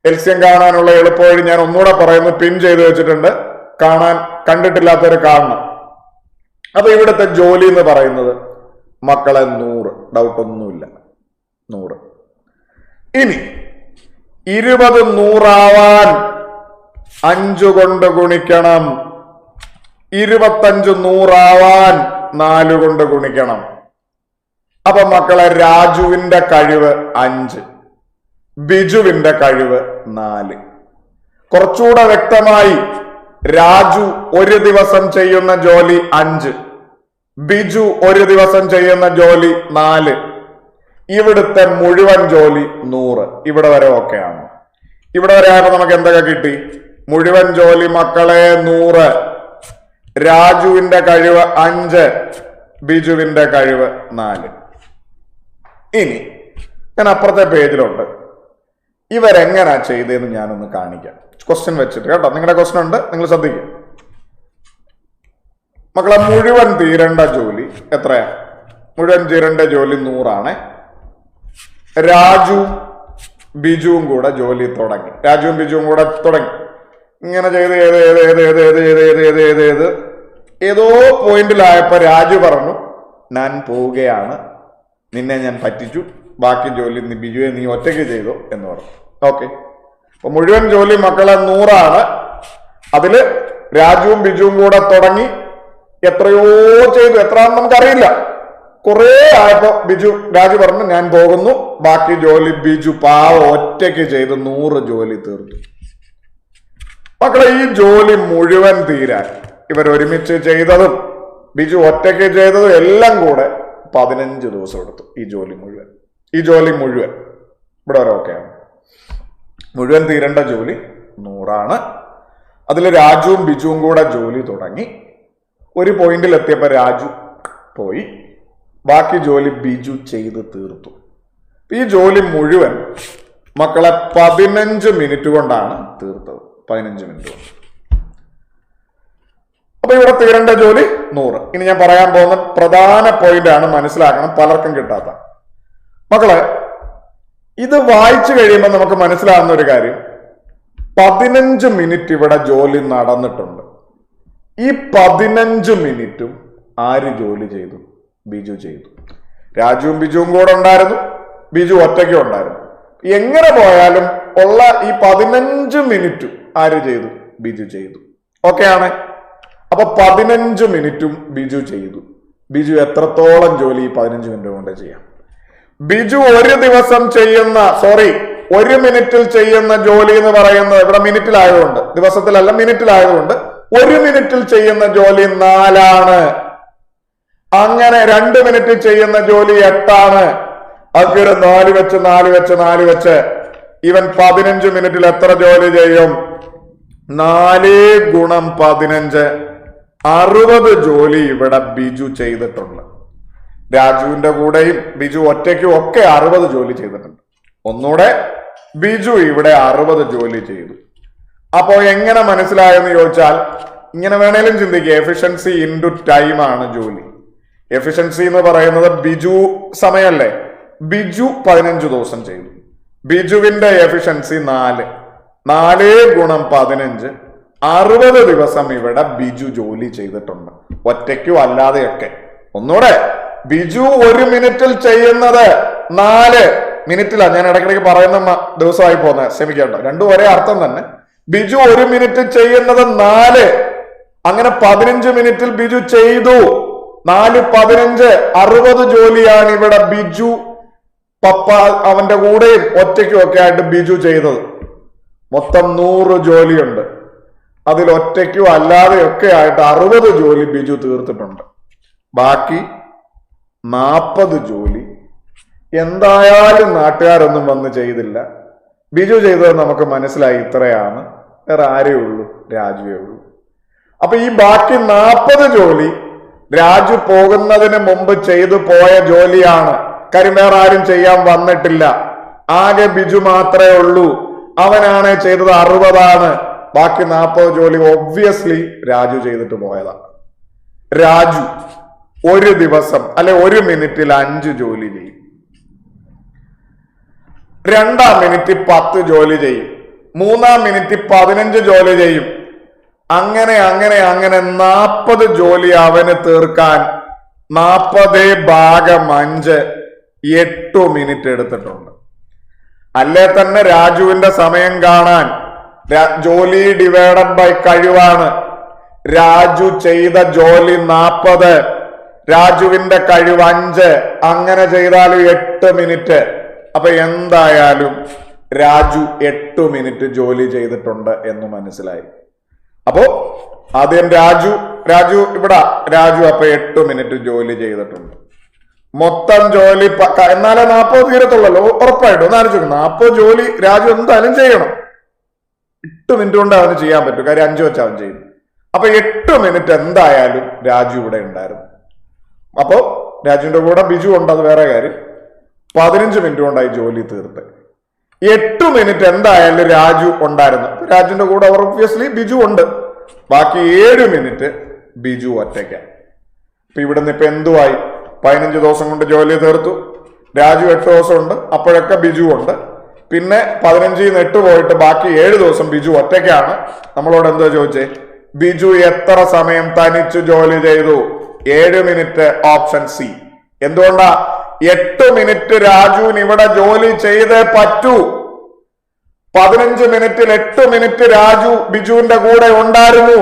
LCM കാണാനുള്ള എളുപ്പവഴി ഞാൻ ഒന്നുകൂടെ പറയുന്നു, പിൻ ചെയ്ത് വെച്ചിട്ടുണ്ട്. കണ്ടിട്ടില്ലാത്തവർ കാണണം. അപ്പൊ ഇവിടുത്തെ ജോലി എന്ന് പറയുന്നത് മക്കളെ 100, ഡൗട്ടൊന്നുമില്ല, 100. ഇനി 20 100 5 കൊണ്ട് ഗുണിക്കണം. 25 100 4 കൊണ്ട് ഗുണിക്കണം. അപ്പൊ മക്കളെ, രാജുവിന്റെ കഴിവ് 5, ബിജുവിന്റെ കഴിവ് 4. കുറച്ചുകൂടെ വ്യക്തമായി, രാജു ഒരു ദിവസം ചെയ്യുന്ന ജോലി 5, ബിജു ഒരു ദിവസം ചെയ്യുന്ന ജോലി 4. ഇവിടുത്തെ മുഴുവൻ ജോലി 100. ഇവിടെ വരെ ഓക്കെ ആണ്. ഇവിടെ വരെ ആയപ്പോ നമുക്ക് എന്തൊക്കെ കിട്ടി? മുഴുവൻ ജോലി മക്കളെ 100, രാജുവിന്റെ കഴിവ് 5, ബിജുവിന്റെ കഴിവ് 4. ഇനി ഞാൻ അപ്പുറത്തെ പേജിലുണ്ട്. ഇവരെങ്ങനാ ചെയ്തതെന്ന് ഞാനൊന്ന് കാണിക്കാം, ക്വസ്റ്റ്യൻ വെച്ചിട്ട് കേട്ടോ. നിങ്ങളുടെ ക്വസ്റ്റ്യൻ ഉണ്ട്, നിങ്ങൾ ശ്രദ്ധിക്കുക മക്കളെ. മുഴുവൻ തീരേണ്ട ജോലി എത്രയാ? മുഴുവൻ തീരേണ്ട ജോലി 100 രാജു ബിജുവും കൂടെ ജോലി തുടങ്ങി. രാജുവും ബിജുവും കൂടെ തുടങ്ങി. ഇങ്ങനെ ചെയ്ത് ഏതോ പോയിന്റിലായപ്പോ രാജു പറഞ്ഞു, ഞാൻ പോവുകയാണ്, നിന്നെ ഞാൻ പറ്റിച്ചു, ബാക്കി ജോലി ബിജുവെ നീ ഒറ്റയ്ക്ക് ചെയ്തോ എന്ന് പറഞ്ഞു. ഓക്കെ, അപ്പൊ മുഴുവൻ ജോലി മക്കളെ 100. അതില് രാജുവും ബിജുവും കൂടെ തുടങ്ങി എത്രയോ ചെയ്തു. എത്രയാണെന്ന് നമുക്കറിയില്ല. കുറെ ആയപ്പോ രാജു പറഞ്ഞു, ഞാൻ പോകുന്നു, ബാക്കി ജോലി ബിജു ഒറ്റയ്ക്ക് ചെയ്ത് 100 ജോലി തീർത്തു. മക്കളെ, ഈ ജോലി മുഴുവൻ തീരാൻ ഇവർ ഒരുമിച്ച് ചെയ്തതും ബിജു ഒറ്റയ്ക്ക് ചെയ്തതും എല്ലാം കൂടെ 15 ദിവസം എടുത്തു. ഈ ജോലി മുഴുവൻ ഇവിടെ വരെ ഓക്കെയാണ്. മുഴുവൻ തീരേണ്ട ജോലി 100. അതിൽ രാജുവും ബിജുവും കൂടെ ജോലി തുടങ്ങി. ഒരു പോയിന്റിൽ എത്തിയപ്പോൾ രാജു പോയി, ബാക്കി ജോലി ബിജു ചെയ്ത് തീർത്തു. ഈ ജോലി മുഴുവൻ മക്കളെ 15 മിനിറ്റ് കൊണ്ടാണ് തീർത്തത്. 15 മിനിറ്റ് കൊണ്ട്. അപ്പൊ ഇവിടെ തീരേണ്ട ജോലി 100. ഇനി ഞാൻ പറയാൻ പോകുന്ന പ്രധാന പോയിന്റ് ആണ്, മനസ്സിലാക്കണം, പലർക്കും കിട്ടാത്ത. മക്കളെ, ഇത് വായിച്ചു കഴിയുമ്പോൾ നമുക്ക് മനസ്സിലാകുന്ന ഒരു കാര്യം, 15 മിനിറ്റ് ഇവിടെ ജോലി നടന്നിട്ടുണ്ട്. ഈ 15 മിനിറ്റും ആര് ജോലി ചെയ്തു? ബിജു ചെയ്തു. രാജുവും ബിജുവും കൂടെ ഉണ്ടായിരുന്നു, ബിജു ഒറ്റയ്ക്കും ഉണ്ടായിരുന്നു. എങ്ങനെ പോയാലും ഉള്ള ഈ 15 മിനിറ്റും ആര് ചെയ്തു? ബിജു ചെയ്തു. ഓക്കെ ആണ്. അപ്പൊ 15 മിനിറ്റും ബിജു ചെയ്തു. ബിജു എത്രത്തോളം ജോലി ഈ 15 മിനിറ്റ് കൊണ്ട് ചെയ്യാം? ബിജു ഒരു ദിവസം ചെയ്യുന്ന, ഒരു മിനിറ്റിൽ ചെയ്യുന്ന ജോലി എന്ന് പറയുന്നത്, ഇവിടെ മിനിറ്റിലായതുകൊണ്ട്, ദിവസത്തിലല്ല മിനിറ്റിലായതുകൊണ്ട്, 1 മിനിറ്റിൽ ചെയ്യുന്ന ജോലി 4 ആണ്. അങ്ങനെ 2 മിനിറ്റിൽ ചെയ്യുന്ന ജോലി 8 ആണ്. അങ്ങനെ 4 വെച്ച് ഇവൻ 15 മിനിറ്റിൽ എത്ര ജോലി ചെയ്യും? 4 ഗുണം 15, 60 ജോലി ഇവിടെ ബിജു ചെയ്തിട്ടുണ്ട്. രാജുവിന്റെ കൂടെയും ബിജു ഒറ്റയ്ക്കും ഒക്കെ 60 ജോലി ചെയ്തിട്ടുണ്ട്. ഒന്നുകൂടെ, ബിജു ഇവിടെ 60 ജോലി ചെയ്തു. അപ്പോ എങ്ങനെ മനസ്സിലായെന്ന് ചോദിച്ചാൽ ഇങ്ങനെ വേണേലും ചിന്തിക്കുക. എഫിഷ്യൻസി ഇൻറ്റു ടൈം ആണ് ജോലി. എഫിഷ്യൻസി എന്ന് പറയുന്നത് ബിജു സമയല്ലേ? ബിജു 15 ദിവസം ചെയ്തു. ബിജുവിന്റെ എഫിഷ്യൻസി 4 ഗുണം 15, 60 ദിവസം ഇവിടെ ബിജു ജോലി ചെയ്തിട്ടുണ്ട്, ഒറ്റയ്ക്കും അല്ലാതെയൊക്കെ. ഒന്നുകൂടെ, ബിജു 1 മിനിറ്റിൽ ചെയ്യുന്നത് 4 മിനിറ്റിലാണ്. ഞാൻ ഇടയ്ക്കിടയ്ക്ക് പറയുന്ന ദിവസമായി പോകുന്നത്, ക്ഷമിക്കേണ്ട, രണ്ടും ഒരേ അർത്ഥം തന്നെ. ബിജു 1 മിനിറ്റ് ചെയ്യുന്നത് 4, അങ്ങനെ 15 മിനിറ്റിൽ ബിജു ചെയ്തു. 4, 15, 60 ജോലിയാണ് ഇവിടെ ബിജു പപ്പ അവന്റെ കൂടെയും ഒറ്റയ്ക്കും ഒക്കെ ആയിട്ട് ബിജു ചെയ്തത്. മൊത്തം 100 ജോലിയുണ്ട്. അതിൽ ഒറ്റയ്ക്കും അല്ലാതെയൊക്കെ ആയിട്ട് 60 ജോലി ബിജു തീർത്തിട്ടുണ്ട്. ബാക്കി 40 ജോലി എന്തായാലും നാട്ടുകാരൊന്നും വന്ന് ചെയ്തില്ല. ബിജു ചെയ്തത് നമുക്ക് മനസ്സിലായി, ഇത്രയാണ്. വേറെ ആരേ ഉള്ളൂ? രാജുവേ ഉള്ളൂ. അപ്പൊ ഈ ബാക്കി 40 ജോലി രാജു പോകുന്നതിന് മുമ്പ് ചെയ്തു പോയ ജോലിയാണ്. കാര്യം വേറെ ആരും ചെയ്യാൻ വന്നിട്ടില്ല, ആകെ ബിജു മാത്രമേ ഉള്ളൂ. അവനാണ് ചെയ്തത് 60. ബാക്കി 40 ജോലി ഒബ്വിയസ്ലി രാജു ചെയ്തിട്ട് പോയതാണ്. രാജു ഒരു ദിവസം 1 മിനിറ്റിൽ 5 ജോലി ചെയ്യും. 2-ാം മിനിറ്റ് 10 ജോലി ചെയ്യും. 3-ാം മിനിറ്റ് 15 ജോലി ചെയ്യും. അങ്ങനെ 40 ജോലി അവന് തീർക്കാൻ 40/5 8 മിനിറ്റ് എടുത്തിട്ടുണ്ട്. അല്ലേ തന്നെ രാജുവിന്റെ സമയം കാണാൻ ജോലി ഡിവൈഡഡ് ബൈ കഴിവാണ്. രാജു ചെയ്ത ജോലി 40, രാജുവിന്റെ കഴിവ് 5, അങ്ങനെ ചെയ്താലും 8 മിനിറ്റ്. അപ്പൊ എന്തായാലും രാജു 8 മിനിറ്റ് ജോലി ചെയ്തിട്ടുണ്ട് എന്ന് മനസ്സിലായി. അപ്പോ ആദ്യം രാജു ഇവിടെ അപ്പൊ 8 മിനിറ്റ് ജോലി ചെയ്തിട്ടുണ്ട്. മൊത്തം ജോലി എന്നാലേ 40 തീരത്തുള്ളല്ലോ, ഉറപ്പായിട്ടും. ഒന്ന് ആലോചിച്ചു, 40 ജോലി രാജു എന്തായാലും ചെയ്യണം. 8 മിനിറ്റ് കൊണ്ട് അവന് ചെയ്യാൻ പറ്റും, കാര്യം 5 വെച്ച് അവൻ ചെയ്യും. അപ്പൊ 8 മിനിറ്റ് എന്തായാലും രാജു ഇവിടെ ഉണ്ടായിരുന്നു. അപ്പോ രാജുവിന്റെ കൂടെ ബിജു ഉണ്ട്, അത് വേറെ കാര്യം. 15 മിനിറ്റ് കൊണ്ടായി ജോലി തീർത്ത്. 8 മിനിറ്റ് എന്തായാലും രാജു ഉണ്ടായിരുന്നു. രാജുവിന്റെ കൂടെ ഒബ്വിയസ്ലി ബിജു ഉണ്ട്. ബാക്കി 7 മിനിറ്റ് ബിജു ഒറ്റയ്ക്കാണ്. ഇപ്പൊ ഇവിടുന്ന് ഇപ്പൊ എന്തുവായി? 15 ദിവസം കൊണ്ട് ജോലി തീർത്തു. രാജു 8 ദിവസം ഉണ്ട്, അപ്പോഴൊക്കെ ബിജു ഉണ്ട്. പിന്നെ 15-ൽ നിന്ന് 8 പോയിട്ട് ബാക്കി 7 ദിവസം ബിജു ഒറ്റയ്ക്കാണ്. നമ്മളോട് എന്തോ ചോദിച്ചേ? ബിജു എത്ര സമയം തനിച്ചു ജോലി ചെയ്തു? 7 മിനിറ്റ്, ഓപ്ഷൻ സി. എന്തുകൊണ്ടാ? 8 മിനിറ്റ് രാജുവിന് ഇവിടെ ജോലി ചെയ്തേ പറ്റൂ. 15 മിനിറ്റിൽ 8 മിനിറ്റ് രാജു ബിജുവിന്റെ കൂടെ ഉണ്ടായിരുന്നു.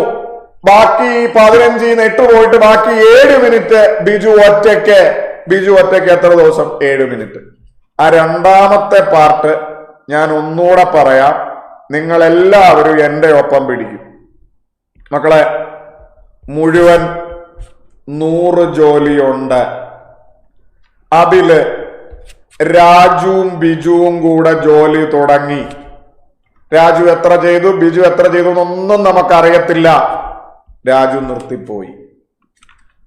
ബാക്കി 15-ൽ നിന്ന് 8 പോയിട്ട് ബാക്കി 7 മിനിറ്റ് ബിജു ഒറ്റയ്ക്ക്. ബിജു ഒറ്റയ്ക്ക് എത്ര ദിവസം? 7 മിനിറ്റ്. ആ രണ്ടാമത്തെ പാർട്ട് ഞാൻ ഒന്നുകൂടെ പറയാം, നിങ്ങൾ എല്ലാവരും എന്റെ ഒപ്പം പിടിക്കും. മക്കളെ, മുഴുവൻ 100 ജോലിയുണ്ട്. അതില് രാജുവും ബിജുവും കൂടെ ജോലി തുടങ്ങി. രാജു എത്ര ചെയ്തു, ബിജു എത്ര ചെയ്തു എന്നൊന്നും നമുക്കറിയത്തില്ല. രാജു നിർത്തിപ്പോയി.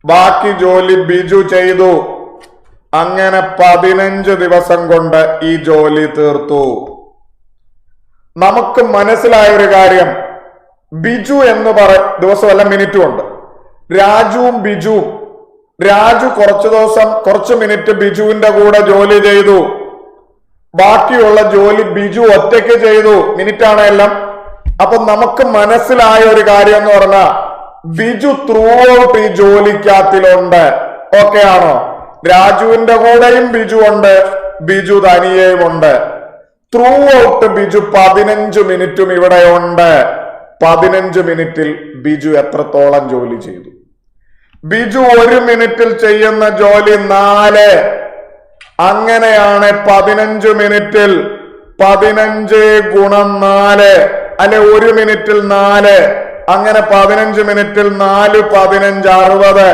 ബാക്കി ജോലി ബിജു ചെയ്തു. അങ്ങനെ 15 ദിവസം കൊണ്ട് ഈ ജോലി തീർത്തു. നമുക്ക് മനസ്സിലായ ഒരു കാര്യം, ബിജു എന്ന് ദിവസമല്ല മിനിറ്റും ഉണ്ട്. രാജുവും ബിജുവും. രാജു കുറച്ചു മിനിറ്റ് ബിജുവിന്റെ കൂടെ ജോലി ചെയ്തു. ബാക്കിയുള്ള ജോലി ബിജു ഒറ്റയ്ക്ക് ചെയ്തു. മിനിറ്റാണ് എല്ലാം. അപ്പൊ നമുക്ക് മനസ്സിലായ ഒരു കാര്യം എന്ന് പറഞ്ഞാൽ ബിജു ത്രൂ ഔട്ട് ഈ ജോലിക്കകത്തിലുണ്ട്. ഓക്കെ ആണോ? രാജുവിന്റെ കൂടെയും ബിജു ഉണ്ട്, ബിജു തനിയെയും ഉണ്ട്. ത്രൂ ഔട്ട് ബിജു 15 മിനിറ്റും ഇവിടെ ഉണ്ട്. 15 മിനിറ്റിൽ ബിജു എത്രത്തോളം ജോലി ചെയ്തു? ബിജു 1 മിനിറ്റിൽ ചെയ്യുന്ന ജോലി 4. അങ്ങനെയാണ് 15 മിനിറ്റിൽ 15 ഗുണം 4 അല്ലെ 1 മിനിറ്റിൽ 4. അങ്ങനെ 15 മിനിറ്റിൽ 4 15 60.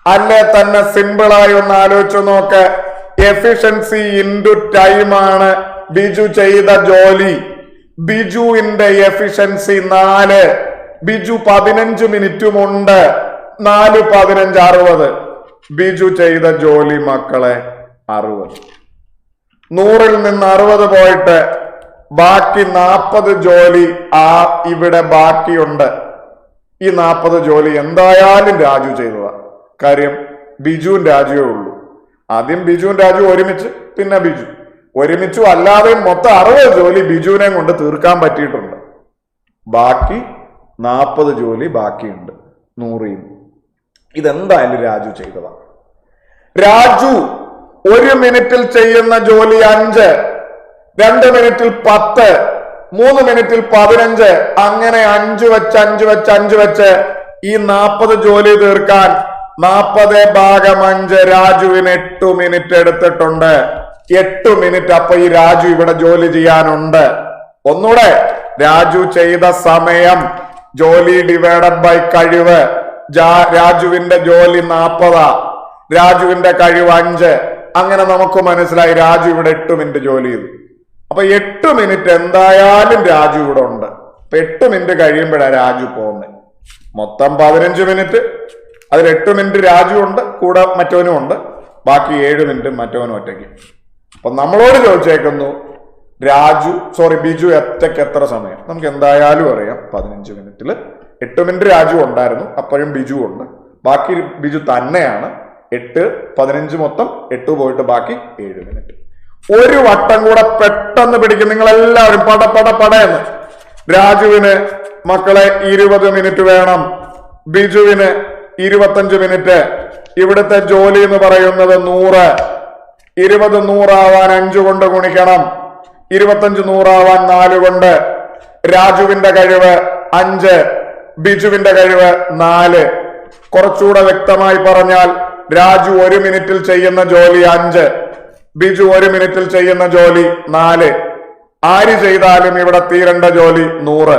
അല്ലെ തന്നെ സിമ്പിളായി ഒന്ന് ആലോചിച്ചു നോക്ക്. എഫിഷ്യൻസി ഇൻറ്റു ടൈം ആണ് ബിജു ചെയ്ത ജോലി. ബിജുവിന്റെ എഫിഷ്യൻസി 4. ബിജു 15 മിനിറ്റും ഉണ്ട്. 4 15 60. ബിജു ചെയ്ത ജോലി മക്കളെ 60. 100-ൽ നിന്ന് 60 പോയിട്ട് ബാക്കി 40 ജോലി ഇവിടെ ബാക്കിയുണ്ട്. ഈ 40 ജോലി എന്തായാലും രാജു ചെയ്തതാ. കാര്യം ബിജുവും രാജുവേ ഉള്ളൂ. ആദ്യം ബിജുവും രാജു ഒരുമിച്ച്, പിന്നെ ബിജു ഒരുമിച്ചും അല്ലാതെയും മൊത്തം 60 ജോലി ബിജുവിനെ കൊണ്ട് തീർക്കാൻ പറ്റിയിട്ടുണ്ട്. ബാക്കി 40 ജോലി ബാക്കിയുണ്ട് 100. ഇതെന്തായാലും രാജു ചെയ്തതാണ്. രാജു 1 മിനിറ്റിൽ ചെയ്യുന്ന ജോലി 5, 2 മിനിറ്റിൽ 10, 3 മിനിറ്റിൽ 15. അങ്ങനെ 5 വെച്ച് 5 വെച്ച് 5 വെച്ച് ഈ 40 ജോലി തീർക്കാൻ 40/5 രാജുവിന് 8 മിനിറ്റ് എടുത്തിട്ടുണ്ട്. 8 മിനിറ്റ്. അപ്പൊ ഈ രാജു ഇവിടെ ജോലി ചെയ്യാനുണ്ട്. ഒന്നുകൂടെ, രാജു ചെയ്ത സമയം ജോലി ഡിവൈഡഡ് ബൈ കഴിവ്. രാജുവിന്റെ ജോലി 40, രാജുവിന്റെ കഴിവ് 5. അങ്ങനെ നമുക്ക് മനസ്സിലായി രാജു ഇവിടെ 8 മിനിറ്റ് ജോലി ചെയ്തു. അപ്പൊ 8 മിനിറ്റ് എന്തായാലും രാജു ഇവിടെ ഉണ്ട്. അപ്പൊ 8 മിനിറ്റ് കഴിയുമ്പോഴാണ് രാജു പോകുന്നത്. മൊത്തം 15 മിനിറ്റ്. അതിൽ 8 മിനിറ്റ് രാജു ഉണ്ട്, കൂടെ മറ്റവനും ഉണ്ട്. ബാക്കി 7 മിനിറ്റ് മറ്റവനും ഒറ്റയ്ക്ക്. അപ്പൊ നമ്മളോട് ചോദിച്ചേക്കുന്നു ബിജു ഒറ്റയ്ക്ക് എത്ര സമയം? നമുക്ക് എന്തായാലും അറിയാം 15 മിനിറ്റിൽ 8 മിനിറ്റ് രാജു ഉണ്ടായിരുന്നു, അപ്പോഴും ബിജു ഉണ്ട്. ബാക്കി ബിജു തന്നെയാണ്. 8 15 മൊത്തം 8 പോയിട്ട് ബാക്കി 7 മിനിറ്റ്. ഒരു വട്ടം കൂടെ പെട്ടെന്ന് പിടിക്കും നിങ്ങൾ എല്ലാവരും. പടയെന്ന്. രാജുവിന് മക്കളെ 20 മിനിറ്റ് വേണം, ബിജുവിന് 25 മിനിറ്റ്. ഇവിടുത്തെ ജോലി എന്ന് പറയുന്നത് 100. 20 100 ആവാൻ 5 കൊണ്ട് ഗുണിക്കണം. 25 100 ആവാൻ 4 കൊണ്ട്. രാജുവിന്റെ കഴിവ് 5, ബിജുവിന്റെ കഴിവ് 4. കുറച്ചുകൂടെ വ്യക്തമായി പറഞ്ഞാൽ രാജു 1 മിനിറ്റിൽ ചെയ്യുന്ന ജോലി 5, ബിജു 1 മിനിറ്റിൽ ചെയ്യുന്ന ജോലി 4. ആര് ചെയ്താലും ഇവിടെ തീരേണ്ട ജോലി 100.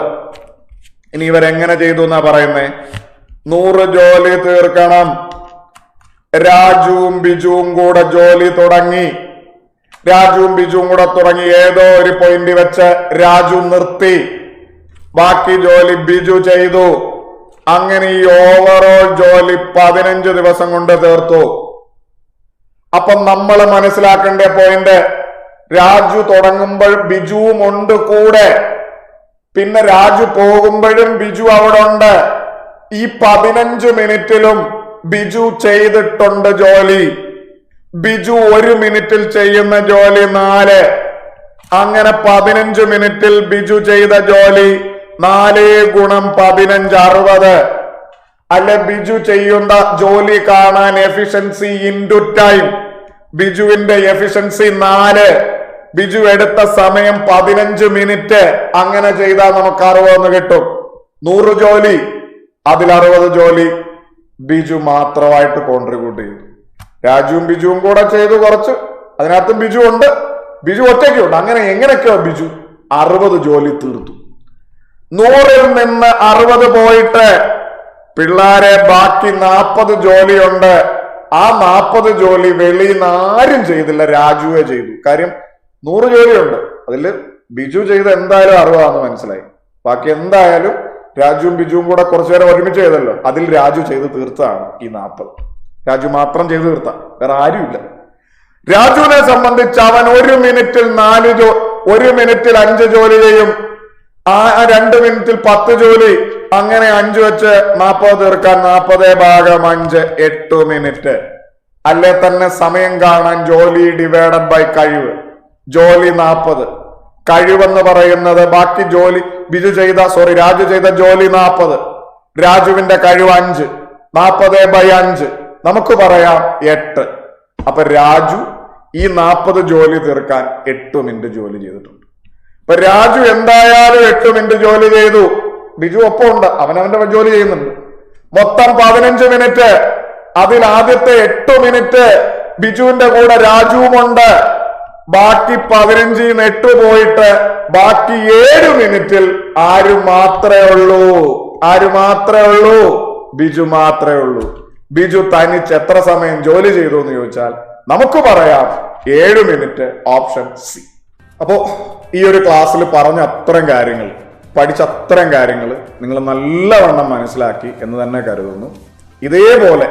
ഇനി ഇവരെങ്ങനെ ചെയ്തു എന്നാ പറയുന്നേ? 100 ജോലി തീർക്കണം. രാജുവും ബിജുവും കൂടെ ജോലി തുടങ്ങി. ഏതോ ഒരു പോയിന്റ് വെച്ച് രാജു നിർത്തി. ബാക്കി ജോലി ബിജു ചെയ്തു. അങ്ങനെ ഈ ഓവറോൾ ജോലി 15 ദിവസം കൊണ്ട് തീർത്തു. അപ്പം നമ്മൾ മനസ്സിലാക്കേണ്ട പോയിന്റ്, രാജു തുടങ്ങുമ്പോൾ ബിജുവും ഉണ്ട് കൂടെ. പിന്നെ രാജു പോകുമ്പോഴും ബിജു അവിടെ ഉണ്ട്. ഈ 15 മിനിറ്റിലും ബിജു ചെയ്തിട്ടുണ്ട് ജോലി. ബിജു 1 മിനിറ്റിൽ ചെയ്യുന്ന ജോലി 4. അങ്ങനെ 15 മിനിറ്റിൽ ബിജു ചെയ്ത ജോലി 4 ഗുണം 15 60. അല്ലെ ബിജു ചെയ്യുന്ന ജോലി കാണാൻ എഫിഷ്യൻസി ഇൻറ്റു ടൈം. ബിജുവിന്റെ എഫിഷ്യൻസി 4, ബിജു എടുത്ത സമയം 15 മിനിറ്റ്. അങ്ങനെ ചെയ്താൽ നമുക്ക് 60 കിട്ടും. 100 ജോലി, അതിൽ 60 ജോലി ബിജു മാത്രമായിട്ട് കോൺട്രിബ്യൂട്ട് ചെയ്തു. രാജുവും ബിജുവും കൂടെ ചെയ്തു കുറച്ച്. അതിനകത്തും ബിജു ഉണ്ട്, ബിജു ഒറ്റയ്ക്കുണ്ട്. അങ്ങനെ എങ്ങനെയൊക്കെയോ ബിജു 60 ജോലി തീർത്തു. 100-ൽ നിന്ന് 60 പോയിട്ട് പിള്ളാരെ ബാക്കി 40 ജോലിയുണ്ട്. ആ 40 ജോലി വെളിയിൽ നിന്ന് ആരും ചെയ്തില്ല, രാജുവേ ചെയ്തു. കാര്യം 100 ജോലിയുണ്ട്, അതിൽ ബിജു ചെയ്ത് എന്തായാലും 60 മനസ്സിലായി. ബാക്കി എന്തായാലും രാജുവും ബിജുവും കൂടെ കുറച്ചു നേരം ഒരുമിച്ച് ചെയ്തല്ലോ, അതിൽ രാജു ചെയ്ത് തീർത്താണ് ഈ 40. രാജു മാത്രം ചെയ്ത് തീർത്ത, വേറെ ആരുമില്ല. രാജുവിനെ സംബന്ധിച്ച് അവൻ 1 മിനിറ്റിൽ 1 മിനിറ്റിൽ 5 ജോലി ചെയ്യും. ആ 2 മിനിറ്റിൽ 10 ജോലി, അങ്ങനെ 5 വെച്ച് 40 തീർക്കാൻ 40/5 8 മിനിറ്റ്. അല്ലെ തന്നെ സമയം കാണാൻ ജോലി ഡിവൈഡഡ് ബൈ കഴിവ്. ജോലി 40, കഴിവെന്ന് പറയുന്നത് ബാക്കി ജോലി രാജു ചെയ്ത ജോലി 40, രാജുവിന്റെ കഴിവ് 5, 40/5 നമുക്ക് പറയാം 8. അപ്പൊ രാജു ഈ 40 ജോലി തീർക്കാൻ 8 മിനിറ്റ് ജോലി ചെയ്തിട്ടുണ്ട്. ഇപ്പൊ രാജു എന്തായാലും 8 മിനിറ്റ് ജോലി ചെയ്തു. ബിജു ഒപ്പം ഉണ്ട്, അവനവന്റെ ജോലി ചെയ്യുന്നുണ്ട്. മൊത്തം 15 മിനിറ്റ്. അതിൽ ആദ്യത്തെ 8 മിനിറ്റ് ബിജുവിന്റെ കൂടെ രാജുവുമുണ്ട്. ബാക്കി 15 8 പോയിട്ട് ബാക്കി 7 മിനിറ്റിൽ ആര് മാത്രമേ ഉള്ളൂ? ബിജു മാത്രമേ ഉള്ളൂ. ബിജു തനിച്ച് എത്ര സമയം ജോലി ചെയ്തു എന്ന് ചോദിച്ചാൽ നമുക്ക് പറയാം 7 മിനിറ്റ്, ഓപ്ഷൻ സി. അപ്പോ ഈ ഒരു ക്ലാസ്സിൽ പറഞ്ഞ അത്രയും കാര്യങ്ങൾ, പഠിച്ച അത്രയും കാര്യങ്ങൾ നിങ്ങൾ നല്ലവണ്ണം മനസ്സിലാക്കി എന്ന് തന്നെ കരുതുന്നു. ഇതേപോലെ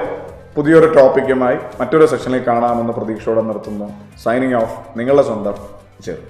പുതിയൊരു ടോപ്പിക്കുമായി മറ്റൊരു സെഷനിൽ കാണാമെന്ന പ്രതീക്ഷയോടെ നിർത്തുന്നു. സൈനിങ് ഓഫ്, നിങ്ങളുടെ സ്വന്തം ജെറി.